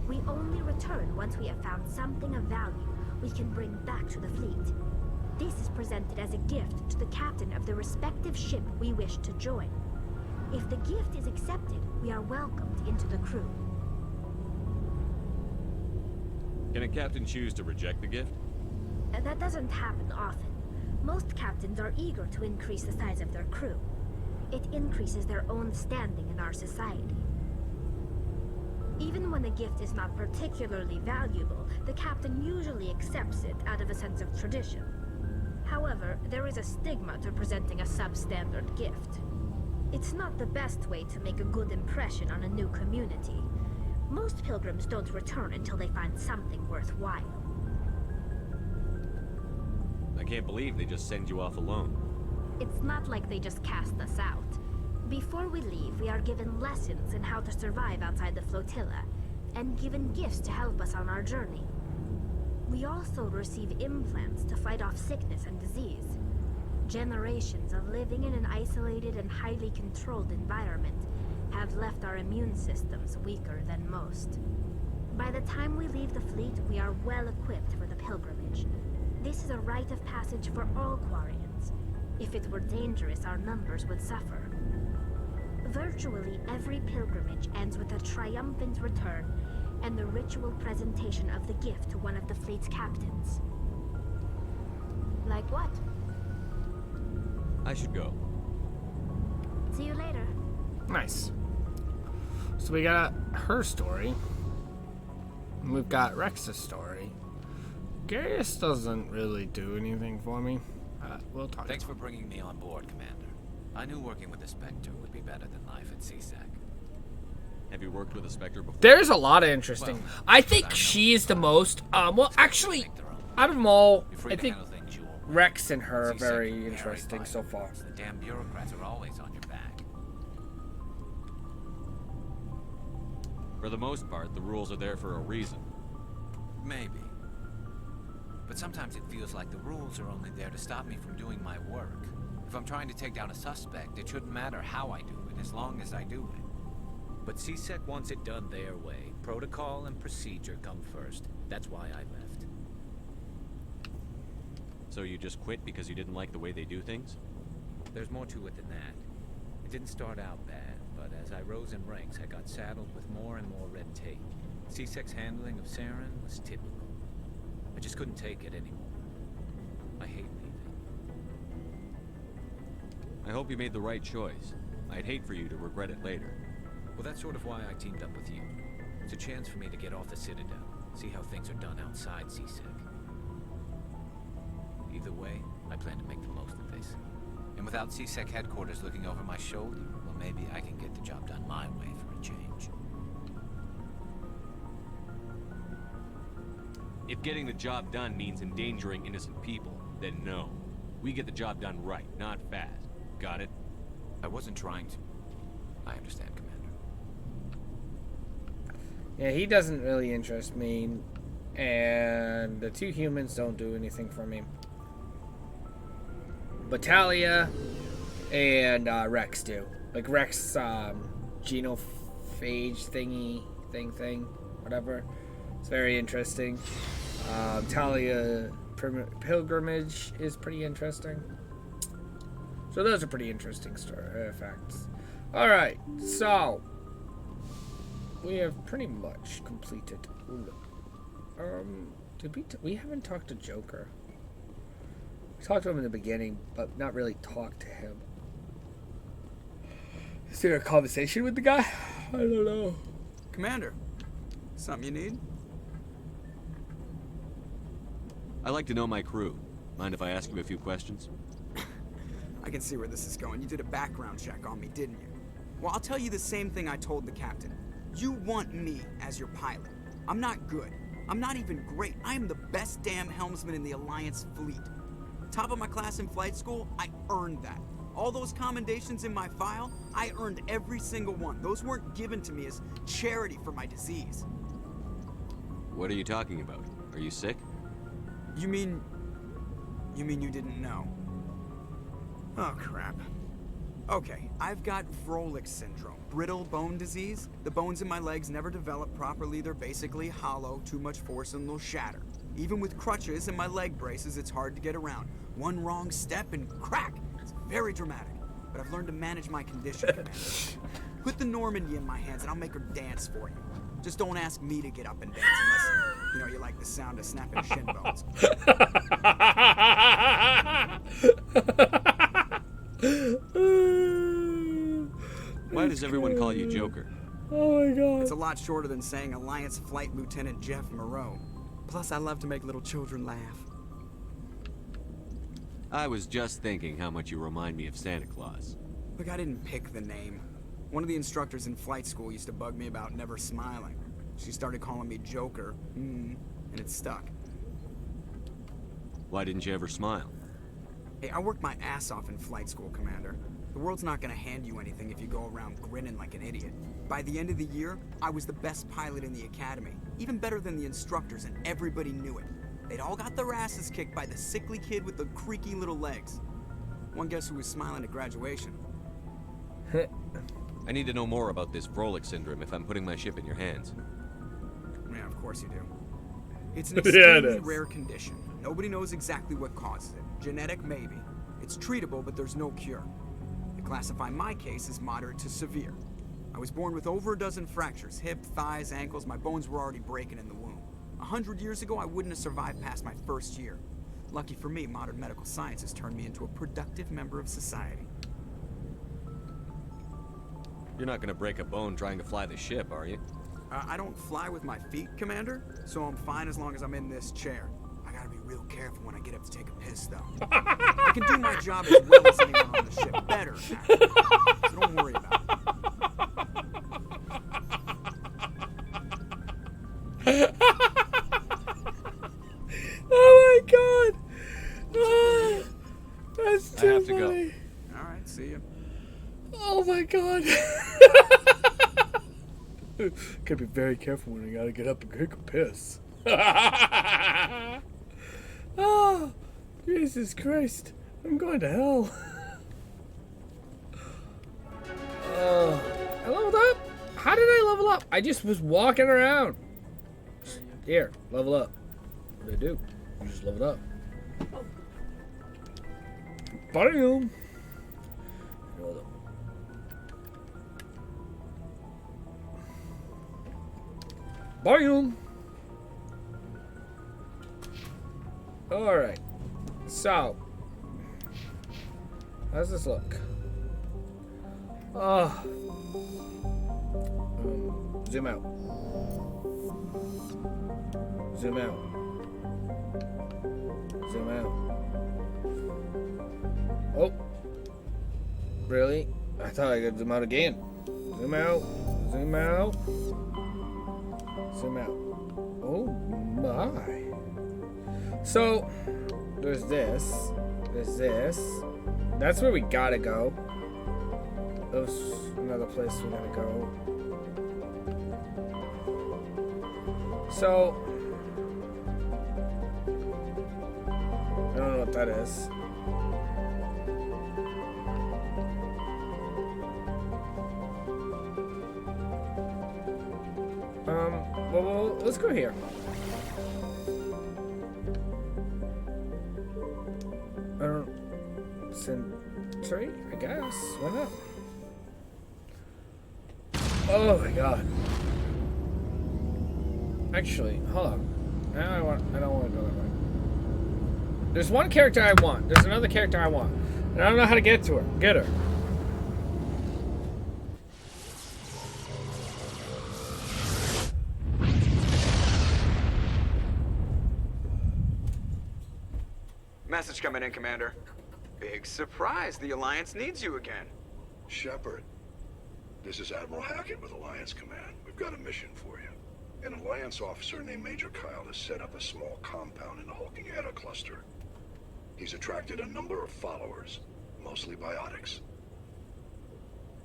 We only return once we have found something of value we can bring back to the fleet. This is presented as a gift to the captain of the respective ship we wish to join. If the gift is accepted, we are welcomed into the crew. Can a captain choose to reject the gift? That doesn't happen often. Most captains are eager to increase the size of their crew. It increases their own standing in our society. Even when a gift is not particularly valuable, the captain usually accepts it out of a sense of tradition. However, there is a stigma to presenting a substandard gift. It's not the best way to make a good impression on a new community. Most pilgrims don't return until they find something worthwhile. I can't believe they just send you off alone. It's not like they just cast us out. Before we leave, we are given lessons in how to survive outside the flotilla, and given gifts to help us on our journey. We also receive implants to fight off sickness and disease. Generations of living in an isolated and highly controlled environment have left our immune systems weaker than most. By the time we leave the fleet, we are well equipped for the pilgrimage. This is a rite of passage for all Quarians. If it were dangerous, our numbers would suffer. Virtually every pilgrimage ends with a triumphant return and the ritual presentation of the gift to one of the fleet's captains. Like what? I should go. See you later. Nice. So we got her story. And we've got Rex's story. Garius doesn't really do anything for me. We'll talk. Thanks for bringing me on board, Commander. I knew working with the Spectre would be better than life at CSEC. Have you worked with a Spectre before? There's a lot of interesting. Well, I think she is the most. Well, actually, out of them all, I think Rex and her are very interesting so far. The damn bureaucrats are always on your back. For the most part, the rules are there for a reason. Maybe. But sometimes it feels like the rules are only there to stop me from doing my work. If I'm trying to take down a suspect, it shouldn't matter how I do it, as long as I do it. But CSEC wants it done their way. Protocol and procedure come first. That's why I left. So you just quit because you didn't like the way they do things? There's more to it than that. It didn't start out bad, but as I rose in ranks, I got saddled with more and more red tape. CSEC's handling of Saren was typical. I just couldn't take it anymore. I hate leaving. I hope you made the right choice. I'd hate for you to regret it later. Well, that's sort of why I teamed up with you. It's a chance for me to get off the Citadel, see how things are done outside CSEC. Either way, I plan to make the most of this. And without CSEC headquarters looking over my shoulder, well, maybe I can get the job done my way for a change. If getting the job done means endangering innocent people, then no. We get the job done right, not fast. Got it? I wasn't trying to. I understand, Commander. Yeah, he doesn't really interest me, and the two humans don't do anything for me. Battalia and Rex do. Like Rex, genophage thing, whatever. It's very interesting. Talia Pilgrimage is pretty interesting. So those are pretty interesting facts. Alright, so we have pretty much completed. We haven't talked to Joker. We talked to him in the beginning, but not really talked to him. Is there a conversation with the guy? I don't know. Commander, something you need? I like to know my crew. Mind if I ask you a few questions? I can see where this is going. You did a background check on me, didn't you? Well, I'll tell you the same thing I told the captain. You want me as your pilot. I'm not good. I'm not even great. I am the best damn helmsman in the Alliance fleet. Top of my class in flight school, I earned that. All those commendations in my file, I earned every single one. Those weren't given to me as charity for my disease. What are you talking about? Are you sick? You mean you didn't know? Oh, crap. Okay, I've got Froelich syndrome, brittle bone disease. The bones in my legs never develop properly. They're basically hollow, too much force and they'll shatter. Even with crutches and my leg braces, it's hard to get around. One wrong step and crack! It's very dramatic, but I've learned to manage my condition, Commander. Put the Normandy in my hands and I'll make her dance for you. Just don't ask me to get up and dance unless, you like the sound of snapping shin bones. Why does everyone call you Joker? Oh my god. It's a lot shorter than saying Alliance Flight Lieutenant Jeff Moreau. Plus, I love to make little children laugh. I was just thinking how much you remind me of Santa Claus. Look, I didn't pick the name. One of the instructors in flight school used to bug me about never smiling. She started calling me Joker, and it stuck. Why didn't you ever smile? Hey, I worked my ass off in flight school, Commander. The world's not gonna hand you anything if you go around grinning like an idiot. By the end of the year, I was the best pilot in the academy. Even better than the instructors, and everybody knew it. They'd all got their asses kicked by the sickly kid with the creaky little legs. One guess who was smiling at graduation? I need to know more about this Froelich syndrome if I'm putting my ship in your hands. Yeah, of course you do. It's an extremely rare condition. Nobody knows exactly what causes it. Genetic, maybe. It's treatable, but there's no cure. They classify my case as moderate to severe. I was born with over a dozen fractures, hip, thighs, ankles. My bones were already breaking in the womb. 100 years ago, I wouldn't have survived past my first year. Lucky for me, modern medical science has turned me into a productive member of society. You're not gonna break a bone trying to fly the ship, are you? I don't fly with my feet, Commander, so I'm fine as long as I'm in this chair. I gotta be real careful when I get up to take a piss, though. I can do my job as well as anyone on the ship. Better, actually. So don't worry about it. Oh my god! Ah, that's too I have to funny. go. Alright, see ya. Oh my god! Gotta be very careful when I gotta get up and take a piss. Oh, Jesus Christ! I'm going to hell. I leveled up. How did I level up? I just was walking around. Here, level up. What did I do? I just leveled up. Bam! Bam! Alright. So, how does this look? Oh. Zoom out. Zoom out. Zoom out. Oh. Really? I thought I could zoom out again. Zoom out. Zoom out. Zoom out. Oh my. So, there's this. There's this. That's where we gotta go. There's another place we gotta go. So, I don't know what that is. Well, let's go here. Century, I guess. Why not? Oh my god. Actually, hold on. I don't want to go that way. There's one character I want. There's another character I want. And I don't know how to get to her. Get her. Message coming in, Commander. Big surprise. The Alliance needs you again. Shepard, this is Admiral Hackett with Alliance Command. We've got a mission for you. An Alliance officer named Major Kyle has set up a small compound in the Hulking Eta cluster. He's attracted a number of followers, mostly biotics.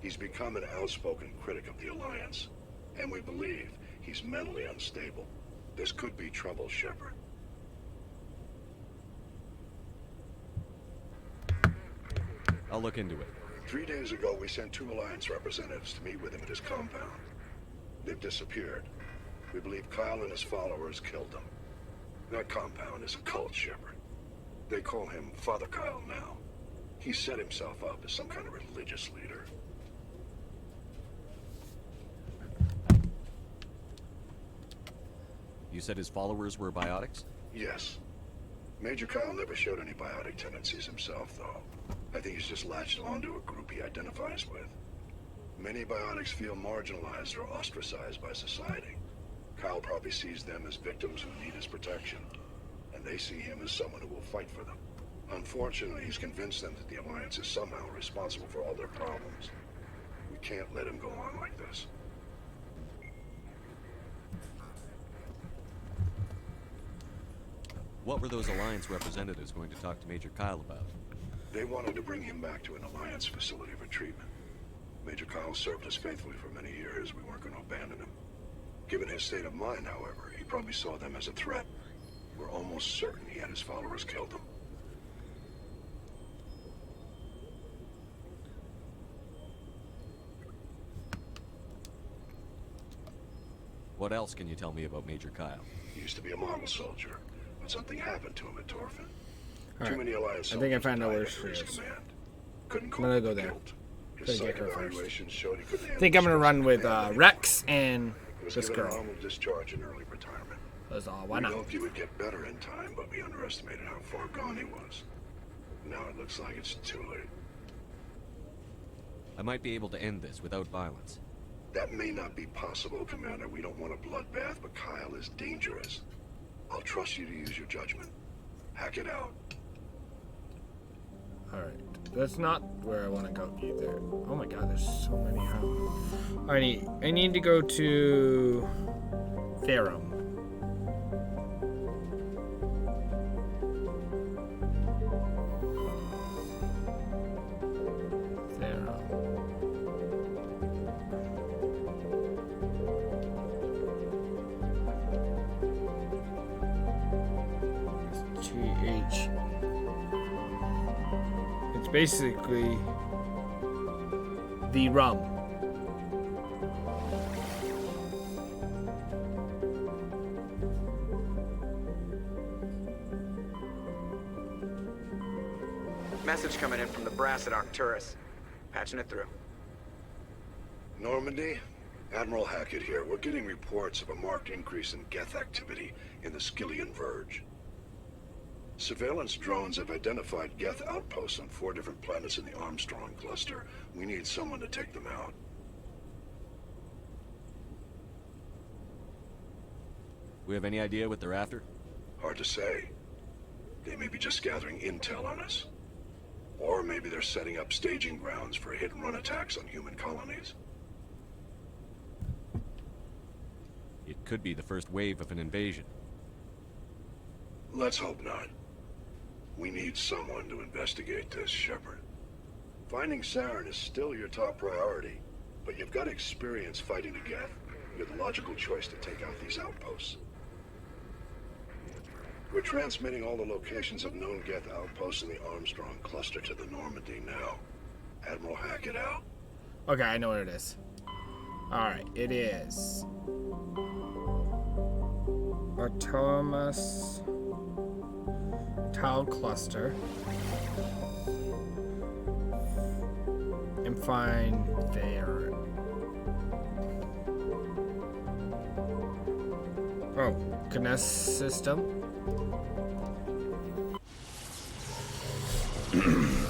He's become an outspoken critic of the Alliance, and we believe he's mentally unstable. This could be trouble, Shepard. I'll look into it. 3 days ago, we sent 2 Alliance representatives to meet with him at his compound. They've disappeared. We believe Kyle and his followers killed them. That compound is a cult, Shepard. They call him Father Kyle now. He set himself up as some kind of religious leader. You said his followers were biotics? Yes. Major Kyle never showed any biotic tendencies himself, though. I think he's just latched onto a group he identifies with. Many biotics feel marginalized or ostracized by society. Kyle probably sees them as victims who need his protection, and they see him as someone who will fight for them. Unfortunately, he's convinced them that the Alliance is somehow responsible for all their problems. We can't let him go on like this. What were those Alliance representatives going to talk to Major Kyle about? They wanted to bring him back to an Alliance facility for treatment. Major Kyle served us faithfully for many years. We weren't going to abandon him. Given his state of mind, however, he probably saw them as a threat. We're almost certain he had his followers killed them. What else can you tell me about Major Kyle? He used to be a model soldier, but something happened to him at Torfin. Right. Too many Alliance I think I soldiers found out died where under she his is. command. Couldn't I'm cope gonna with go the there. guilt. His Gotta psych get her first. evaluation showed he couldn't I handle think I'm the gonna stress run of with family. Rex and He was this given an girl. honorable discharge in early retirement. That's all. We Why not? hoped he would get better in time, but we underestimated how far gone he was. Now it looks like it's too late. I might be able to end this without violence. That may not be possible, Commander. We don't want a bloodbath, but Kyle is dangerous. I'll trust you to use your judgment. Hack it out. Alright. That's not where I want to go either. Oh my god, there's so many. I need to go to Therum. TH. It's basically the rum. Message coming in from the brass at Arcturus. Patching it through. Normandy? Admiral Hackett here. We're getting reports of a marked increase in Geth activity in the Skillian Verge. Surveillance drones have identified Geth outposts on 4 different planets in the Armstrong cluster. We need someone to take them out. We have any idea what they're after? Hard to say. They may be just gathering intel on us. Or maybe they're setting up staging grounds for hit-and-run attacks on human colonies. It could be the first wave of an invasion. Let's hope not. We need someone to investigate this, Shepard. Finding Saren is still your top priority, but you've got experience fighting the Geth. You're the logical choice to take out these outposts. We're transmitting all the locations of known Geth outposts in the Armstrong cluster to the Normandy now. Admiral Hackett out. Okay, I know what it is. Alright, it is Artemis Tau Cluster. And find there. Oh, Kness system.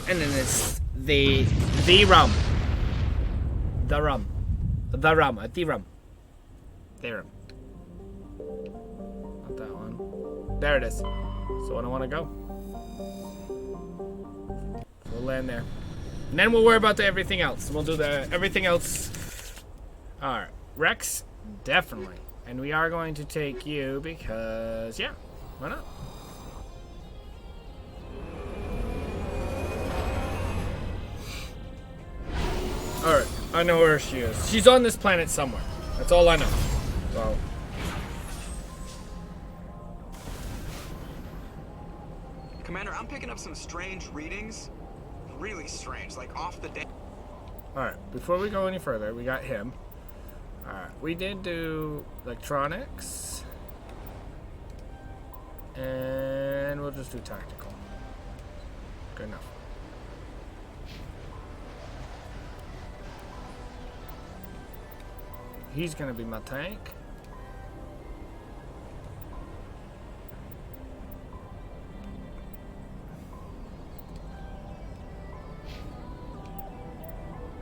And then it's the rum. The rum. The rum. Not that one. There it is. So I don't want to go. We'll land there. And then we'll worry about everything else. We'll do everything else. Alright. Rex, definitely. And we are going to take you because, yeah, why not? Alright, I know where she is. She's on this planet somewhere. That's all I know. So. Commander, I'm picking up some strange readings. Really strange, like off the day. Alright, before we go any further, we got him. Alright, we did do electronics. And we'll just do tactical. Good enough. He's gonna be my tank.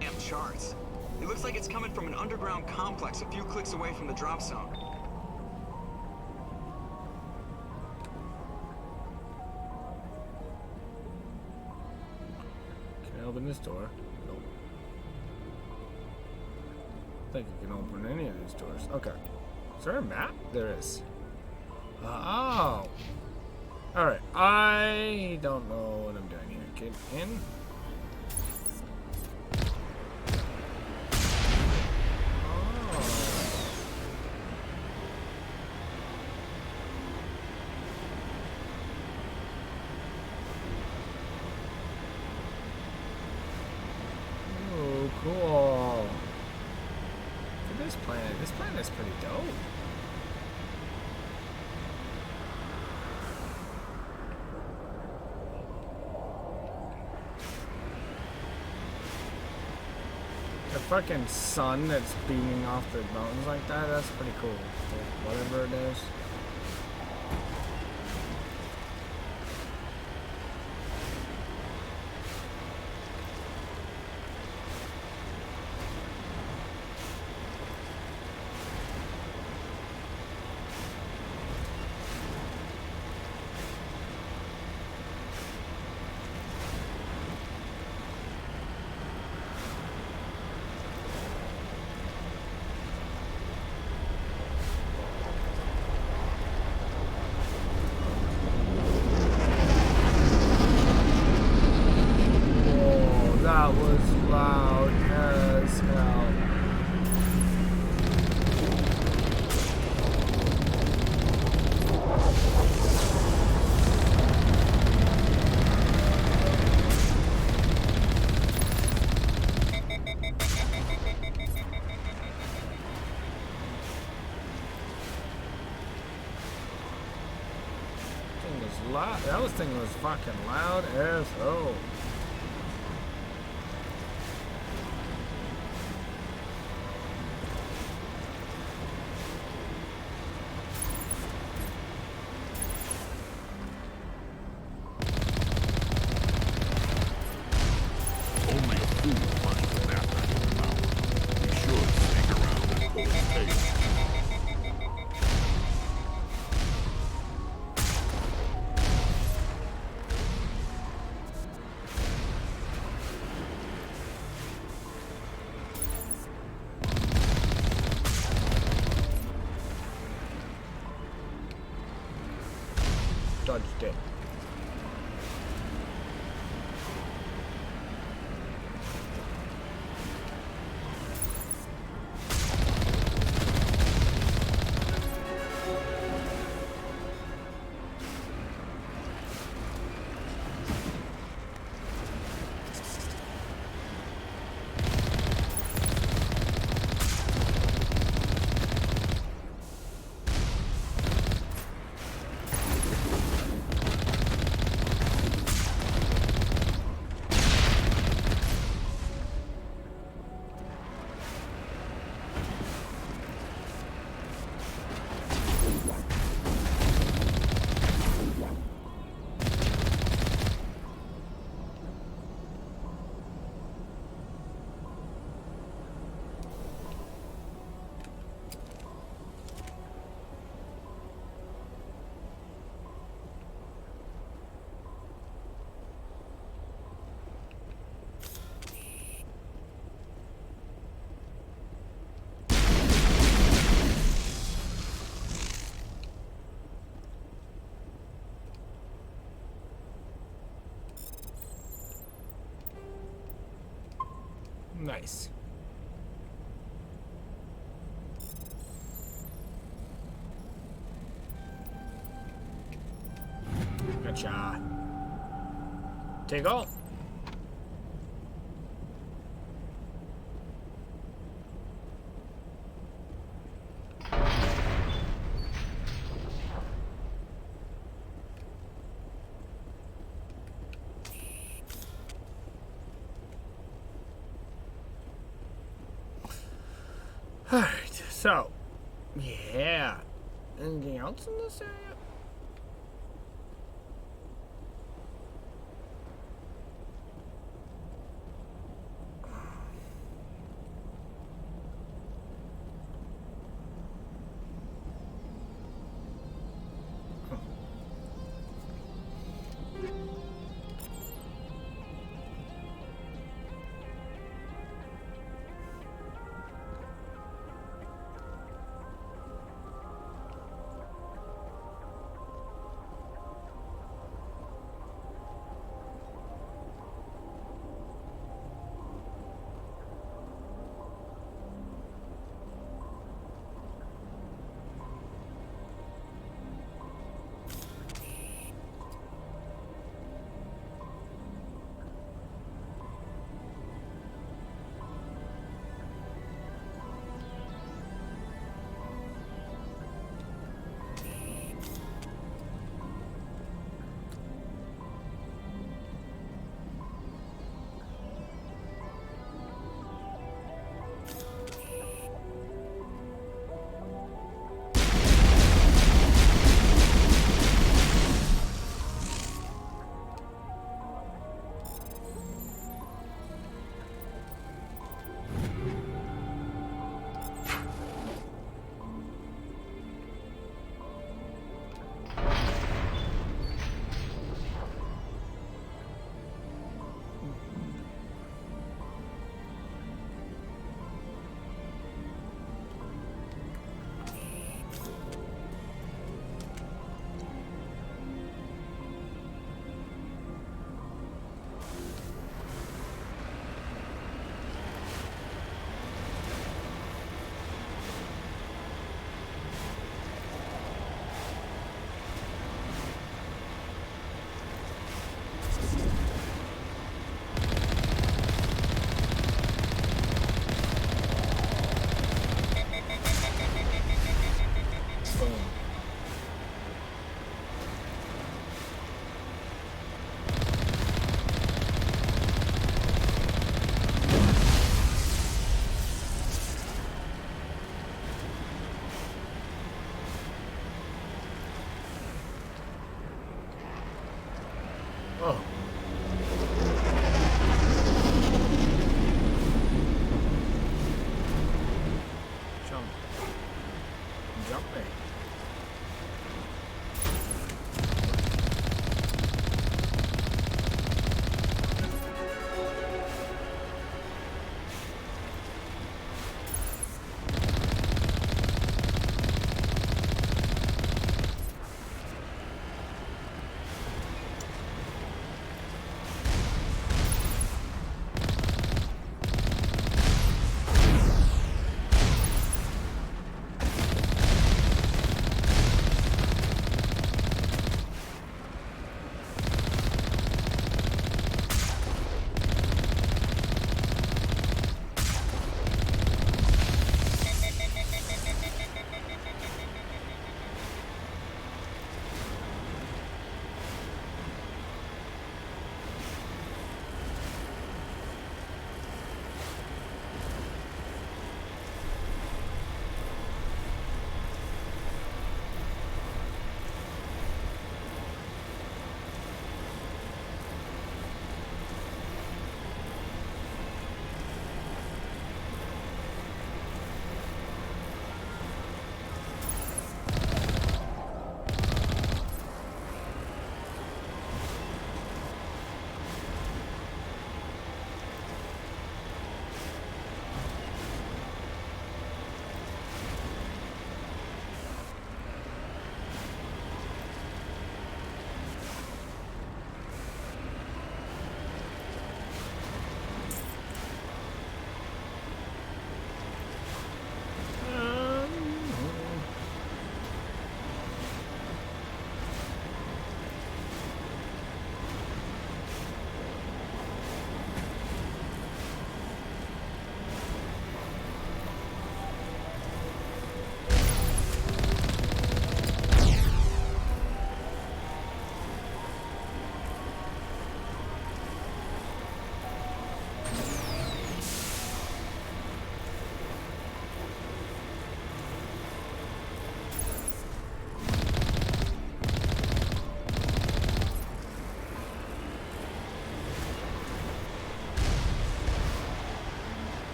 Damn charts. It looks like it's coming from an underground complex a few clicks away from the drop zone. Can I open this door? Nope. I think you can open any of these doors. Okay. Is there a map? There is. Oh. Alright. I don't know what I'm doing here. Get in. Oh, cool. Look at this planet. This planet is pretty dope. The fucking sun that's beaming off the mountains like that, that's pretty cool. Whatever it is. That was loud as hell. Thing was loud. That thing was fucking loud as hell. dodged it. Nice. Gotcha. Take all. Alright, so, yeah. Anything else in this area?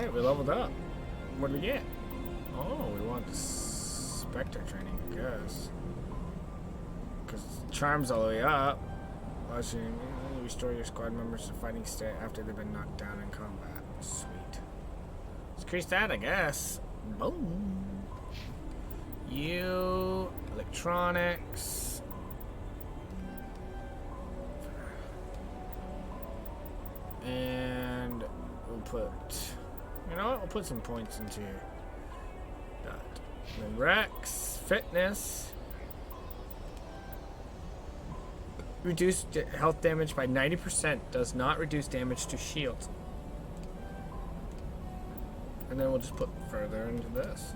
Alright, we leveled up. What do we get? Oh, we want the Spectre training, I guess. Because charm's all the way up. Watching you restore your squad members to fighting state after they've been knocked down in combat. Sweet. Let's increase that, I guess. Boom. You, electronics. And we'll put, you know what? We'll put some points into that. And then Rex, fitness. Reduce health damage by 90%. Does not reduce damage to shields. And then we'll just put further into this.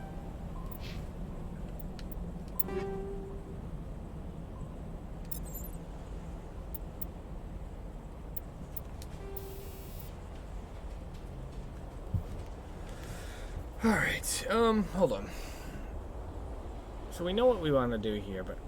Alright, hold on. So we know what we want to do here, but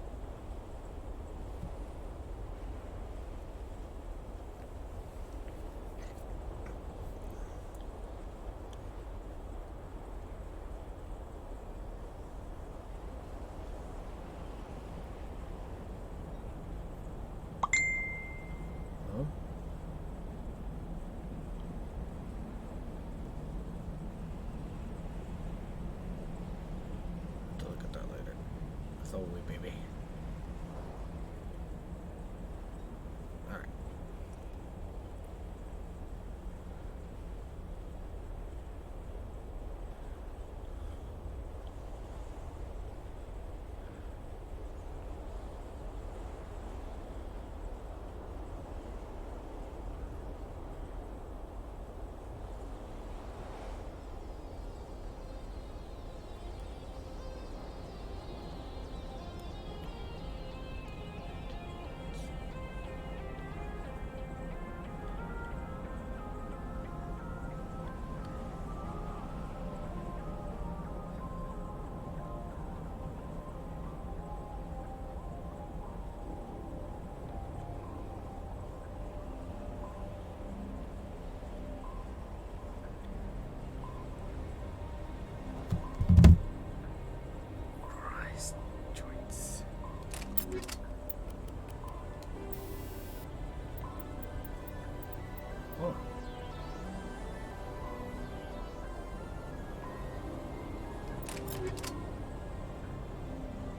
baby. Alright.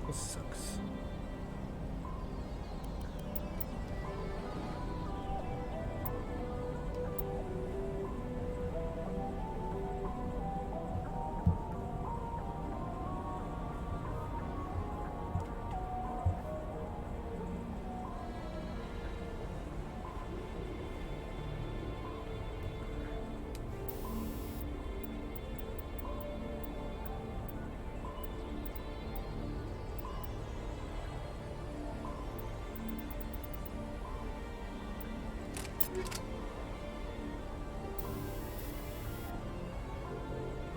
This sucks.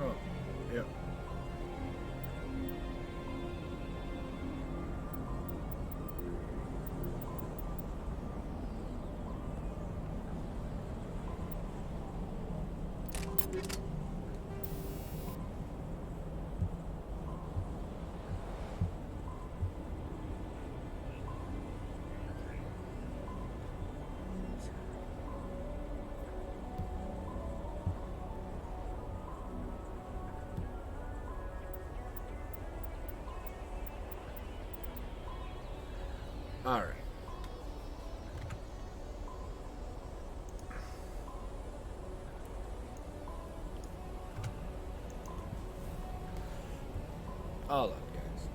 Oh, yeah. All right. Hold on, guys.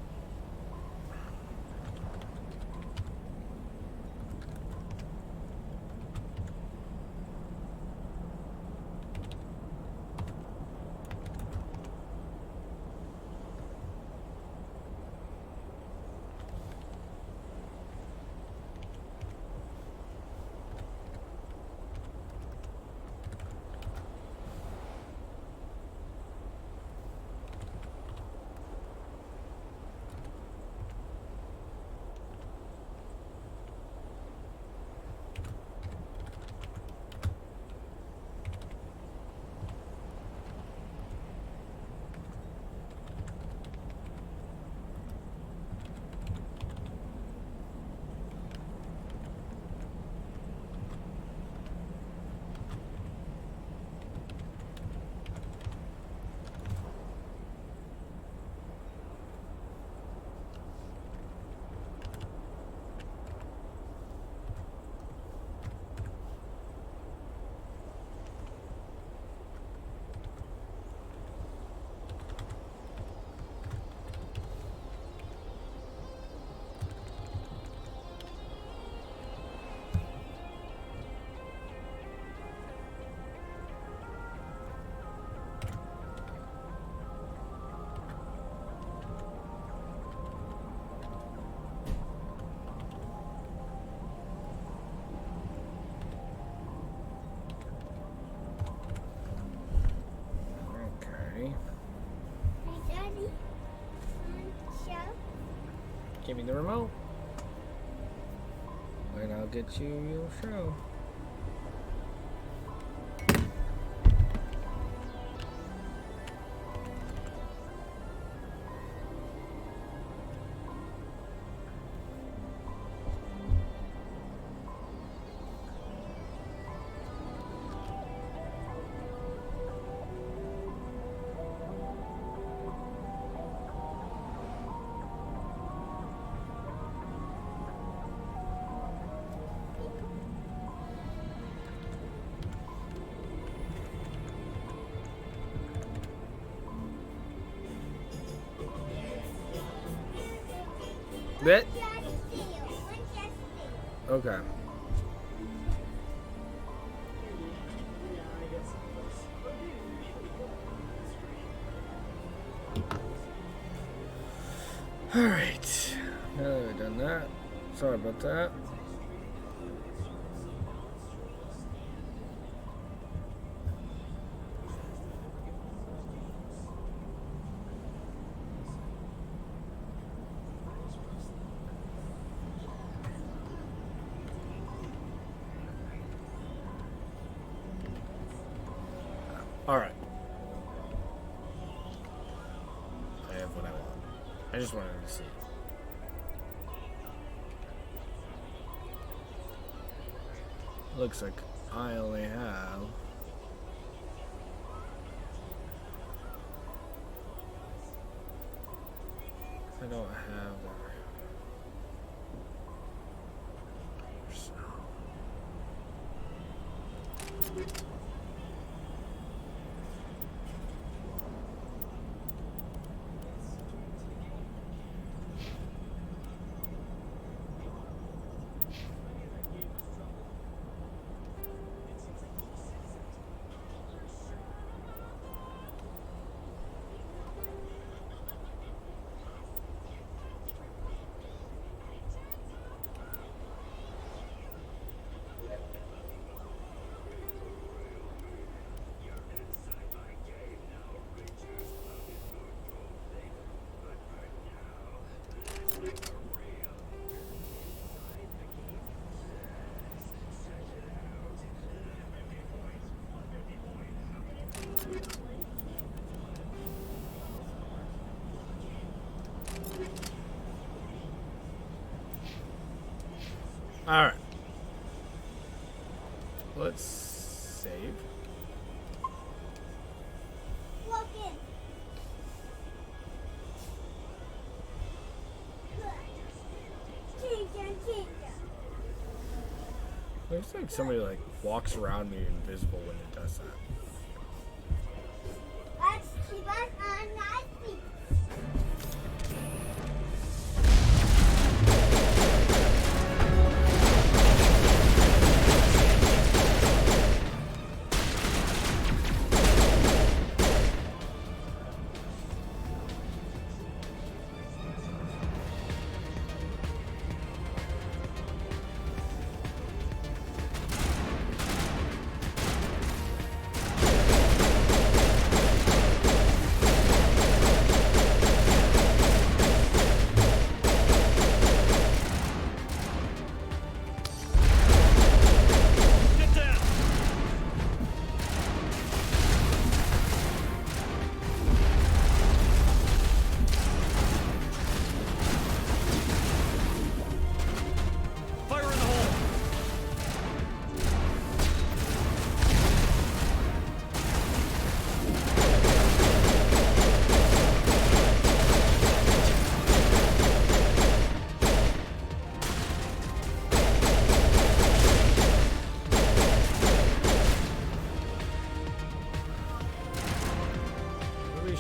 Give me the remote. And I'll get you your show. That? Okay. Alright. Now that we've done that. Sorry about that. Alright. I have what I want. I just wanted to see. Looks like I only have... I don't have... Alright. Let's save. Walk in. Looks like somebody like walks around me invisible when it does that. Let's keep us on our feet.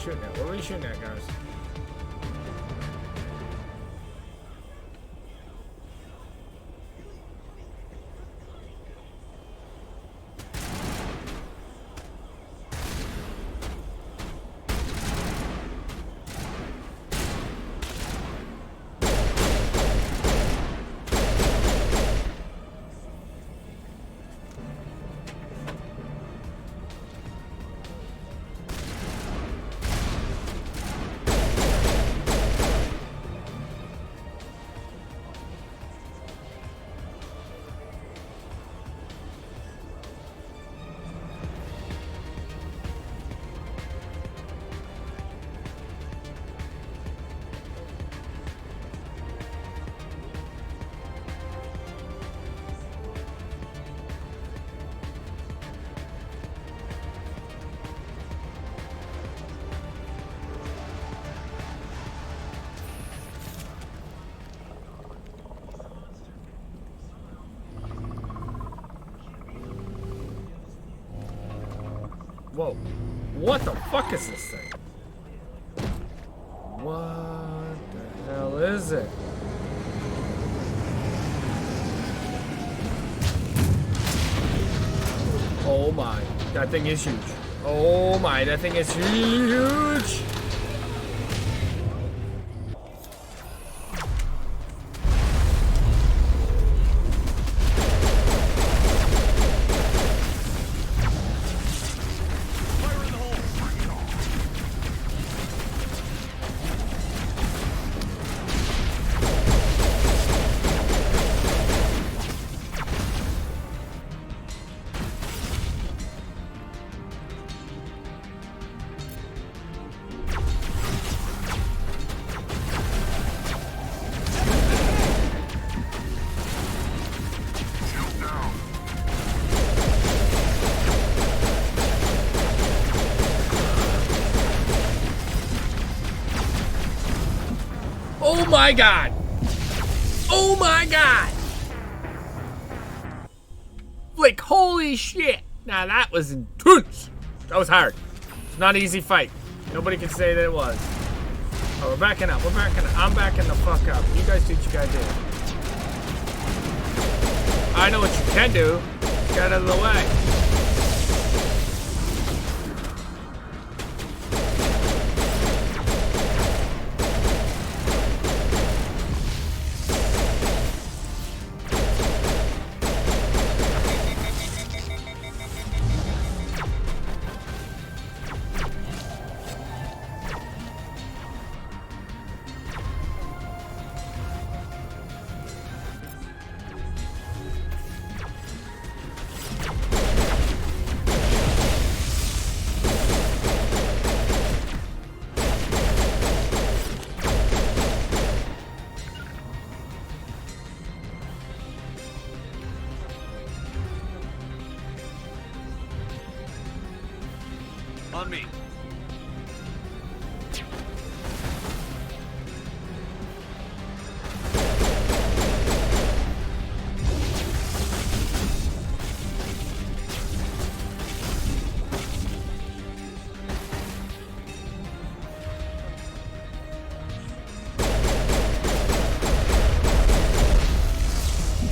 What are we shooting at, guys? Whoa. What the fuck is this thing? What the hell is it? Oh my. That thing is huge. Oh my, that thing is huge! Oh my god! Oh my god! Like, holy shit! Now that was intense! That was hard. It's not an easy fight. Nobody can say that it was. Oh, we're backing up. We're backing up. I'm backing the fuck up. You guys do what you gotta do. I know what you can do. Get out of the way. On me.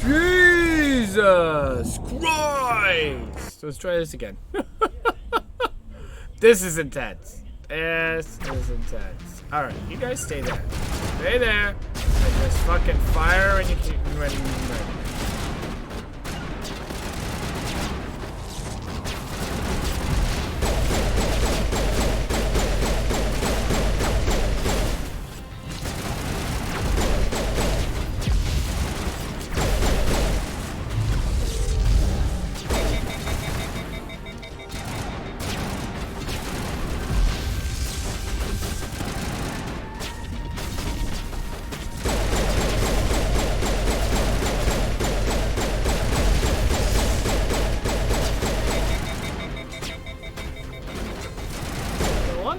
Jesus Christ! Let's try this again. This is intense. This is intense. Alright, you guys stay there. Stay there. And just fucking fire when you keep ready.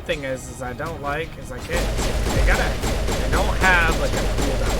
Thing is I don't like is I can't. They don't have like a cooldown.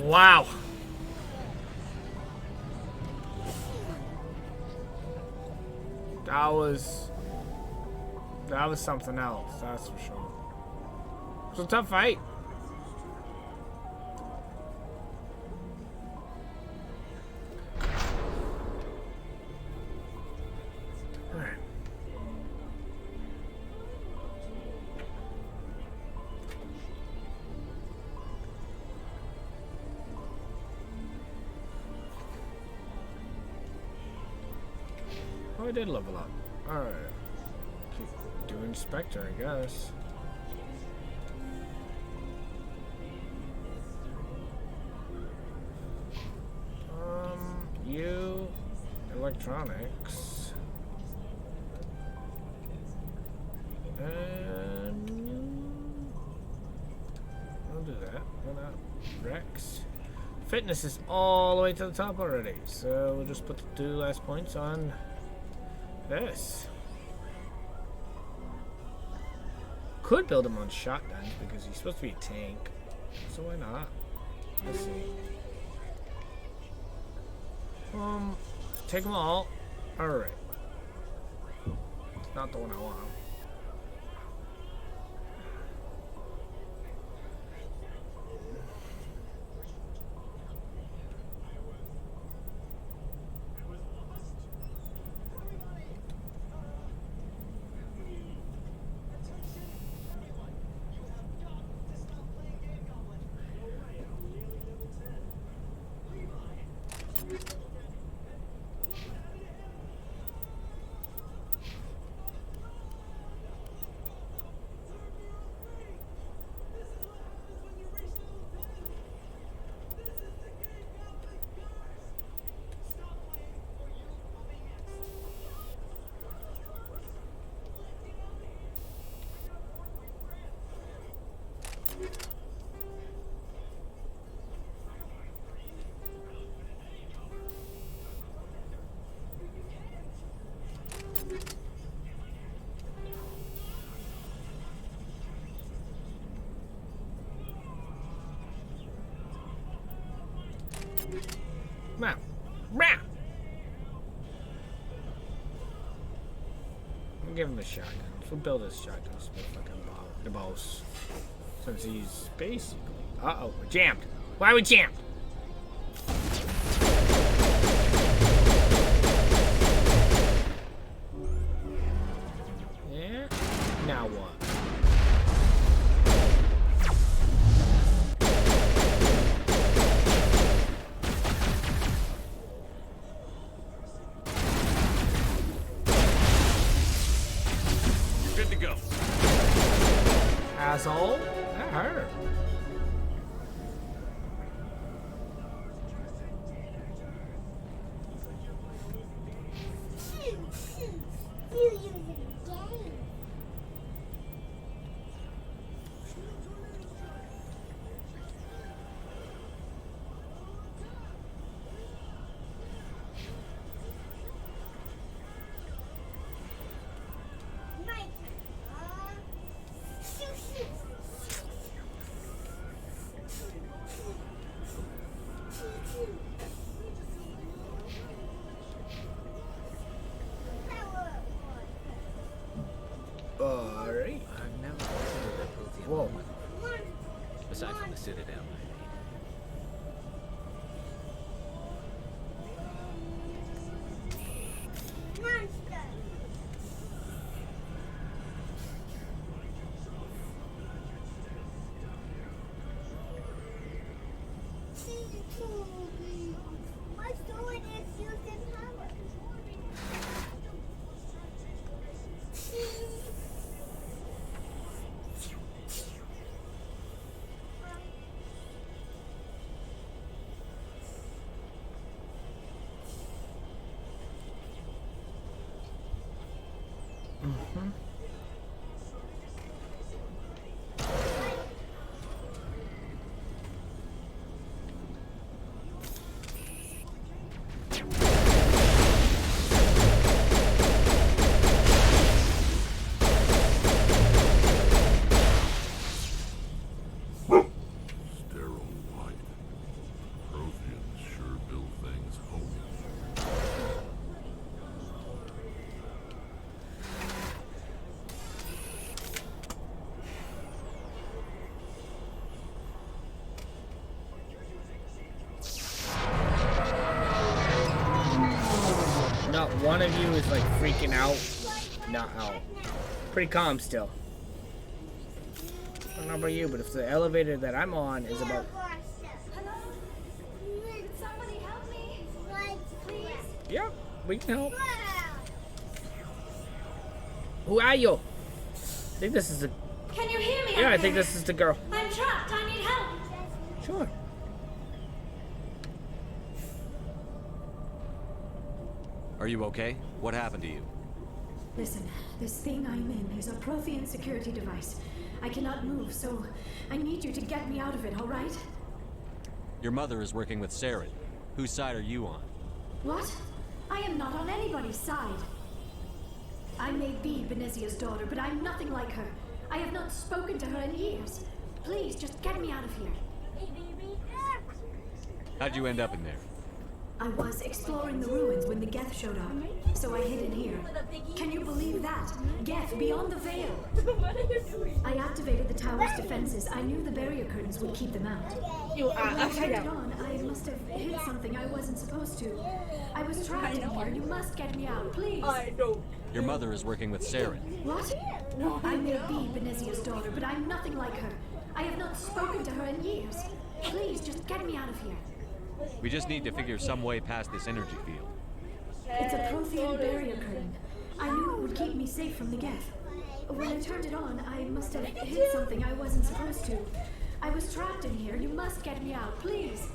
Wow. That was something else, that's for sure. It's a tough fight. Alright. Oh, I did level up. Alright. Keep doing Spectre, I guess. You electronics. And I'll do that. Why not? Rex. Fitness is all the way to the top already, so we'll just put the 2 last points on this. Could build him on shotguns because he's supposed to be a tank, so why not? Let's see. Take them all. Alright. Not the one I want. Map. Map. We'll give him a shotgun. We'll build his shotguns for fucking the boss. Since he's basically. Uh-oh, we're jammed. Why are we jammed? Yeah. Now what? Good to go. Asshole. That hurt. Alright. I've never considered that Prothean Whoa. woman. Aside from the Citadel, My sword is using power. one of you is like freaking out. Not out. Pretty calm still. I don't know about you, but if the elevator that I'm on is about... Somebody help me. Please. Yeah, we can help. Who are you? I think this is the... Can you hear me? Yeah, I think this is the girl. I'm trapped. I need help. Sure. Are you okay? What happened to you? Listen, this thing I'm in is a Prothean security device. I cannot move, so I need you to get me out of it, all right? Your mother is working with Saren. Whose side are you on? What? I am not on anybody's side. I may be Benezia's daughter, but I'm nothing like her. I have not spoken to her in years. Please, just get me out of here. How'd you end up in there? I was exploring the ruins when the Geth showed up, so I hid in here. Can you believe that? Geth, beyond the veil! I activated the tower's defenses. I knew the barrier curtains would keep them out. You are When I upside turned it down. on, I must have hit something I wasn't supposed to. I was trapped in here. You must get me out, please. I know. Your mother is working with Saren. What? No, I may be Benezia's daughter, but I'm nothing like her. I have not spoken to her in years. Please, just get me out of here. We just need to figure some way past this energy field. It's a Prothean barrier curtain. I knew it would keep me safe from the Geth. When I turned it on, I must have hit something I wasn't supposed to. I was trapped in here. You must get me out, please.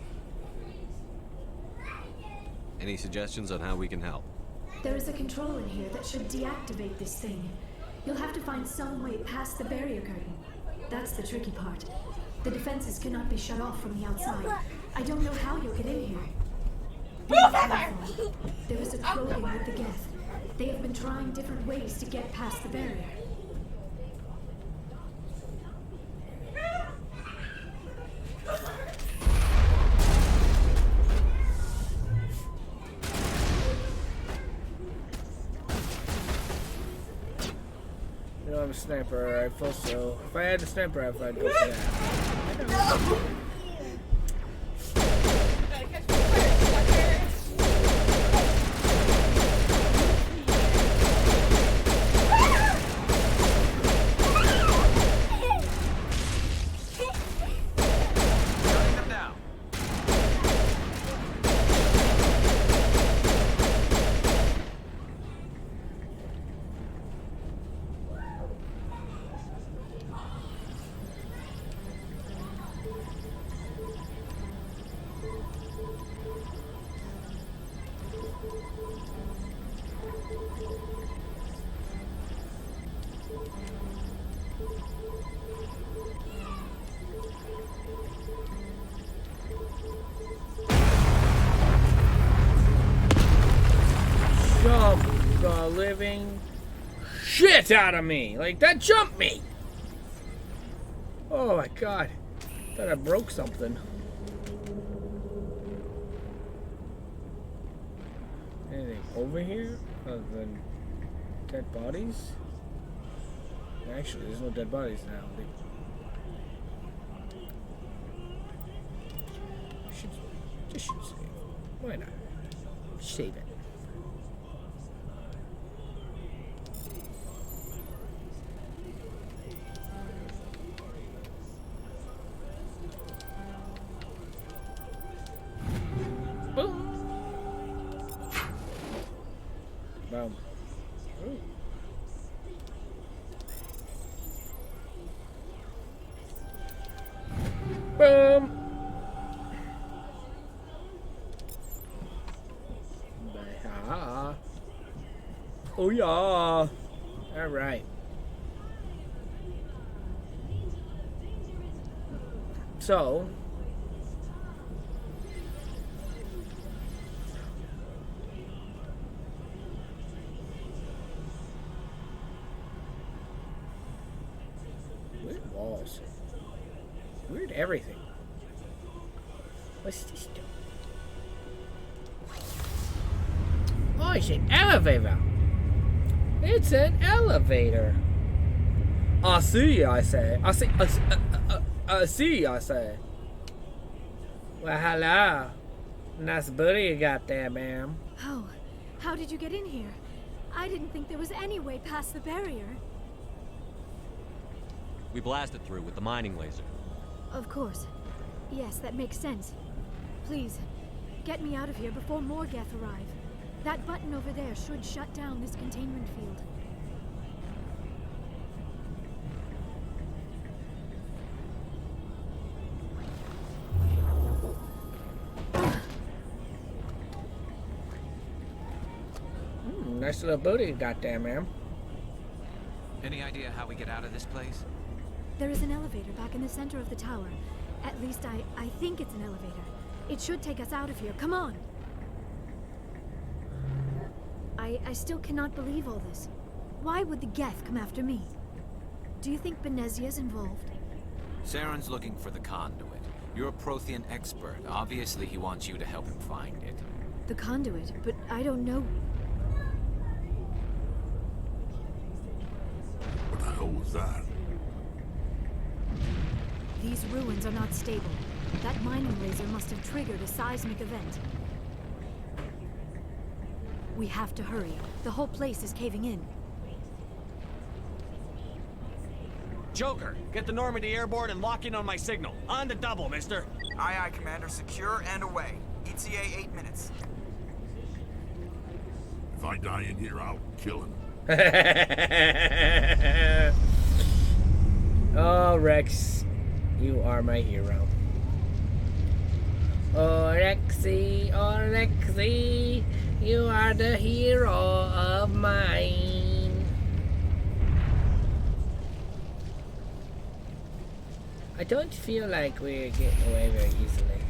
Any suggestions on how we can help? There is a control in here that should deactivate this thing. You'll have to find some way past the barrier curtain. That's the tricky part. The defenses cannot be shut off from the outside. I don't know how you'll get in here. Be careful. There is a clothing with the Geth. They have been trying different ways to get past the barrier. You don't have a sniper rifle, so if I had a sniper rifle, I'd go for that. Jump the living shit out of me. Like, that jumped me. Oh my god. Thought I broke something. Anything over here other than dead bodies? Actually, there's no dead bodies now. Just should save. Why not? Save it. Boom. Ooh. Boom. Bah. Oh yeah. All right. So. Weird walls. Weird everything. What's this do? Oh, it's an elevator. It's an elevator. I see, I say. I see, I say. Well, hello. Nice booty you got there, ma'am. Oh, How did you get in here? I didn't think there was any way past the barrier. We blasted through with the mining laser. Of course. Yes, that makes sense. Please, get me out of here before more Geth arrive. That button over there should shut down this containment field. Nice little booty you got there, ma'am. Any idea how we get out of this place? There is an elevator back in the center of the tower. At least I think it's an elevator. It should take us out of here. Come on! I still cannot believe all this. Why would the Geth come after me? Do you think Benezia's involved? Saren's looking for the conduit. You're a Prothean expert. Obviously, he wants you to help him find it. The conduit, but I don't know. What the hell was that? These ruins are not stable. That mining laser must have triggered a seismic event. We have to hurry. The whole place is caving in. Joker, get the Normandy airborne and lock in on my signal. On the double, mister. Aye, aye, Commander. Secure and away. ETA 8 minutes. If I die in here, I'll kill him. Oh, Rex, you are my hero. Oh, Rexy, you are the hero of mine. I don't feel like we're getting away very easily.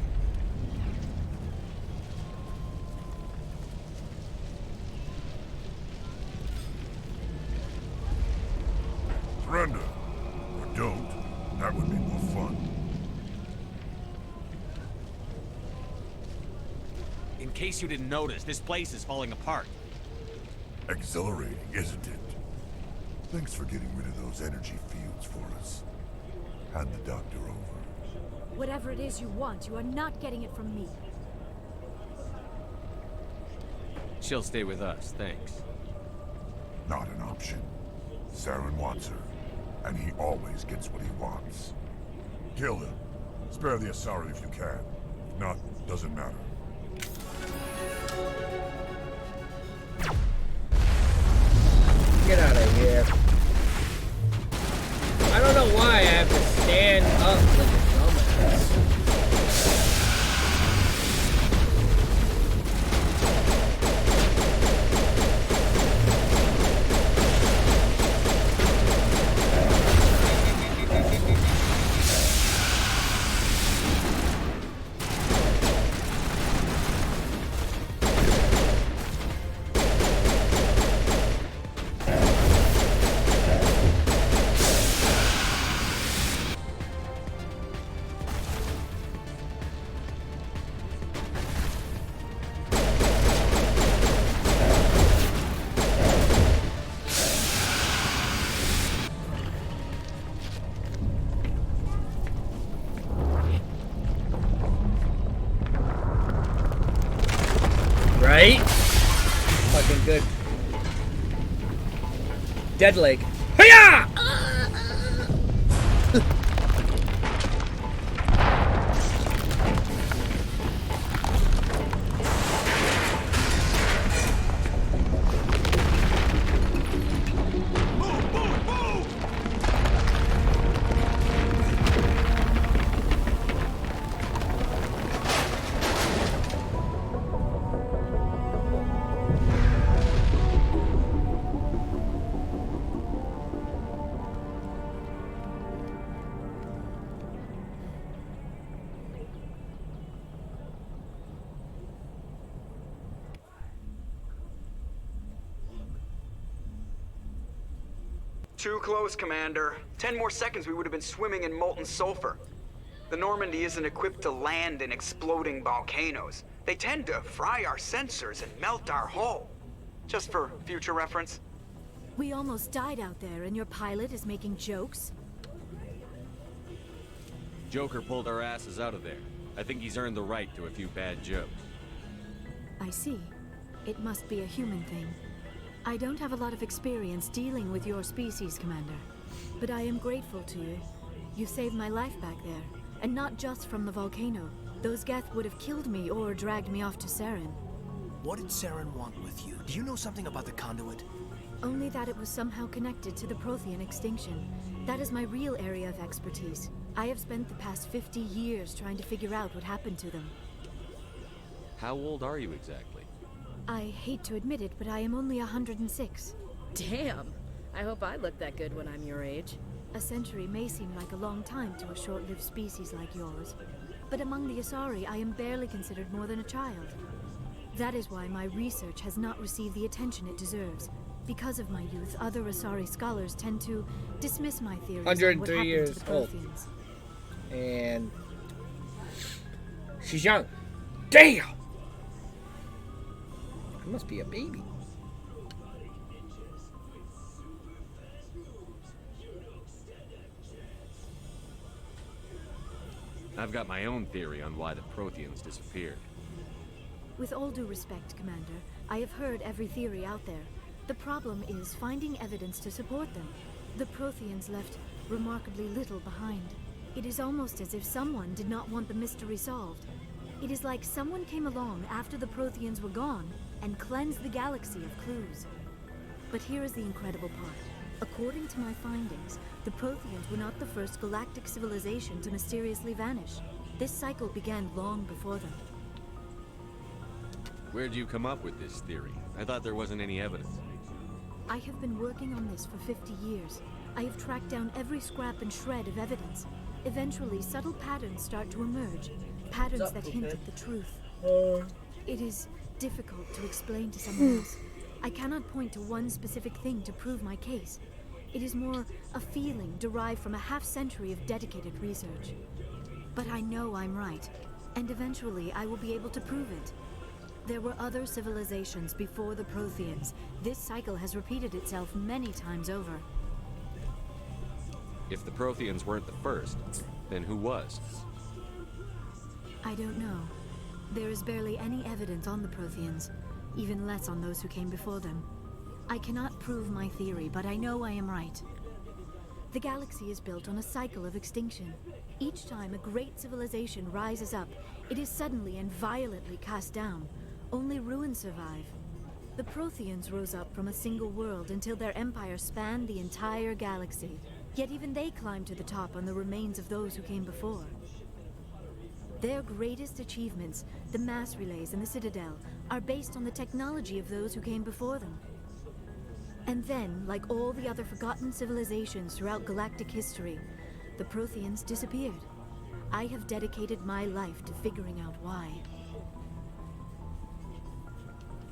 Surrender. Or don't. That would be more fun. In case you didn't notice, this place is falling apart. Exhilarating, isn't it? Thanks for getting rid of those energy fields for us. Hand the doctor over. Whatever it is you want, you are not getting it from me. She'll stay with us, thanks. Not an option. Saren wants her, and he always gets what he wants. Kill him. Spare the Asari if you can. If not, doesn't matter. Get out of here. I don't know why I have to stand up like a dumbass. Right? Fucking good. Dead leg. Hiya! Too close, Commander. 10 more seconds we would have been swimming in molten sulfur. The Normandy isn't equipped to land in exploding volcanoes. They tend to fry our sensors and melt our hull. Just for future reference. We almost died out there, and your pilot is making jokes? Joker pulled our asses out of there. I think he's earned the right to a few bad jokes. I see. It must be a human thing. I don't have a lot of experience dealing with your species, Commander. But I am grateful to you. You saved my life back there. And not just from the volcano. Those Geth would have killed me or dragged me off to Saren. What did Saren want with you? Do you know something about the conduit? Only that it was somehow connected to the Prothean extinction. That is my real area of expertise. I have spent the past 50 years trying to figure out what happened to them. How old are you exactly? I hate to admit it, but I am only 106. Damn! I hope I look that good when I'm your age. A century may seem like a long time to a short-lived species like yours. But among the Asari, I am barely considered more than a child. That is why my research has not received the attention it deserves. Because of my youth, other Asari scholars tend to dismiss my theories on what 103 happened years to the old. Protheans. And she's young. Damn! I must be a baby. I've got my own theory on why the Protheans disappeared. With all due respect, Commander, I have heard every theory out there. The problem is finding evidence to support them. The Protheans left remarkably little behind. It is almost as if someone did not want the mystery solved. It is like someone came along after the Protheans were gone and cleansed the galaxy of clues. But here is the incredible part. According to my findings, the Protheans were not the first galactic civilization to mysteriously vanish. This cycle began long before them. Where'd you come up with this theory? I thought there wasn't any evidence. I have been working on this for 50 years. I have tracked down every scrap and shred of evidence. Eventually, subtle patterns start to emerge. Patterns that hint at the truth. It is difficult to explain to someone else. I cannot point to one specific thing to prove my case. It is more a feeling derived from a half-century of dedicated research. But I know I'm right, and eventually I will be able to prove it. There were other civilizations before the Protheans. This cycle has repeated itself many times over. If the Protheans weren't the first, then who was? I don't know. There is barely any evidence on the Protheans, even less on those who came before them. I cannot prove my theory, but I know I am right. The galaxy is built on a cycle of extinction. Each time a great civilization rises up, it is suddenly and violently cast down. Only ruins survive. The Protheans rose up from a single world until their empire spanned the entire galaxy. Yet even they climbed to the top on the remains of those who came before. Their greatest achievements, the mass relays and the Citadel, are based on the technology of those who came before them. And then, like all the other forgotten civilizations throughout galactic history, the Protheans disappeared. I have dedicated my life to figuring out why.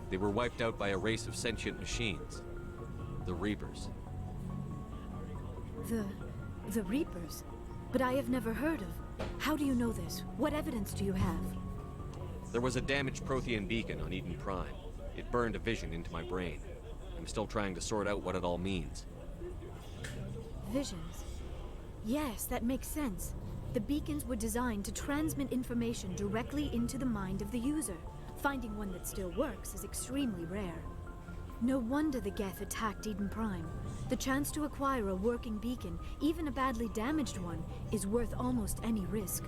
They were wiped out by a race of sentient machines. The Reapers. The Reapers? But I have never heard of. How do you know this? What evidence do you have? There was a damaged Prothean beacon on Eden Prime. It burned a vision into my brain. I'm still trying to sort out what it all means. Visions. Yes, that makes sense. The beacons were designed to transmit information directly into the mind of the user. Finding one that still works is extremely rare. No wonder the Geth attacked Eden Prime. The chance to acquire a working beacon, even a badly damaged one, is worth almost any risk.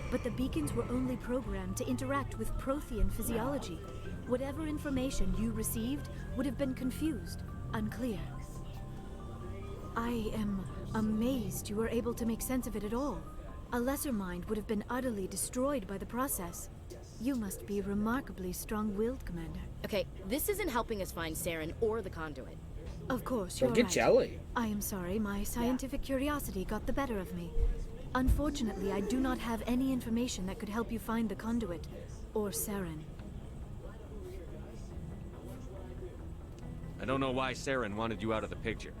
But the beacons were only programmed to interact with Prothean physiology. Whatever information you received would have been confused, unclear. I am amazed you were able to make sense of it at all. A lesser mind would have been utterly destroyed by the process. You must be remarkably strong-willed, Commander. Okay, this isn't helping us find Saren or the conduit. Of course, you're Don't get right. jelly. I am sorry, my scientific curiosity got the better of me. Unfortunately, I do not have any information that could help you find the conduit, or Saren. I don't know why Saren wanted you out of the picture,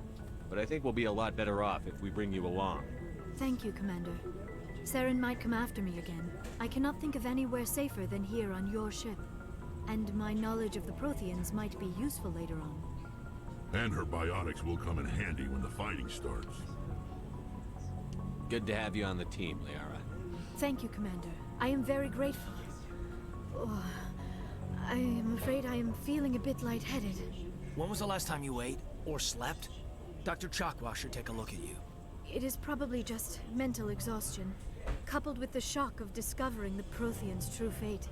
but I think we'll be a lot better off if we bring you along. Thank you, Commander. Saren might come after me again. I cannot think of anywhere safer than here on your ship. And my knowledge of the Protheans might be useful later on. And her biotics will come in handy when the fighting starts. Good to have you on the team, Liara. Thank you, Commander. I am very grateful. Oh, I am afraid I am feeling a bit lightheaded. When was the last time you ate or slept? Dr. Chakwa should take a look at you. It is probably just mental exhaustion, coupled with the shock of discovering the Prothean's true fate.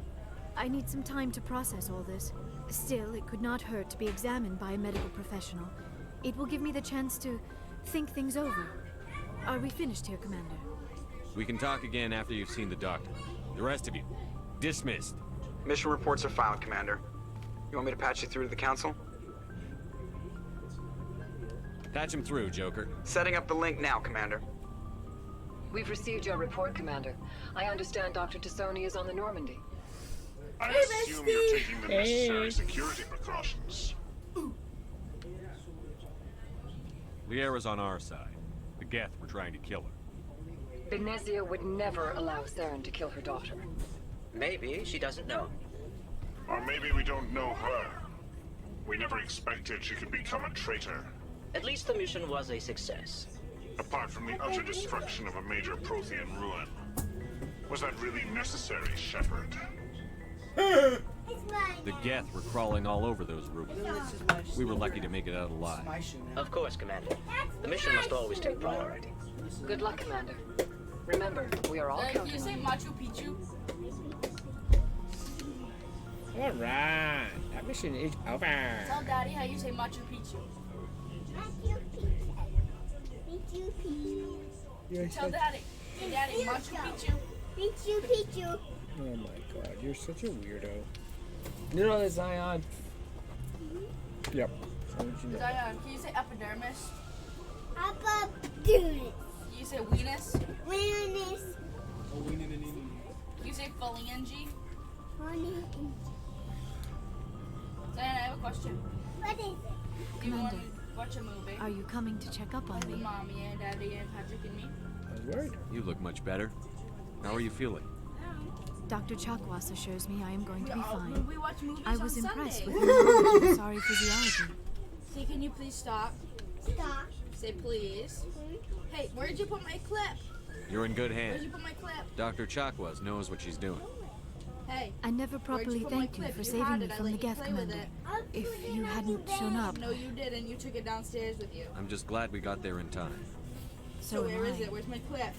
I need some time to process all this. Still, it could not hurt to be examined by a medical professional. It will give me the chance to think things over. Are we finished here, Commander? We can talk again after you've seen the doctor. The rest of you, dismissed. Mission reports are filed, Commander. You want me to patch you through to the Council? Patch him through, Joker. Setting up the link now, Commander. We've received your report, Commander. I understand Dr. Tassoni is on the Normandy. I assume you're taking the necessary security precautions. Liara's on our side. The Geth were trying to kill her. Benezia would never allow Saren to kill her daughter. Maybe she doesn't know. Or maybe we don't know her. We never expected she could become a traitor. At least the mission was a success. Apart from the utter destruction of a major Prothean ruin. Was that really necessary, Shepard? The Geth were crawling all over those ruins. We were lucky to make it out alive. Of course, Commander. The mission must always take priority. Good luck, Commander. Remember, we are all counting you say on you. Machu Picchu? Alright, that mission is over. Tell Daddy how you say Machu Picchu. Tell Daddy. Hey, Daddy, Machu Picchu. Picchu, Picchu. Oh my god, you're such a weirdo. You know that, Zion? Yep. How would you know? Zion, can you say epidermis? Epidermis. Can you say weenus? Weenus. Can you say phalange? Zion, I have a question. What is it? Do you want Commander, to watch a movie? are you coming to check up on With me? Mommy and Daddy and Patrick and me? Word. You look much better. How are you feeling? Dr. Chakwas assures me I am going to be fine. We watch movies I was on impressed Sunday. with your sorry physiology. See, can you please stop? Stop. Say please. Hey, where'd you put my clip? You're in good Where'd you hands. put my clip? Dr. Chakwas knows what she's doing. Hey. I never properly put my thanked you clip? for You saving had me it. I from let the you Geth play with Commander. it. If you hadn't shown up, No, you didn't. You took it downstairs with you. I'm just glad we got there in time. So am where is I. it? Where's my clip?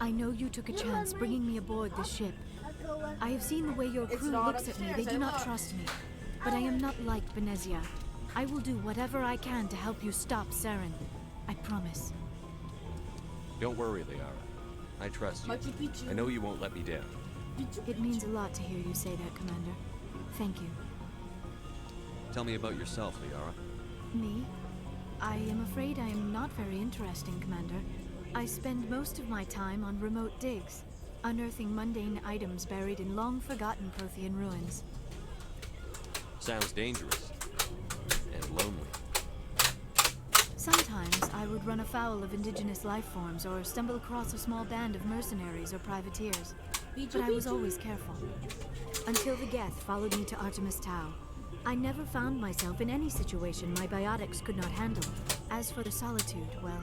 I know you took a chance bringing me aboard this ship. I have seen the way your It's crew not looks at me. They upstairs, do I not looked. trust me. But I am not like Benezia. I will do whatever I can to help you stop Saren. I promise. Don't worry, Liara. I trust you. Machu Picchu. I know you won't let me down. It means a lot to hear you say that, Commander. Thank you. Tell me about yourself, Liara. Me? I am afraid I am not very interesting, Commander. I spend most of my time on remote digs, unearthing mundane items buried in long-forgotten Prothean ruins. Sounds dangerous. And lonely. Sometimes I would run afoul of indigenous life forms or stumble across a small band of mercenaries or privateers. But I was always careful. Until the Geth followed me to Artemis Tau. I never found myself in any situation my biotics could not handle. As for the solitude, well,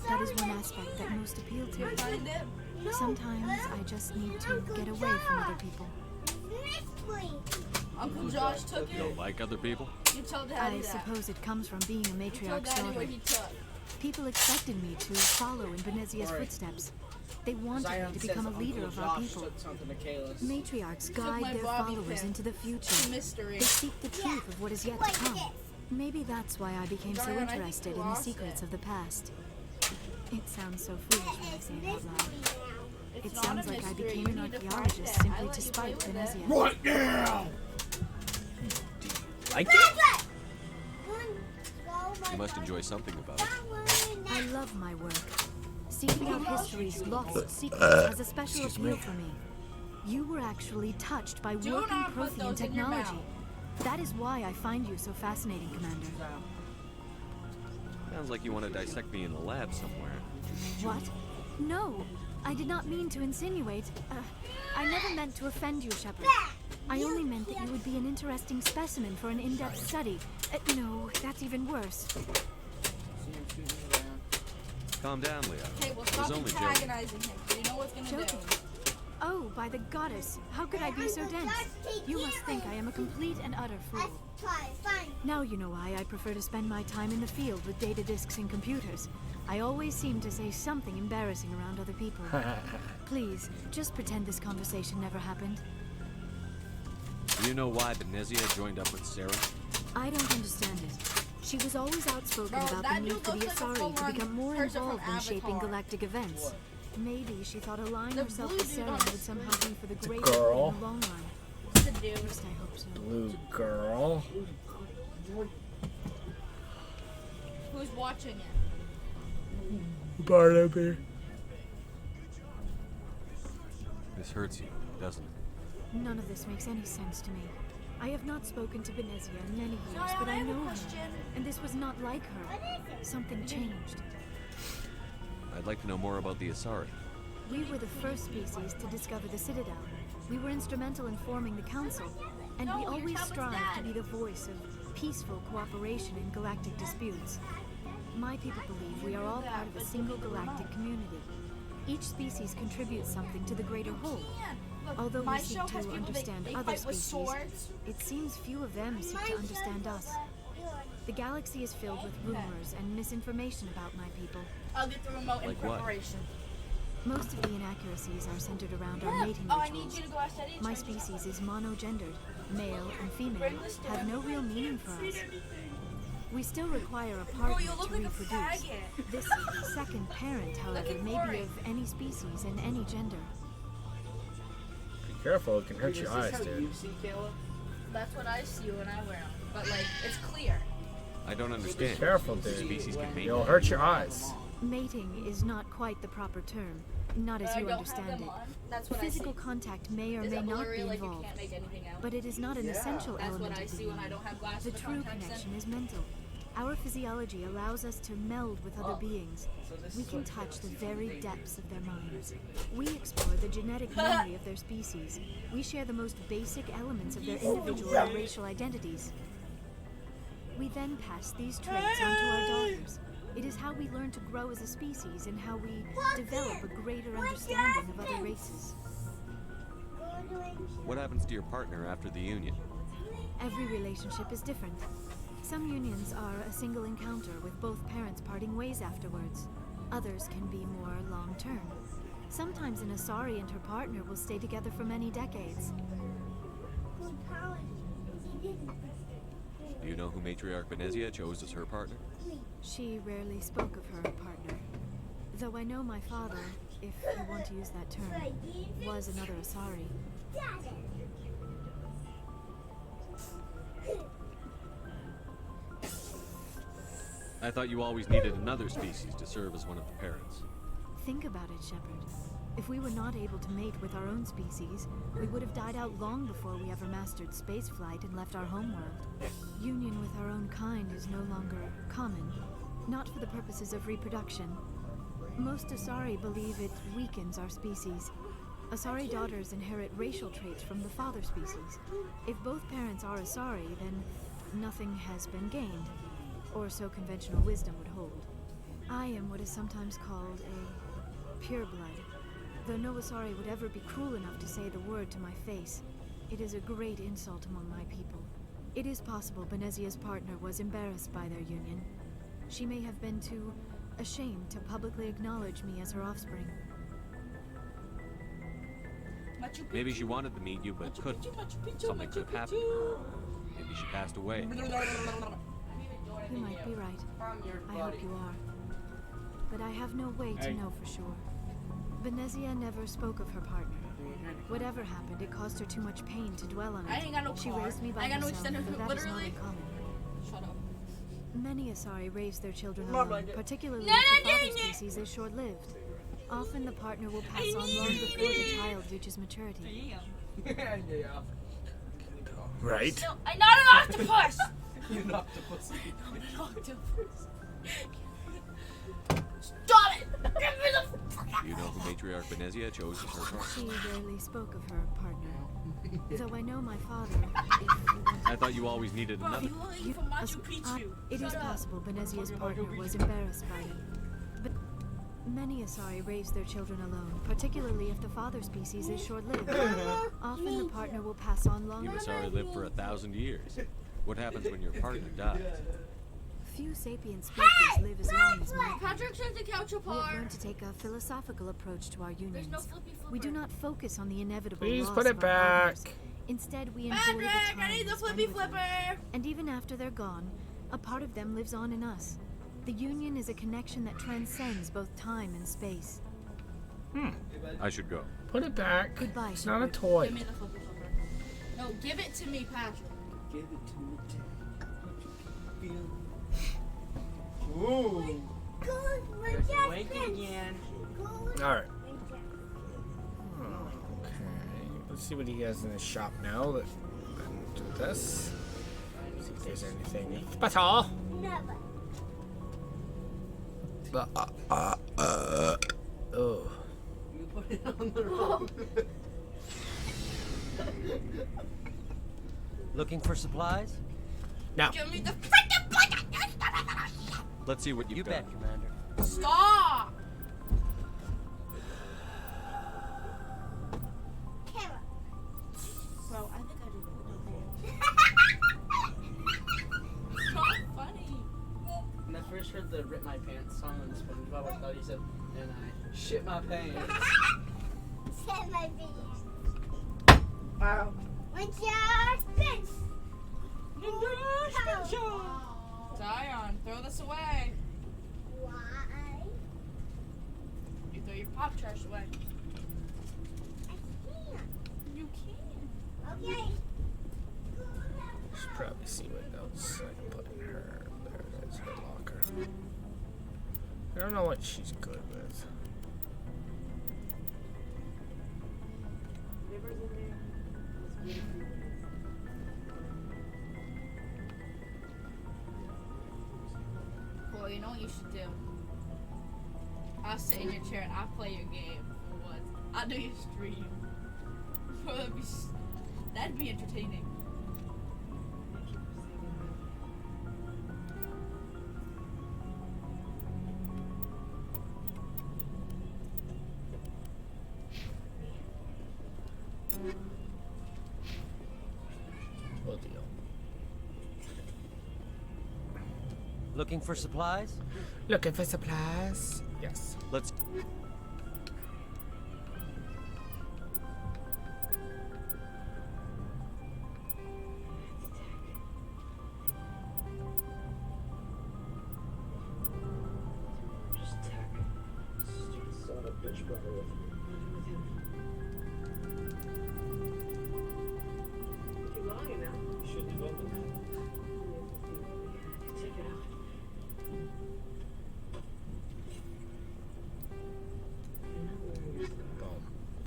that is one aspect that most appealed to me. Find it? Sometimes I just need to get away from other people. Uncle Josh took You don't it. like other people? You tell Daddy I that. suppose it comes from being a You tell matriarch's Daddy daughter. what he took. People expected me to follow in Benezia's footsteps. They wanted me to become a leader of our people. Matriarchs guide my their bobby followers pin. into the future. Mystery. They seek the truth of what is yet to come. Maybe that's why I became so Darn, I think interested you in the lost secrets it. of the past. It sounds so foolish when I say it out loud. It's It not sounds a like I mystery. became You an need to find archaeologist it. I simply let to you play spite with it. Benezia. Right now! Like it? You must enjoy something about it. I love my work. Seeking out history's lost secrets has a special Excuse appeal me. for me. You were actually touched by Do working not put Prothean those in your technology. mouth. That is why I find you so fascinating, Commander. Sounds like you want to dissect me in the lab somewhere. What? No, I did not mean to insinuate. I never meant to offend you, Shepard. I only meant that you would be an interesting specimen for an in-depth study. No, that's even worse. Calm down, Leo. Okay, well I was stop only joking. antagonizing him. You know what's gonna Joking? do. Oh, by the goddess, how could I be so dense? You must think I am a complete and utter fool. Now you know why I prefer to spend my time in the field with data disks and computers. I always seem to say something embarrassing around other people. Please, just pretend this conversation never happened. Do you know why Benezia joined up with Saren? I don't understand it. She was always outspoken about the need for the Asari to become more involved in shaping galactic events. Maybe she thought aligning herself with Saren would somehow be for the greater good in the long run. The dude. At least I hope so. Blue girl. Who's watching it? Barnaby. This hurts you, doesn't it? None of this makes any sense to me. I have not spoken to Benezia in many years, but I know her, and this was not like her. Something changed. I'd like to know more about the Asari. We were the first species to discover the Citadel. We were instrumental in forming the Council, and we always strive to be the voice of peaceful cooperation in galactic disputes. My people believe we are all part of a single galactic community. Each species contributes something to the greater whole. Although we seek to understand other species, it seems few of them seek to understand us. The galaxy is filled with rumors and misinformation about my people. I'll get the remote in Like what? preparation. Most of the inaccuracies are centered around our mating Oh, I rituals. need you to go outside and My check it. species is monogendered. Male and female have no real meaning for us. We still require a partner you look to like a reproduce. faggot. This second parent, however, may be of any species and any gender. Be careful, it can hurt your eyes, dude. That's what I see when I wear them. But like, it's clear. I don't understand. Be careful, The dude. species can mate. You'll hurt your eyes. Mating is not quite the proper term, not as I you don't have understand them it. on. That's what I Physical see. contact may or Is may it not blurry, be like you involved, can't make anything out? but it is not an essential That's element what I of the see when I union. don't have glasses The or true contacts in. connection is mental. Our physiology allows us to meld with other beings. We can touch the very depths of their minds. We explore the genetic memory of their species. We share the most basic elements of their individual and racial identities. We then pass these traits on to our daughters. It is how we learn to grow as a species and how we develop a greater understanding of other races. What happens to your partner after the union? Every relationship is different. Some unions are a single encounter with both parents parting ways afterwards. Others can be more long-term. Sometimes an Asari and her partner will stay together for many decades. Do you know who Matriarch Benezia chose as her partner? She rarely spoke of her partner. Though I know my father, if you want to use that term, was another Asari. I thought you always needed another species to serve as one of the parents. Think about it, Shepard. If we were not able to mate with our own species, we would have died out long before we ever mastered spaceflight and left our homeworld. Union with our own kind is no longer common, not for the purposes of reproduction. Most Asari believe it weakens our species. Asari daughters inherit racial traits from the father species. If both parents are Asari, then nothing has been gained, or so conventional wisdom would hold. I am what is sometimes called a pureblood. Though no Asari would ever be cruel enough to say the word to my face, it is a great insult among my people. It is possible Benezia's partner was embarrassed by their union. She may have been too ashamed to publicly acknowledge me as her offspring. Maybe she wanted to meet you, but couldn't. Something could have happened. Maybe she passed away. You might be right. I hope you are. But I have no way to know for sure. Benezia never spoke of her partner. Whatever happened, it caused her too much pain to dwell on it. I ain't got no She car. raised me by I ain't got no herself, extended but that is not literally. uncommon. Shut up. Many Asari raise their children Mom, alone, I did. particularly No, if the no, father no, no. species is short-lived. Often the partner will pass on long before the child reaches maturity. Right? No, I'm not an octopus! You're an octopus. I'm an octopus. Stop it! Get me the fuck out! Do you know who Matriarch Benezia chose as her partner? She rarely spoke of her partner. Though I know my father, if you want I thought you always needed another. You from Machu Picchu. It is Shut up. possible Benezia's partner was embarrassed by me. But Many Asari raise their children alone, particularly if the father species is short-lived. Often the partner will pass on long. You Asari live for 1,000 years. What happens when your partner dies? Few sapient species live as long as man. Patrick set the couch We have apart. learned to take a philosophical approach to our unions. no flippy flipper. We do not focus on the inevitable Please loss put it of our partners. back. Instead, we enjoy Patrick, the time I need we the spend flippy with them. flipper. And even after they're gone, a part of them lives on in us. The union is a connection that transcends both time and space. I should go. Put it back. Goodbye, It's not a Shepard. toy. Give me the flippy flipper. No, give it to me, Patrick. Give it to me, Tim. Ooh. Wake again. Alright. Okay. Let's see what he has in his shop now. That do this. See if there's anything special. Never. Oh. You put it on the road. Looking for supplies? No. Give me the freaking bucket. Let's see what you've You got. bet, Commander. Stop. Camera. Bro, I think I just put my pants. It's not funny. When I first heard the Rip My Pants song on SpongeBob, I thought he said, and I shit my pants. Set my bees. Wow. What's your fence? Zion, throw this away. Why? You throw your pop trash away. I can't. You can. Okay. Should probably see what else I can put in her. There it is, her locker. I don't know what she's good with. Well, you know what you should do? I'll sit in your chair and I'll play your game for once. I'll do your stream. Bro, that'd be entertaining. We'll deal. Looking for supplies? Looking for supplies? Yes. Let's.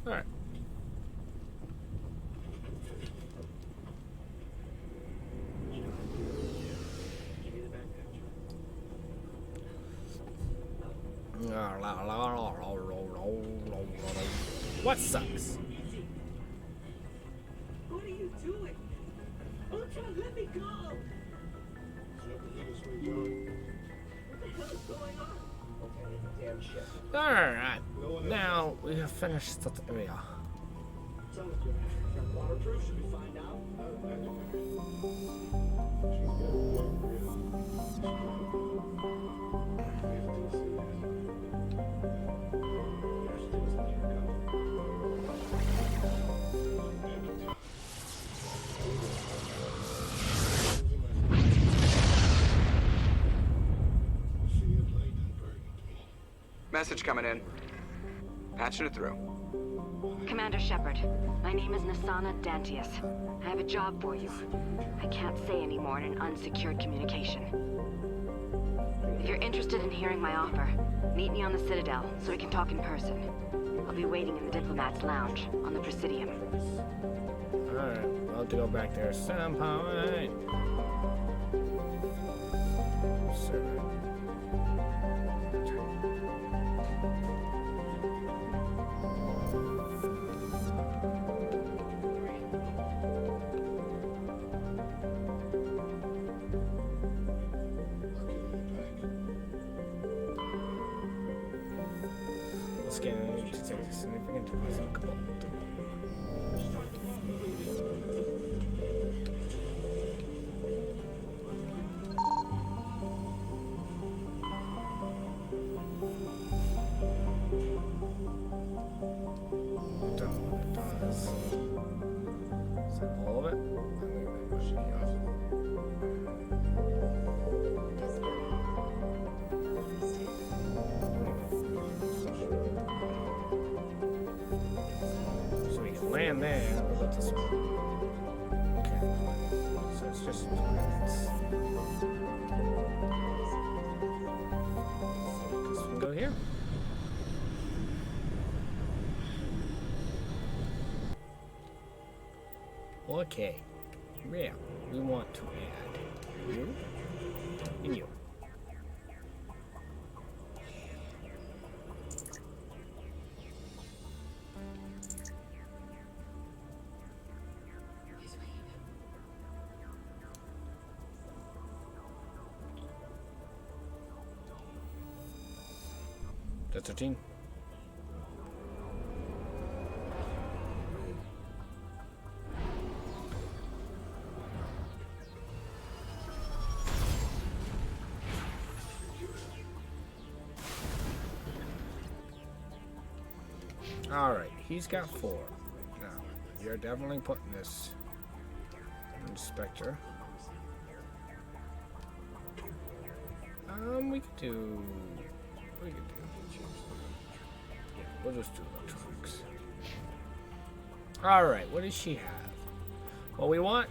Alright. What sucks? What are you doing? Ultra, let me go. What the hell is going on? Okay, damn shit. Alright. Now we have finished that area. Waterproof, should we find out? Message coming in. Patching it through. Commander Shepard, my name is Nasana Dantius. I have a job for you. I can't say any more in an unsecured communication. If you're interested in hearing my offer, meet me on the Citadel so we can talk in person. I'll be waiting in the Diplomat's Lounge on the Presidium. Alright, I'll have to go back there somehow. Alright. significant deposit of gold. Don't know what it does. Is that all of it? I think that might be so we can land there. We'll let this one. Okay. So it's just planets. Guess we can go here. Okay. Yeah, we want to add you and you. That's 13. Alright, he's got 4. Now, you're definitely putting this inspector. We could do. Yeah, we'll just do electronics. Alright, what does she have? Well, we want.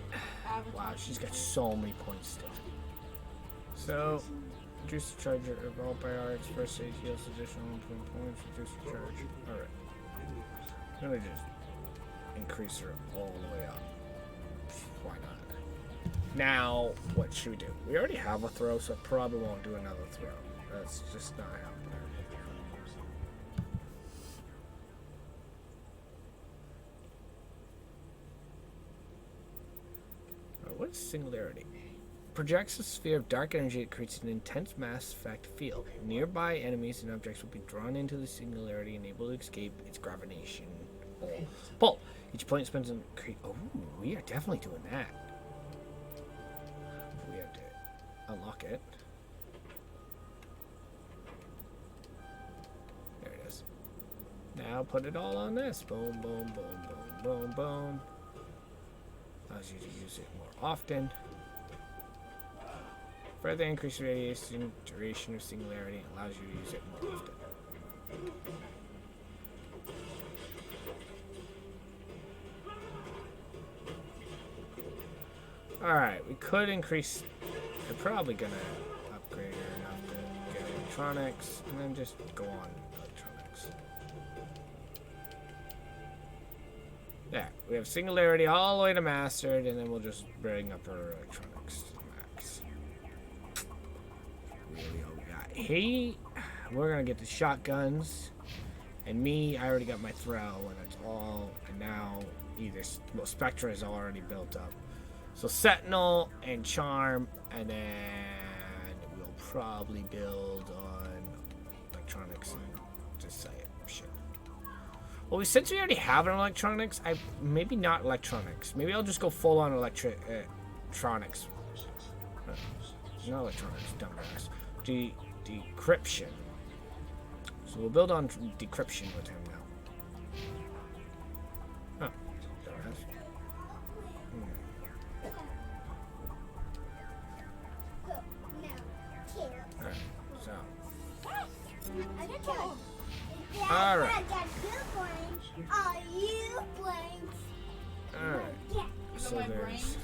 Wow, she's got so many points still. So, reduce the charge of all biotics, first aid heals additional 20 points, reduce the charge. Alright. I'm gonna just increase her all the way up. Why not? Now, what should we do? We already have a throw, so I probably won't do another throw. That's just not happening. What's singularity? Projects a sphere of dark energy that creates an intense mass effect field. Nearby enemies and objects will be drawn into the singularity and able to escape its gravitation. Pull. Each point spends on create. Oh, we are definitely doing that. We have to unlock it. There it is. Now put it all on this. Boom, boom, boom, boom, boom, boom. Allows you to use it more often. Further increase radiation, duration of singularity, allows you to use it more often. Alright, we could increase. We're probably gonna upgrade her enough to get electronics, and then just go on electronics. Yeah, we have singularity all the way to mastered, and then we'll just bring up our electronics to max. Really all we got. Hey, we're gonna get the shotguns, and me, I already got my throw, and it's all, and now either, well, Spectra is already built up. So Sentinel and Charm, and then we'll probably build on electronics and just say it. Shit. Well, since we already have an electronics, maybe not electronics. Maybe I'll just go full on electronics. Not electronics, dumbass. Decryption. So we'll build on decryption with him now. Oh, dumbass. Alright, so. Alright. Alright. So there's.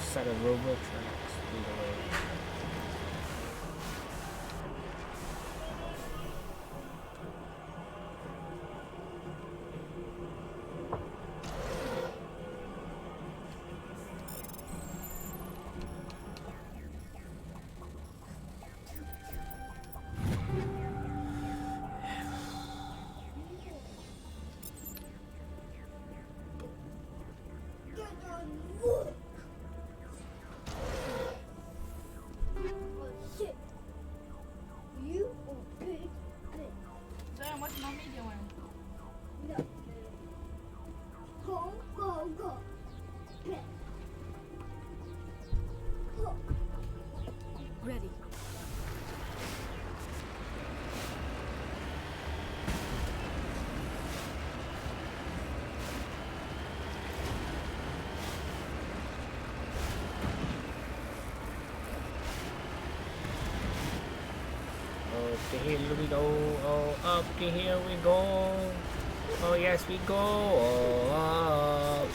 set of robot tracks lead away. Damn, what's mommy doing? Ready. Up the hill we go, oh, up the hill we go. Oh, yes, we go, oh, up.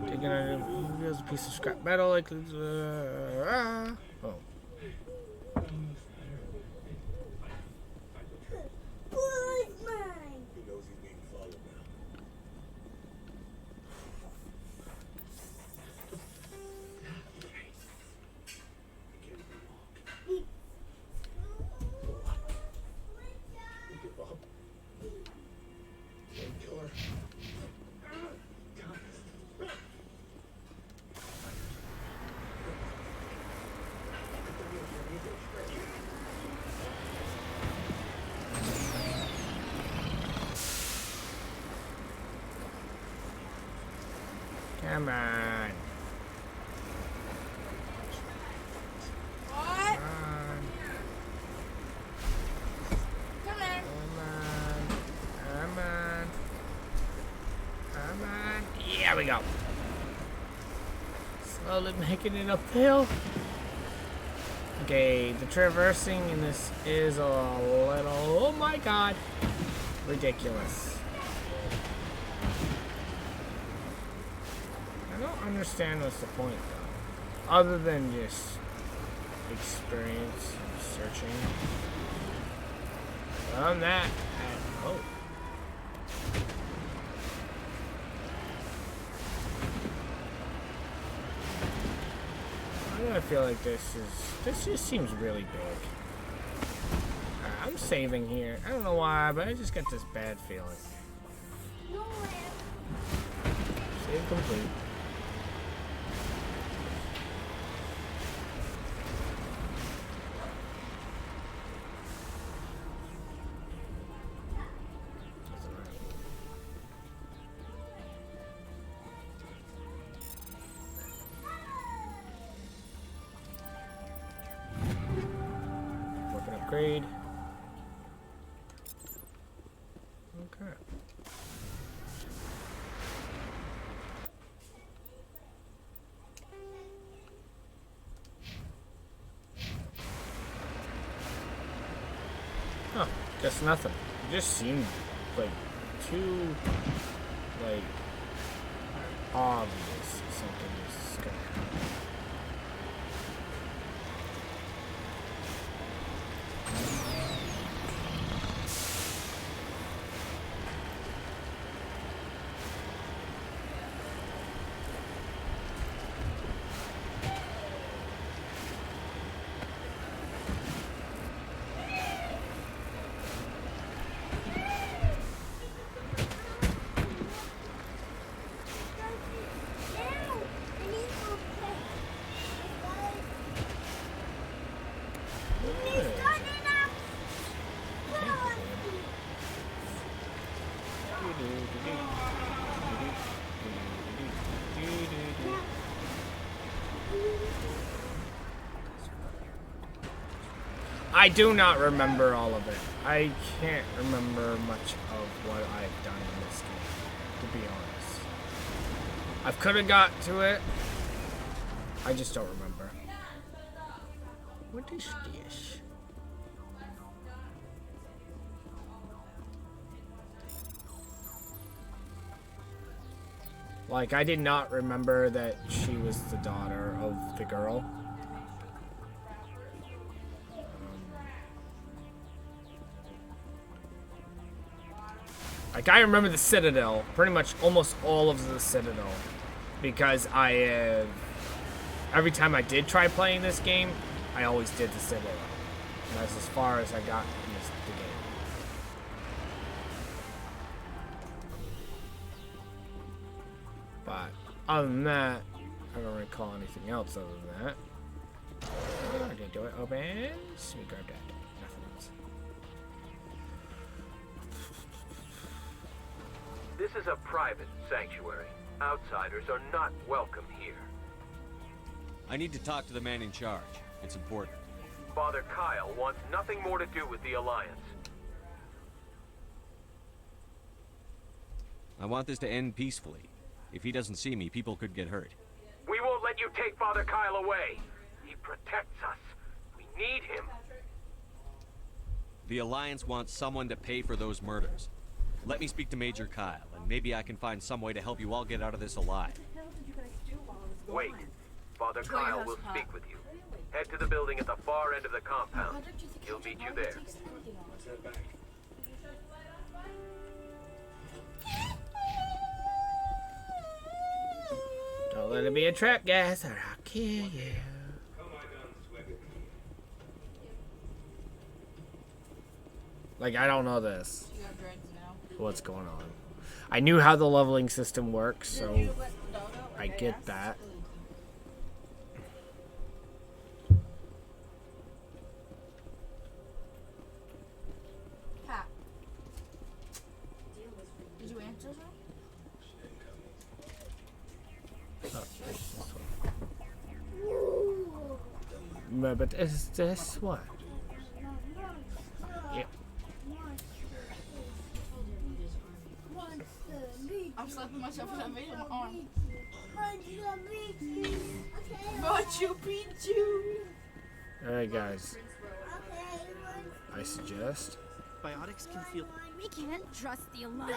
Taking out reveals a piece of scrap metal like oh. Come on. What? Come here. Come on. Yeah, we go. Slowly making it uphill. Okay, the traversing in this is a little, oh my god, ridiculous. I don't understand what's the point though, other than just experience and searching. On that, oh. I feel like this just seems really big. I'm saving here. I don't know why, but I just got this bad feeling. Save complete. Upgrade. Okay. Huh, just nothing. It just seemed like too like obvious something is gonna happen. I do not remember all of it. I can't remember much of what I've done in this game, to be honest. I could have got to it. I just don't remember. What is this? Like, I did not remember that she was the daughter of the girl. Like, I remember the Citadel, pretty much almost all of the Citadel, because every time I did try playing this game, I always did the Citadel. And that's as far as I got in the game. But other than that, I don't recall anything else other than that. Okay, do it. Opens. Let me grab that. Nothing else. This is a private sanctuary. Outsiders are not welcome here. I need to talk to the man in charge. It's important. Father Kyle wants nothing more to do with the Alliance. I want this to end peacefully. If he doesn't see me, people could get hurt. We won't let you take Father Kyle away. He protects us. We need him. The Alliance wants someone to pay for those murders. Let me speak to Major Kyle, and maybe I can find some way to help you all get out of this alive. Wait. Father Kyle will speak with you. Head to the building at the far end of the compound. He'll meet you there. Don't let it be a trap, guys, or I'll kill you. Like, I don't know this. What's going on? I knew how the leveling system works, so I get that. Pat. Did you answer her? But is this what? Yeah. I'm slapping myself for some reason on my arm. Machu Picchu. Alright, guys. I suggest. Biotics can feel. We can't trust the Alliance.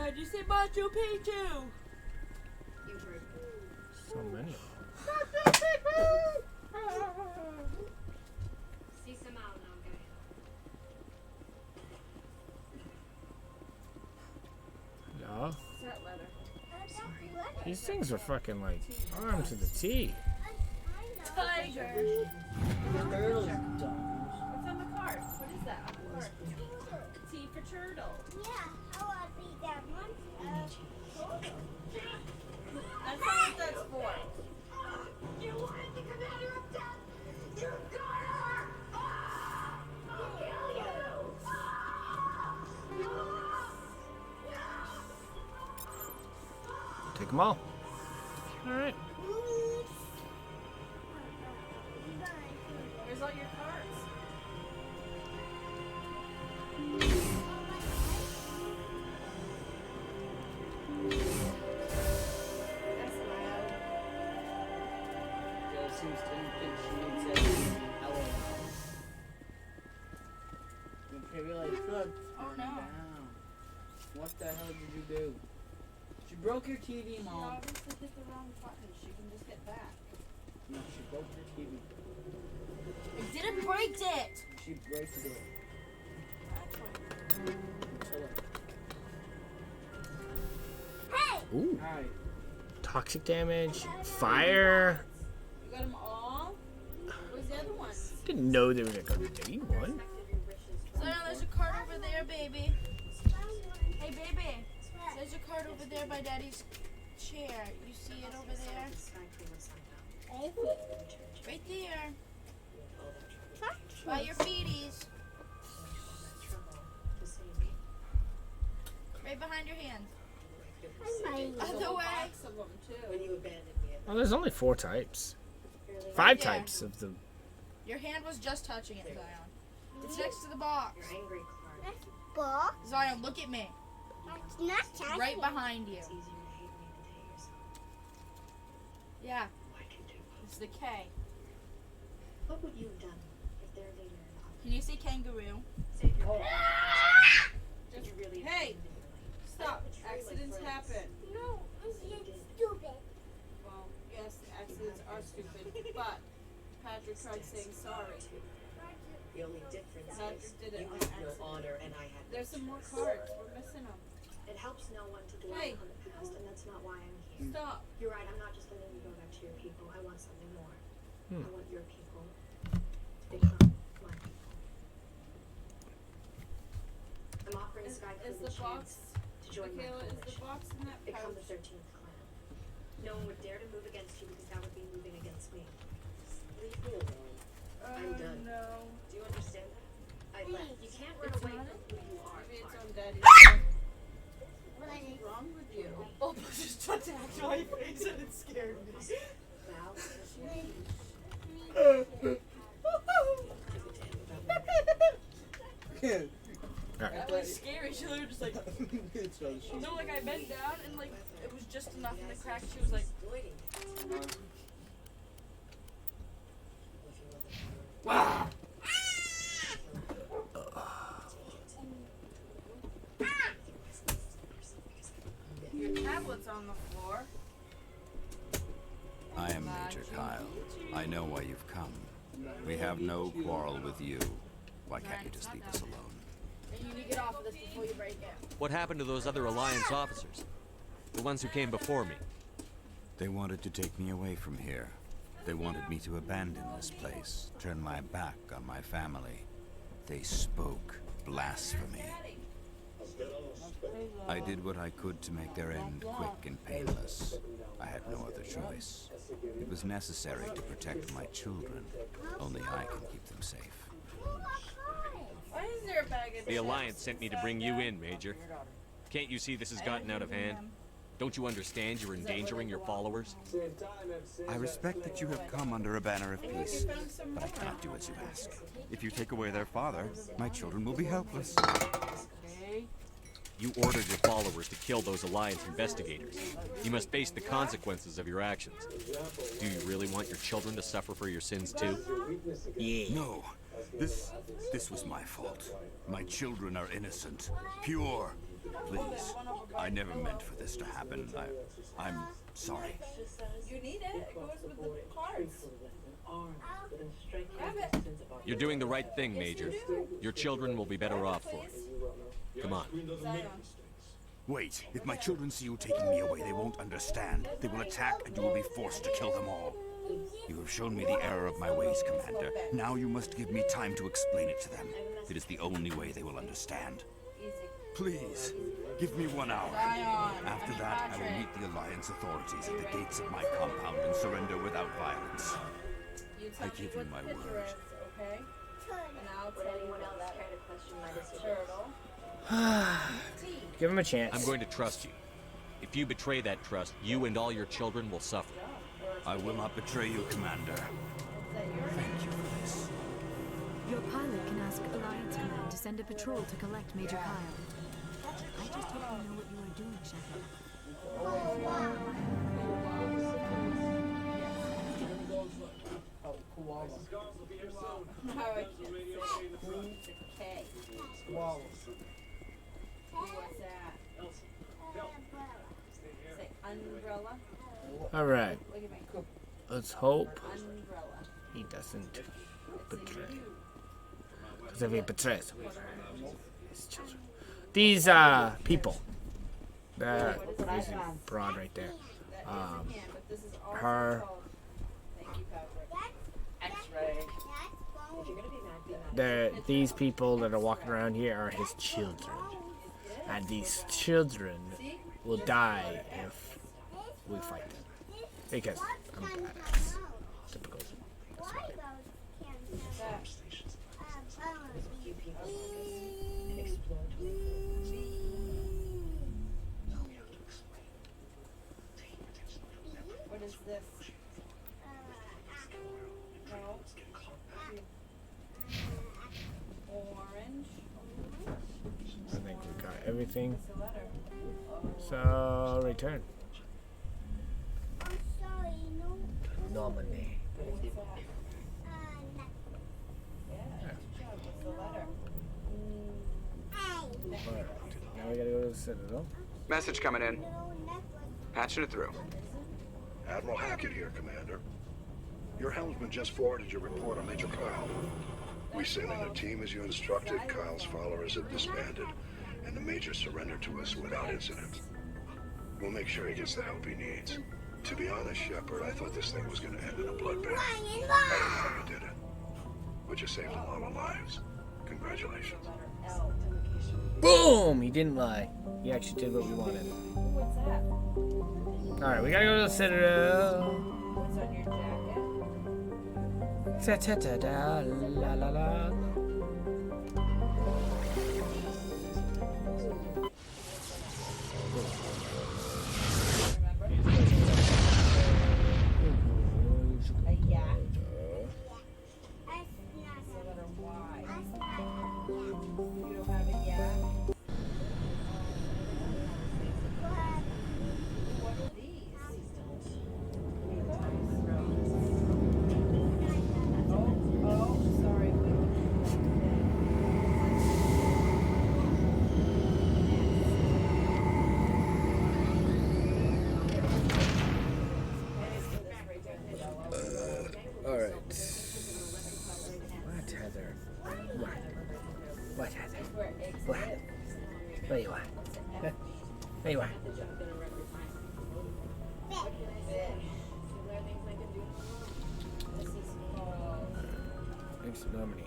Did you say Machu Picchu? So many. No. These things are fucking like armed to the T. Tiger. Turtles. What's on the card? What is that on the card? T for turtle. Yeah, I want to be that one. That's not what that's for. You wanted the commander of death! You got her! I'll kill you! Take them all. Alright. Where's all your cards? That's loud. Jill seems to think she needs everything element. Maybe like, look. Oh no. Down. What the hell did you do? She broke your TV, She Mom. obviously hit the wrong button. She can just get back. No, she broke your TV. It didn't break it! She breaks it. Ooh. Hi. Toxic damage. Fire. You got them all? Where's the other one? Didn't know there was a grenade one. So now there's a card over there, baby. Hey, baby. There's a card over there by Daddy's chair. You see it over there? Right there. By your feeties. Right behind your hand. Other way. When you abandoned me. Well, there's only 4 types. 5 types of the. Your hand was just touching it, Zion. It's next to the box. You're angry, Clark. Box? Zion, look at me. It's not touching. Right behind you. Yeah. It's the K. What would you have done if their leader and Can you see kangaroo? Hey! Stop. Accidents happen. No, it's stupid. Well, yes, accidents are stupid, but Patrick tried saying sorry. The only difference Patrick is did it you on had no accident. honor and I had no There's some more respect. cards. We're missing them. It helps no one to dwell Hey. on the past, and that's not why I'm here. Stop. You're right, I'm not just letting you go back to your people. I want something more. I want your people to become my people. I'm offering Sky Is Crew the the chance box, to join my Michaela, is the coalition. box in that Become pouch? the 13th clan. No one would dare to move against you because that would be moving against me. Leave me alone. I'm done. No. Do you understand that? I left. You can't run It's away not from who you are. Maybe it's Clark. on Daddy's. What's wrong with you? Oh, just attacked my face and it scared me. Val, That was scary. She literally just like. No, like I bent down and like it was just enough in the crack. She was like. Wow. Your tablet's on the floor. I am Major Kyle. I know why you've come. We have no quarrel with you. Why can't you just leave us alone? And you need to get off of this before you break it. What happened to those other Alliance officers? The ones who came before me? They wanted to take me away from here. They wanted me to abandon this place, turn my back on my family. They spoke blasphemy. I did what I could to make their end quick and painless. I had no other choice. It was necessary to protect my children. Only I can keep them safe. Why is there a bag of The Alliance sent me to bring you in, Major. Can't you see this has gotten out of hand? Don't you understand you're endangering your followers? I respect that you have come under a banner of peace, but I cannot do as you ask. If you take away their father, my children will be helpless. You ordered your followers to kill those Alliance investigators. You must face the consequences of your actions. Do you really want your children to suffer for your sins too? Yeah. No. This was my fault. My children are innocent. Pure. Please. I never meant for this to happen. I'm sorry. You need it. It goes with the cards. Grab it. You're doing the right thing, Major. Your children will be better off for it. Come on. Wait. If my children see you taking me away, they won't understand. They will attack and you will be forced to kill them all. You have shown me the error of my ways, Commander. Now you must give me time to explain it to them. It is the only way they will understand. Please, give me 1 hour. After that, I will meet the Alliance authorities at the gates of my compound and surrender without violence. I give you my word. Okay? And I'll Would tell you anyone what else that care to question my decisions? turtle. Give him a chance. I'm going to trust you. If you betray that trust, you and all your children will suffer. I will not betray you, Commander. Thank you for this. Your pilot can ask Alliance Command to send a patrol to collect Major Kyle. I just hope you know what you are doing, Shepard. How I can say the K. What's that? Say umbrella. All right. Look at me. Let's hope Umbrella. he doesn't betray. Because if he betrays his children, these people, that is broad right there. Her. These people that are walking around here are his children, and these children will die if we fight them. Because I'm badass. Typical. That's why. this? No. Orange. I think we got everything. So, return. Normandy. Alright, now we gotta go to the Citadel. Message coming in. Patching it through. Admiral Hackett here, Commander. Your helmsman just forwarded your report on Major Kyle. We sent in a team as you instructed. Kyle's followers have disbanded, and the Major surrendered to us without incident. We'll make sure he gets the help he needs. To be honest, Shepard, I thought this thing was going to end in a bloodbath. I don't know how you did it, but you saved a lot of lives. Congratulations. Boom! He didn't lie. He actually did what we wanted. What's that? Alright, we gotta go to the Citadel. What's on your jacket? Ta-ta-ta-da, la la la. Alright. What, Heather? What? What, Heather? What? What do you want? Huh? What do you want? Thanks to Normandy.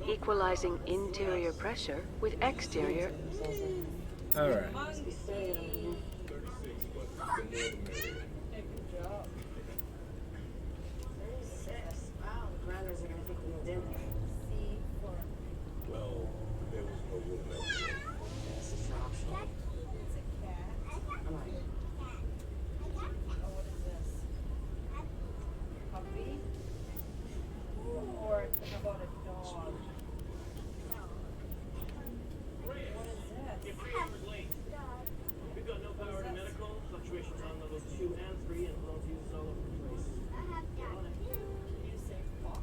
Equalizing interior pressure with exterior. Alright. Well, there was no room left. Or how about a dog? We've got no power to medical, fluctuations on levels 2 and 3, and low fuses all over the place. You say fox.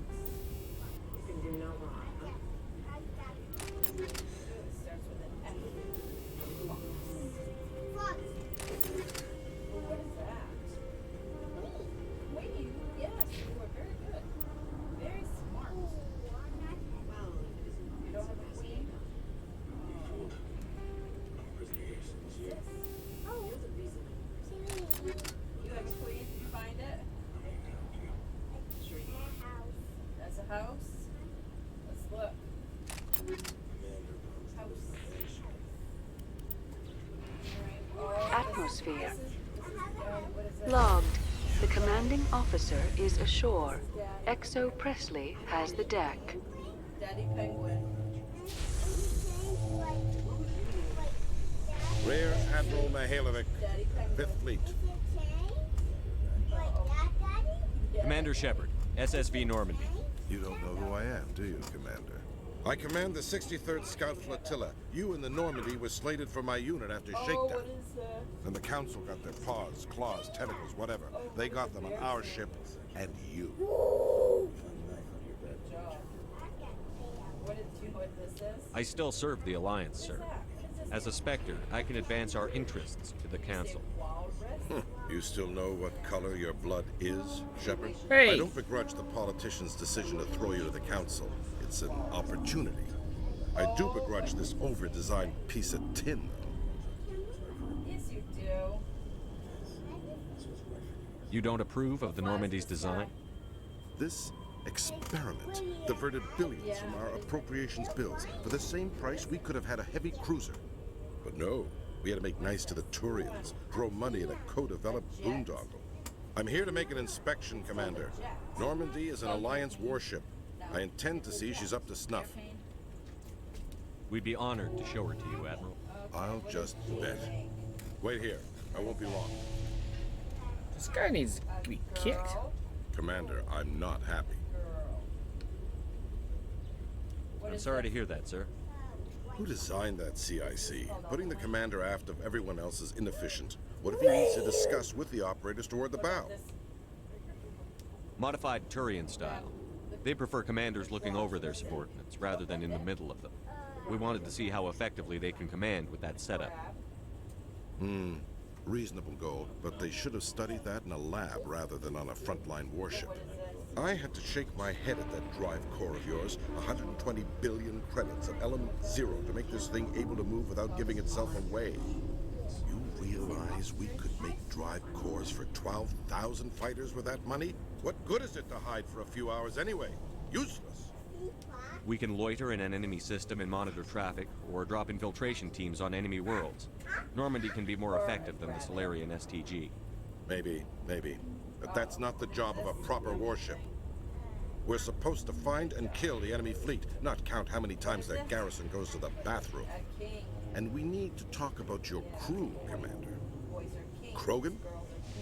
You can do no wrong, huh? It starts with an F. Fox. What is that? Wait, yes, you are very good. Very smart. You don't have a queen? You have a queen? Did you find it? That's a house? Let's look. Atmosphere. Logged. The commanding officer is ashore. Exo Presley has the deck. Daddy Penguin. Rear Admiral Mihailovic, 5th Fleet. Commander Shepard, SSV Normandy. You don't know who I am, do you, Commander? I command the 63rd Scout Flotilla. You and the Normandy were slated for my unit after shakedown. What is that? And the Council got their paws, claws, tentacles, whatever. They got them on our ship, and you. Good job. What did you know what this is? I still serve the Alliance, sir. As a Spectre, I can advance our interests to the Council. You still know what color your blood is, Shepard? Hey. I don't begrudge the politician's decision to throw you to the Council. It's an opportunity. I do begrudge this over-designed piece of tin, though. Yes, you do. You don't approve of the Normandy's design? This experiment diverted billions from our appropriations bills. For the same price, we could have had a heavy cruiser. But no, we had to make nice to the Turians, throw money at a co-developed boondoggle. I'm here to make an inspection, Commander. Normandy is an Alliance warship. I intend to see she's up to snuff. We'd be honored to show her to you, Admiral. I'll just bet. Wait here. I won't be long. This guy needs to be kicked. Commander, I'm not happy. I'm sorry to hear that, sir. Who designed that CIC? Putting the commander aft of everyone else is inefficient. What if he needs to discuss with the operators toward the bow? Modified Turian style. They prefer commanders looking over their subordinates rather than in the middle of them. We wanted to see how effectively they can command with that setup. Reasonable goal, but they should have studied that in a lab rather than on a frontline warship. I had to shake my head at that drive core of yours. 120 billion credits of element 0 to make this thing able to move without giving itself away. You realize we could make drive cores for 12,000 fighters with that money? What good is it to hide for a few hours anyway? Useless. We can loiter in an enemy system and monitor traffic, or drop infiltration teams on enemy worlds. Normandy can be more effective than the Solarian STG. Maybe. But that's not the job of a proper warship. We're supposed to find and kill the enemy fleet, not count how many times their garrison goes to the bathroom. And we need to talk about your crew, Commander. Krogan?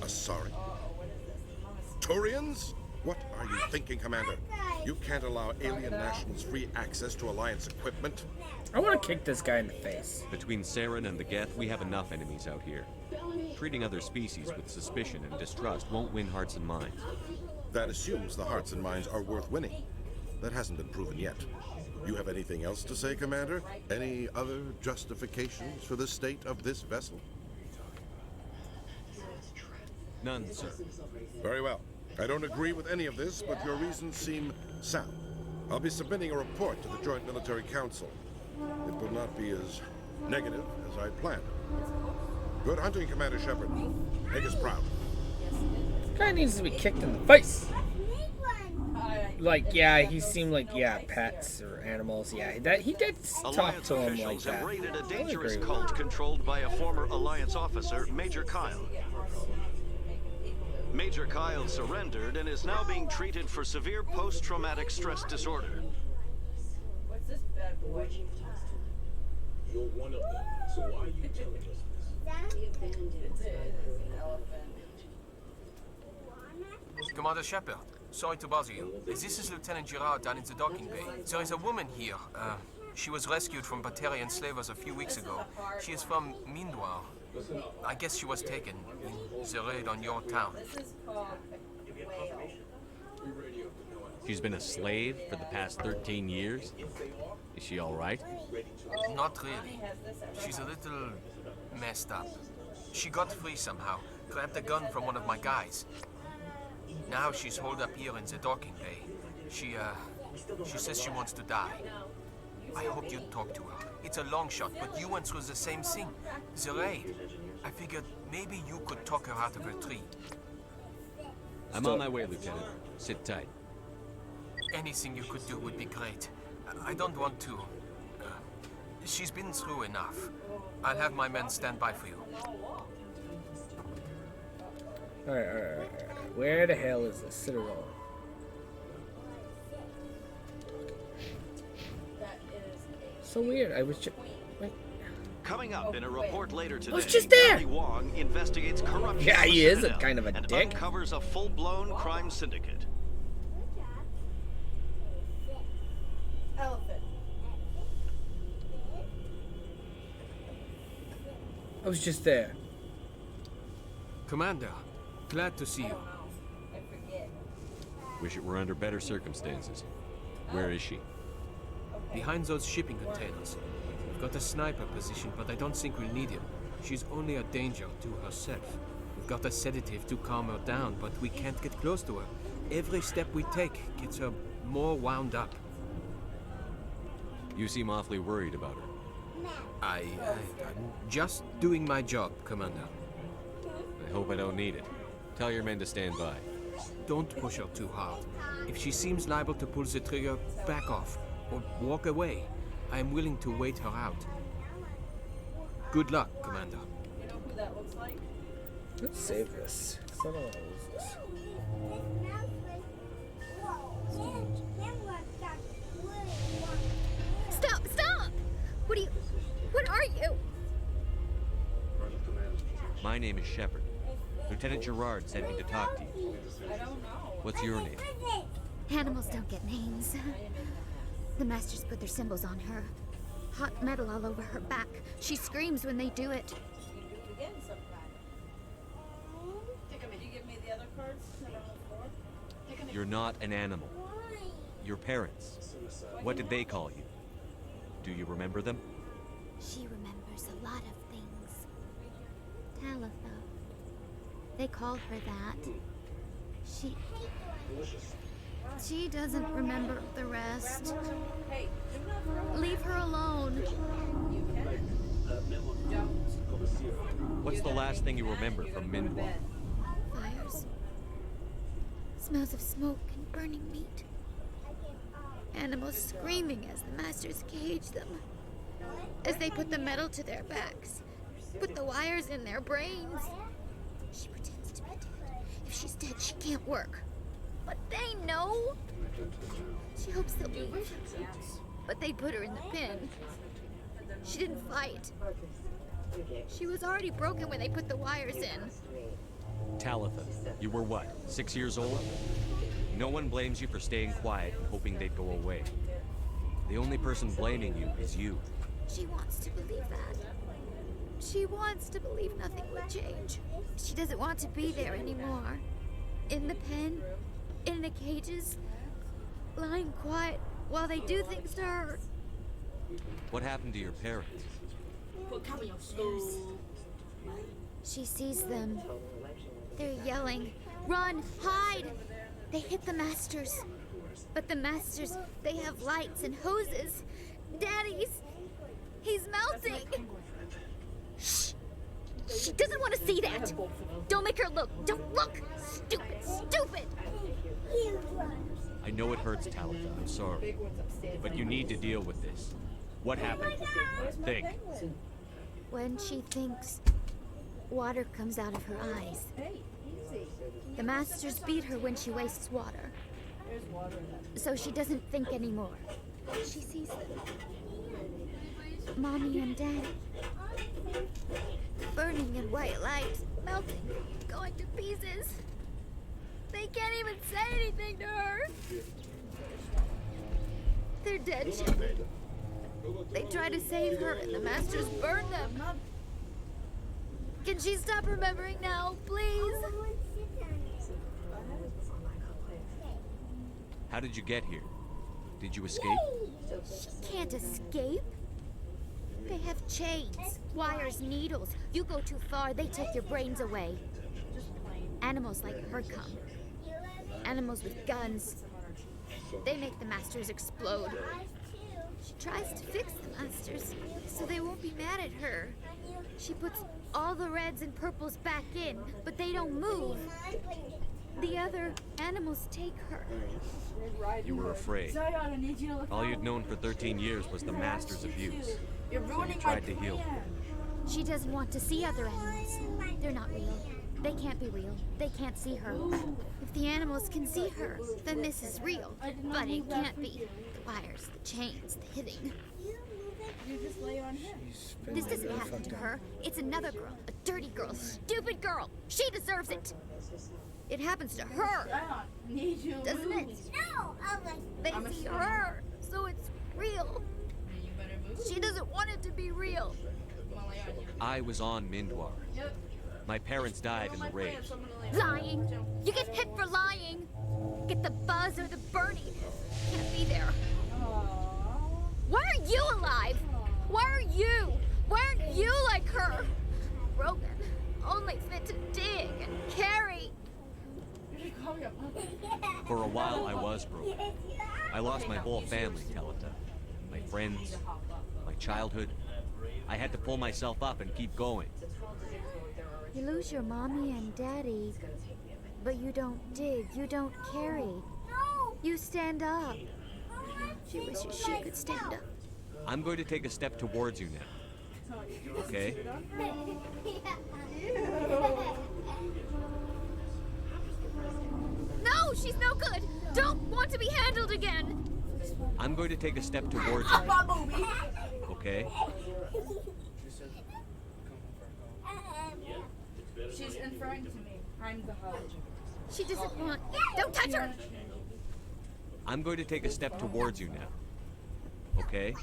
Asari? Turians? What are you thinking, Commander? You can't allow alien nationals free access to Alliance equipment. I want to kick this guy in the face. Between Saren and the Geth, we have enough enemies out here. Treating other species with suspicion and distrust won't win hearts and minds. That assumes the hearts and minds are worth winning. That hasn't been proven yet. You have anything else to say, Commander? Any other justifications for the state of this vessel? None, sir. Very well. I don't agree with any of this, but your reasons seem sound. I'll be submitting a report to the Joint Military Council. It will not be as negative as I planned. Good hunting, Commander Shepard. Make us proud. This guy needs to be kicked in the face. Like, yeah, he seemed like, yeah, pets or animals. Yeah, that he did talk to him like that. Have raided a dangerous cult controlled by a former Alliance officer, Major Kyle. Major Kyle surrendered and is now being treated for severe post-traumatic stress disorder. What's this bad boy? You're one of them, so why are you telling us this? Commander Shepard, sorry to bother you. This is Lieutenant Girard down in the docking bay. There is a woman here. She was rescued from Batarian slavers a few weeks ago. She is from Mindwar. I guess she was taken in the raid on your town. She's been a slave for the past 13 years? Is she all right? Not really. She's a little messed up. She got free somehow, grabbed a gun from one of my guys. Now she's holed up here in the docking bay. She says she wants to die. I hope you'd talk to her. It's a long shot, but you went through the same thing. The raid. I figured maybe you could talk her out of her tree. I'm on my way, Lieutenant. Sit tight. Anything you could do would be great. I don't want to. She's been through enough. I'll have my men stand by for you. Alright. Where the hell is the Citadel? So weird. I was just... Wait. Coming up in a report later today, I was just there! Gary Wong investigates corruption. Yeah, at the he is a Citadel kind of a and dick. uncovers a full-blown crime syndicate. Elephant. I was just there. Commander, glad to see you. Wish it were under better circumstances. Where is she? Behind those shipping containers. We've got a sniper position, but I don't think we'll need him. She's only a danger to herself. We've got a sedative to calm her down, but we can't get close to her. Every step we take gets her more wound up. You seem awfully worried about her. I'm just doing my job, Commander. I hope I don't need it. Tell your men to stand by. Don't push her too hard. If she seems liable to pull the trigger, back off. Or walk away. I am willing to wait her out. Good luck, Commander. You know who that looks like? Let's save this. I don't want to lose this. Stop! My name is Shepard. Lieutenant Gerard sent me to talk to you. What's your name? Animals don't get names. The Masters put their symbols on her. Hot metal all over her back. She screams when they do it. You're not an animal. Your parents. What did they call you? Do you remember them? She remembers a lot of things. Talitha. They call her that. She doesn't remember the rest. Leave her alone. What's the last thing you remember from Mindwar? Fires. Smells of smoke and burning meat. Animals screaming as the Masters cage them. As they put the metal to their backs. Put the wires in their brains. She pretends to be dead. If she's dead, she can't work. But they know. She hopes they'll leave. But they put her in the pen. She didn't fight. She was already broken when they put the wires in. Talitha, you were what, 6 years old? No one blames you for staying quiet and hoping they'd go away. The only person blaming you is you. She wants to believe that. She wants to believe nothing would change. She doesn't want to be there anymore. In the pen, in the cages, lying quiet while they do things to her. What happened to your parents? She sees them. They're yelling, "Run! Hide!" They hit the Masters. But the Masters, they have lights and hoses. Daddy's... he's melting! Shh! She doesn't want to see that! Don't make her look! Don't look! Stupid! Stupid! I know it hurts, Talitha. I'm sorry. But you need to deal with this. What happened? Think. When she thinks, water comes out of her eyes. The Masters beat her when she wastes water. So she doesn't think anymore. She sees them. Mommy and Daddy. Burning in white light, melting, going to pieces. They can't even say anything to her. They're dead, Shepard. They try to save her and the Masters burn them. Can she stop remembering now, please? How did you get here? Did you escape? She can't escape. They have chains, wires, needles. You go too far, they take your brains away. Animals like her come. Animals with guns. They make the Masters explode. She tries to fix the Masters so they won't be mad at her. She puts all the reds and purples back in, but they don't move. The other animals take her. You were afraid. All you'd known for 13 years was the Master's abuse. You're So you ruining tried to heal. She doesn't want to see other animals. They're not real. They can't be real. They can't see her. If the animals can see her, then this is real. But it can't be. The wires, the chains, the hitting. You just lay on him. This doesn't happen to her. It's another girl. A dirty girl. Stupid girl. She deserves it. It happens to her. Doesn't it? No! They see her, so it's real. She doesn't want it to be real. I was on Mindwar. My parents died in the raid. Lying. You get hit for lying. Get the buzz or the burning. Can't be there. Why are you alive? Why are you? Why aren't you like her? Broken. Only fit to dig and carry. For a while, I was broken. I lost my whole family, Talitha. My friends, my childhood. I had to pull myself up and keep going. You lose your mommy and daddy, but you don't dig, you don't carry. You stand up. She wishes she could stand up. I'm going to take a step towards you now. Okay? No, she's no good. Don't want to be handled again. I'm going to take a step towards you. Okay? She's referring to me. I'm the HUD. She doesn't want. Don't touch her! I'm going to take a step towards you now. Okay?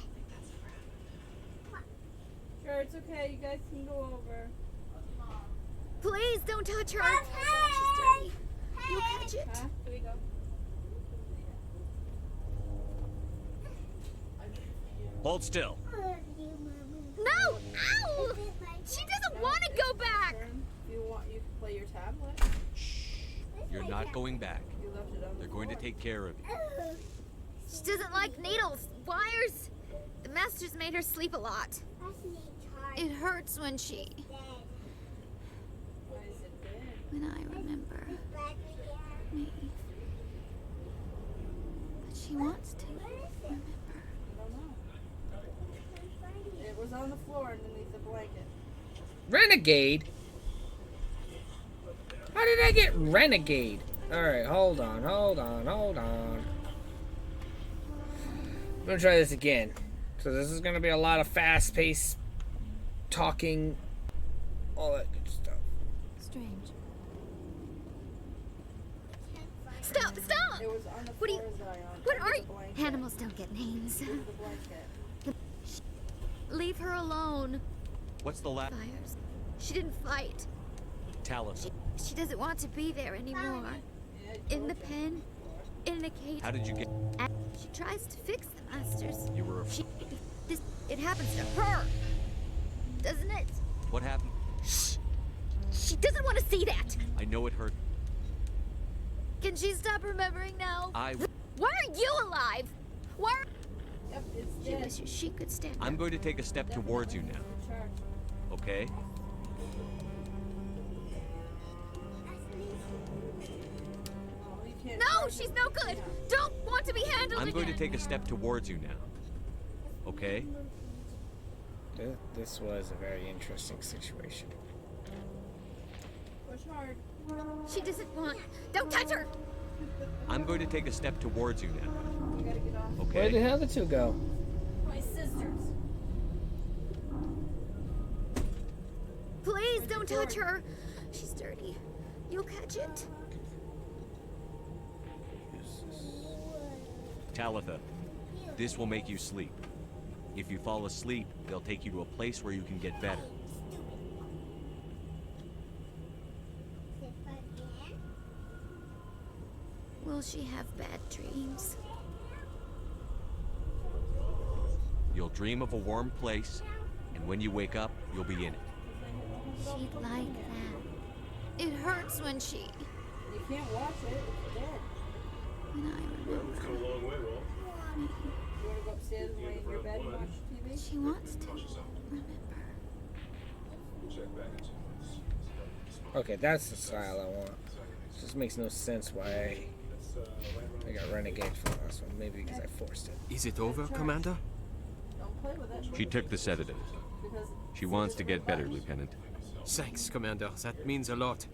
Sure, it's okay. You guys can go over. Please don't touch her! She's dirty. You'll catch it. Huh? Here we go. Hold still. No! Ow! She doesn't want to go back! If you want, you can play your tablet. You're not going back. You left it on the They're going to take care of you. She doesn't like needles, wires. The masters made her sleep a lot. It hurts when she... Why is it dead? When I remember me. But she wants to remember. I don't know. It was on the floor underneath the blanket. Renegade? How did I get renegade? Alright, hold on. I'm gonna try this again. So this is gonna be a lot of fast-paced talking, all that good stuff. Strange. Stop! It was on the What do you... floor, Zion. What under are the you... blanket. Animals don't get names. Under the blanket. Leave her alone. What's the last? Fires. She didn't fight. Talith. She doesn't want to be there anymore. In the pen, in the cage. How did you get? She tries to fix the masters. You were. It happens to her, doesn't it? What happened? She doesn't want to see that. I know it hurt. Can she stop remembering now? I. Why are you alive? Why? Yep, it's She dead. wishes she could stand I'm up. going to take a step towards you now. Okay? No, she's no good. Don't want to be handled I'm going to again. take a step towards you now. Okay? This was a very interesting situation. Push hard. She doesn't want. Don't touch her. I'm going to take a step towards you now. You gotta get off. Okay? Where did the other two go? My sisters. Please don't touch her. She's dirty. You'll catch it. Talitha, this will make you sleep. If you fall asleep, they'll take you to a place where you can get better. Will she have bad dreams? You'll dream of a warm place, and when you wake up, you'll be in it. She'd like that. It hurts when she... You can't watch it. It's dead. When I remember. Come a long way, Rolf. You wanna go upstairs and lay in your bed and watch TV? She wants to remember. Okay, that's the style I want. It just makes no sense why I got renegade for the last one. Maybe because I forced it. Is it over, Commander? Don't play with it. She took the sedative. Because She wants to get better, Lieutenant. Thanks, Commander. That means a lot.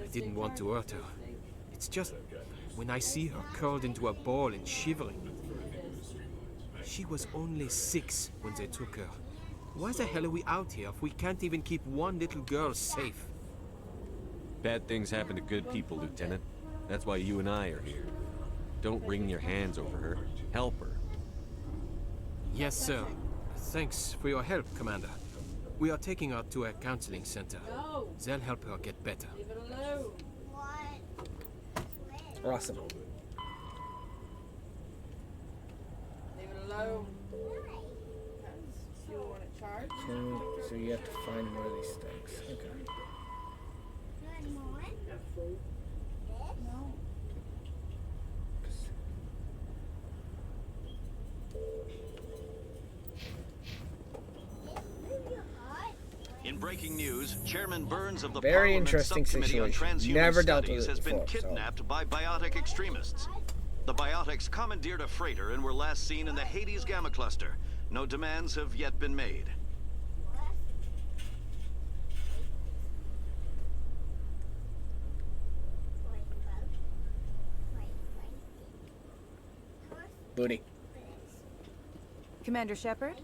I didn't want to hurt her. It's just when I see her curled into a ball and shivering. She was only 6 when they took her. Why the hell are we out here if we can't even keep one little girl safe? Bad things happen to good people, Lieutenant. That's why you and I are here. Don't wring your hands over her. Help her. Yes, sir. Thanks for your help, Commander. We are taking her to a counseling center. No. They'll help her get better. Leave it alone. Awesome. Leave it alone. You want it charged? So you have to find more of these things. Okay. No. In breaking news, Chairman Burns of the Very Parliament interesting Subcommittee on situation. Transhuman Never dealt Studies with it has been before, so- kidnapped by biotic extremists. The biotics commandeered a freighter and were last seen in the Hades Gamma Cluster. No demands have yet been made. Booty. Commander Shepard?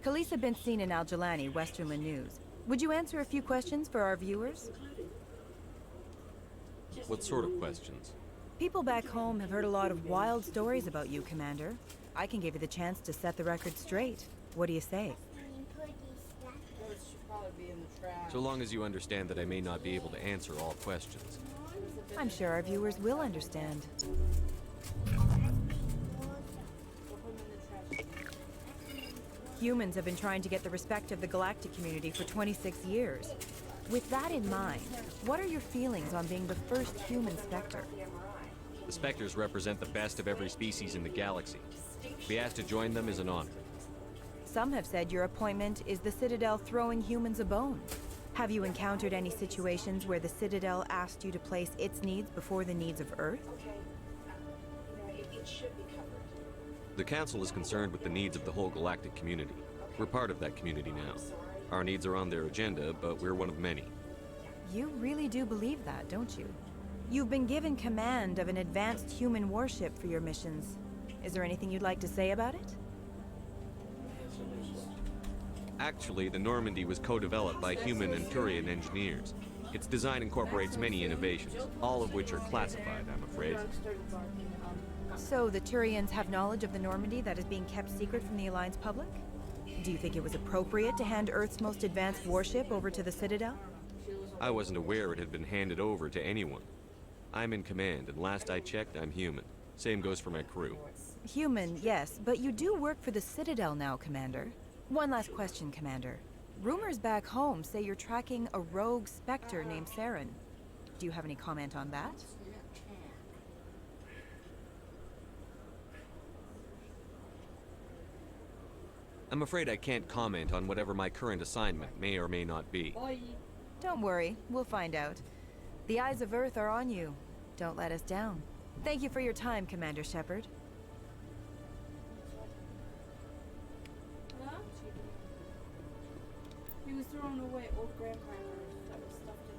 Khaleesa been seen in Al Jalani, Westerland News. Would you answer a few questions for our viewers? What sort of questions? People back home have heard a lot of wild stories about you, Commander. I can give you the chance to set the record straight. What do you say? So long as you understand that I may not be able to answer all questions. I'm sure our viewers will understand. Humans have been trying to get the respect of the galactic community for 26 years. With that in mind, what are your feelings on being the first human Spectre? The Spectres represent the best of every species in the galaxy. To be asked to join them is an honor. Some have said your appointment is the Citadel throwing humans a bone. Have you encountered any situations where the Citadel asked you to place its needs before the needs of Earth? The Council is concerned with the needs of the whole galactic community. We're part of that community now. Our needs are on their agenda, but we're one of many. You really do believe that, don't you? You've been given command of an advanced human warship for your missions. Is there anything you'd like to say about it? Actually, the Normandy was co-developed by human and Turian engineers. Its design incorporates many innovations, all of which are classified, I'm afraid. So the Turians have knowledge of the Normandy that is being kept secret from the Alliance public? Do you think it was appropriate to hand Earth's most advanced warship over to the Citadel? I wasn't aware it had been handed over to anyone. I'm in command, and last I checked, I'm human. Same goes for my crew. Human, yes, but you do work for the Citadel now, Commander. One last question, Commander. Rumors back home say you're tracking a rogue Spectre named Saren. Do you have any comment on that? I'm afraid I can't comment on whatever my current assignment may or may not be. Don't worry, we'll find out. The eyes of Earth are on you. Don't let us down. Thank you for your time, Commander Shepard. He was throwing away old graham crackers that were stuffed in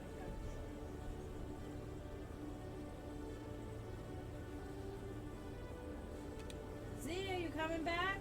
a couch. Z, are you coming back?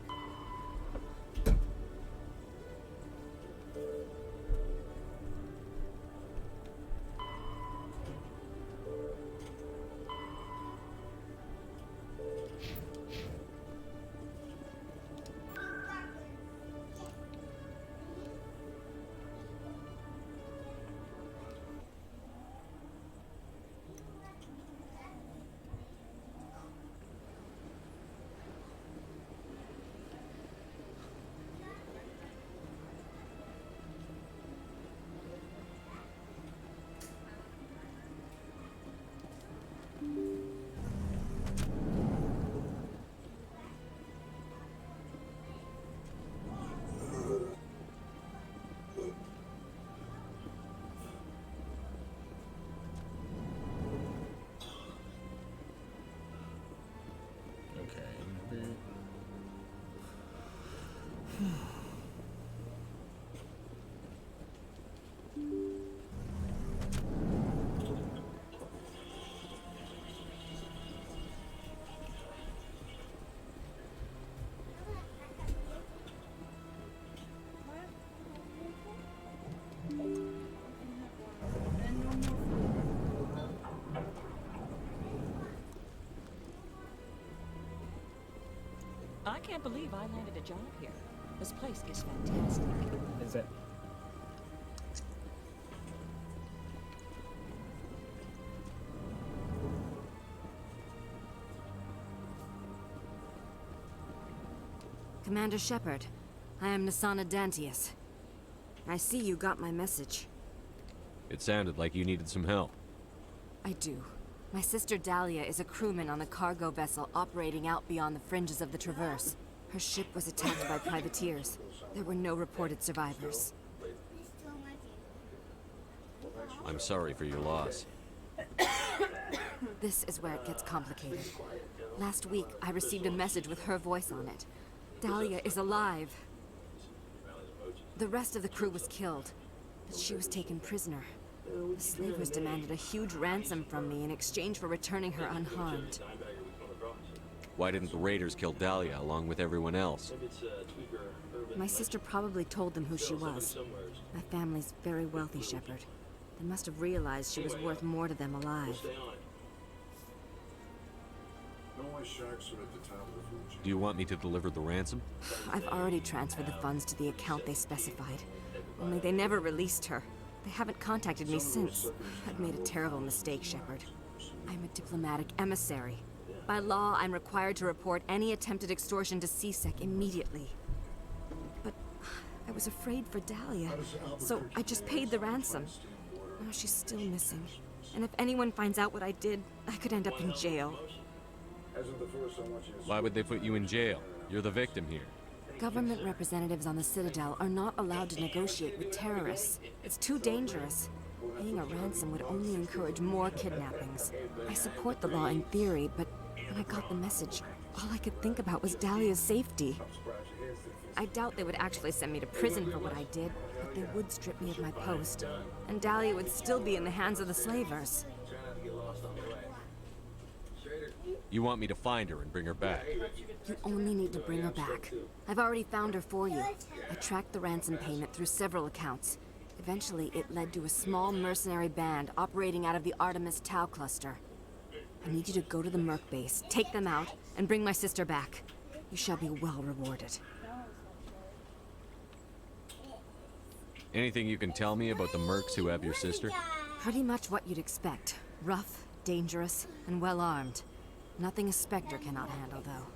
I can't believe I landed a job here. This place is fantastic. Is it? Commander Shepard, I am Nasana Dantius. I see you got my message. It sounded like you needed some help. I do. My sister Dahlia is a crewman on a cargo vessel operating out beyond the fringes of the Traverse. Her ship was attacked by privateers. There were no reported survivors. I'm sorry for your loss. This is where it gets complicated. Last week, I received a message with her voice on it. Dahlia is alive. The rest of the crew was killed, but she was taken prisoner. The slavers demanded a huge ransom from me in exchange for returning her unharmed. Why didn't the raiders kill Dahlia along with everyone else? My sister probably told them who she was. My family's very wealthy, Shepard. They must have realized she was worth more to them alive. Do you want me to deliver the ransom? I've already transferred the funds to the account they specified. Only they never released her. They haven't contacted me since. I've made a terrible mistake, Shepard. I'm a diplomatic emissary. By law, I'm required to report any attempted extortion to CSEC immediately. But I was afraid for Dahlia, so I just paid the ransom. Now she's still missing. And if anyone finds out what I did, I could end up in jail. Why would they put you in jail? You're the victim here. Government representatives on the Citadel are not allowed to negotiate with terrorists. It's too dangerous. Paying a ransom would only encourage more kidnappings. I support the law in theory, but when I got the message, all I could think about was Dahlia's safety. I doubt they would actually send me to prison for what I did, but they would strip me of my post, and Dahlia would still be in the hands of the slavers. You want me to find her and bring her back? You only need to bring her back. I've already found her for you. I tracked the ransom payment through several accounts. Eventually, it led to a small mercenary band operating out of the Artemis Tau cluster. I need you to go to the Merc base, take them out, and bring my sister back. You shall be well rewarded. Anything you can tell me about the mercs who have your sister? Pretty much what you'd expect. Rough, dangerous, and well-armed. Nothing a Spectre cannot handle, though.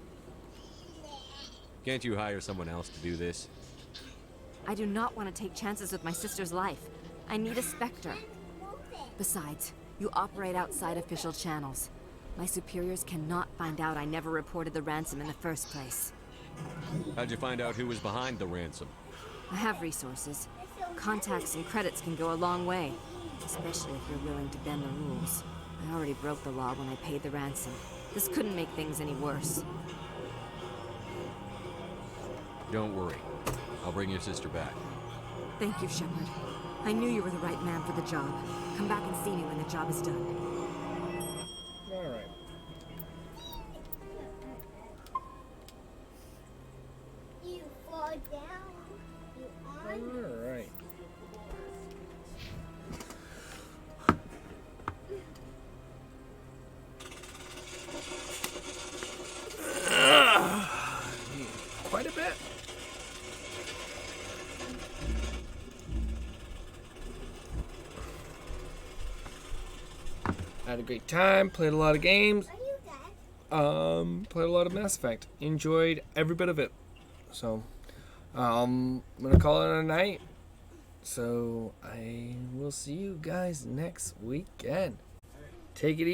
Can't you hire someone else to do this? I do not want to take chances with my sister's life. I need a Spectre. Besides, you operate outside official channels. My superiors cannot find out I never reported the ransom in the first place. How'd you find out who was behind the ransom? I have resources. Contacts and credits can go a long way, especially if you're willing to bend the rules. I already broke the law when I paid the ransom. This couldn't make things any worse. Don't worry. I'll bring your sister back. Thank you, Shepard. I knew you were the right man for the job. Come back and see me when the job is done. Alright. You fall down. You on? Alright. Quite a bit. I had a great time, played a lot of games, played a lot of Mass Effect, enjoyed every bit of it. So, I'm gonna call it a night. So, I will see you guys next weekend. Take it easy.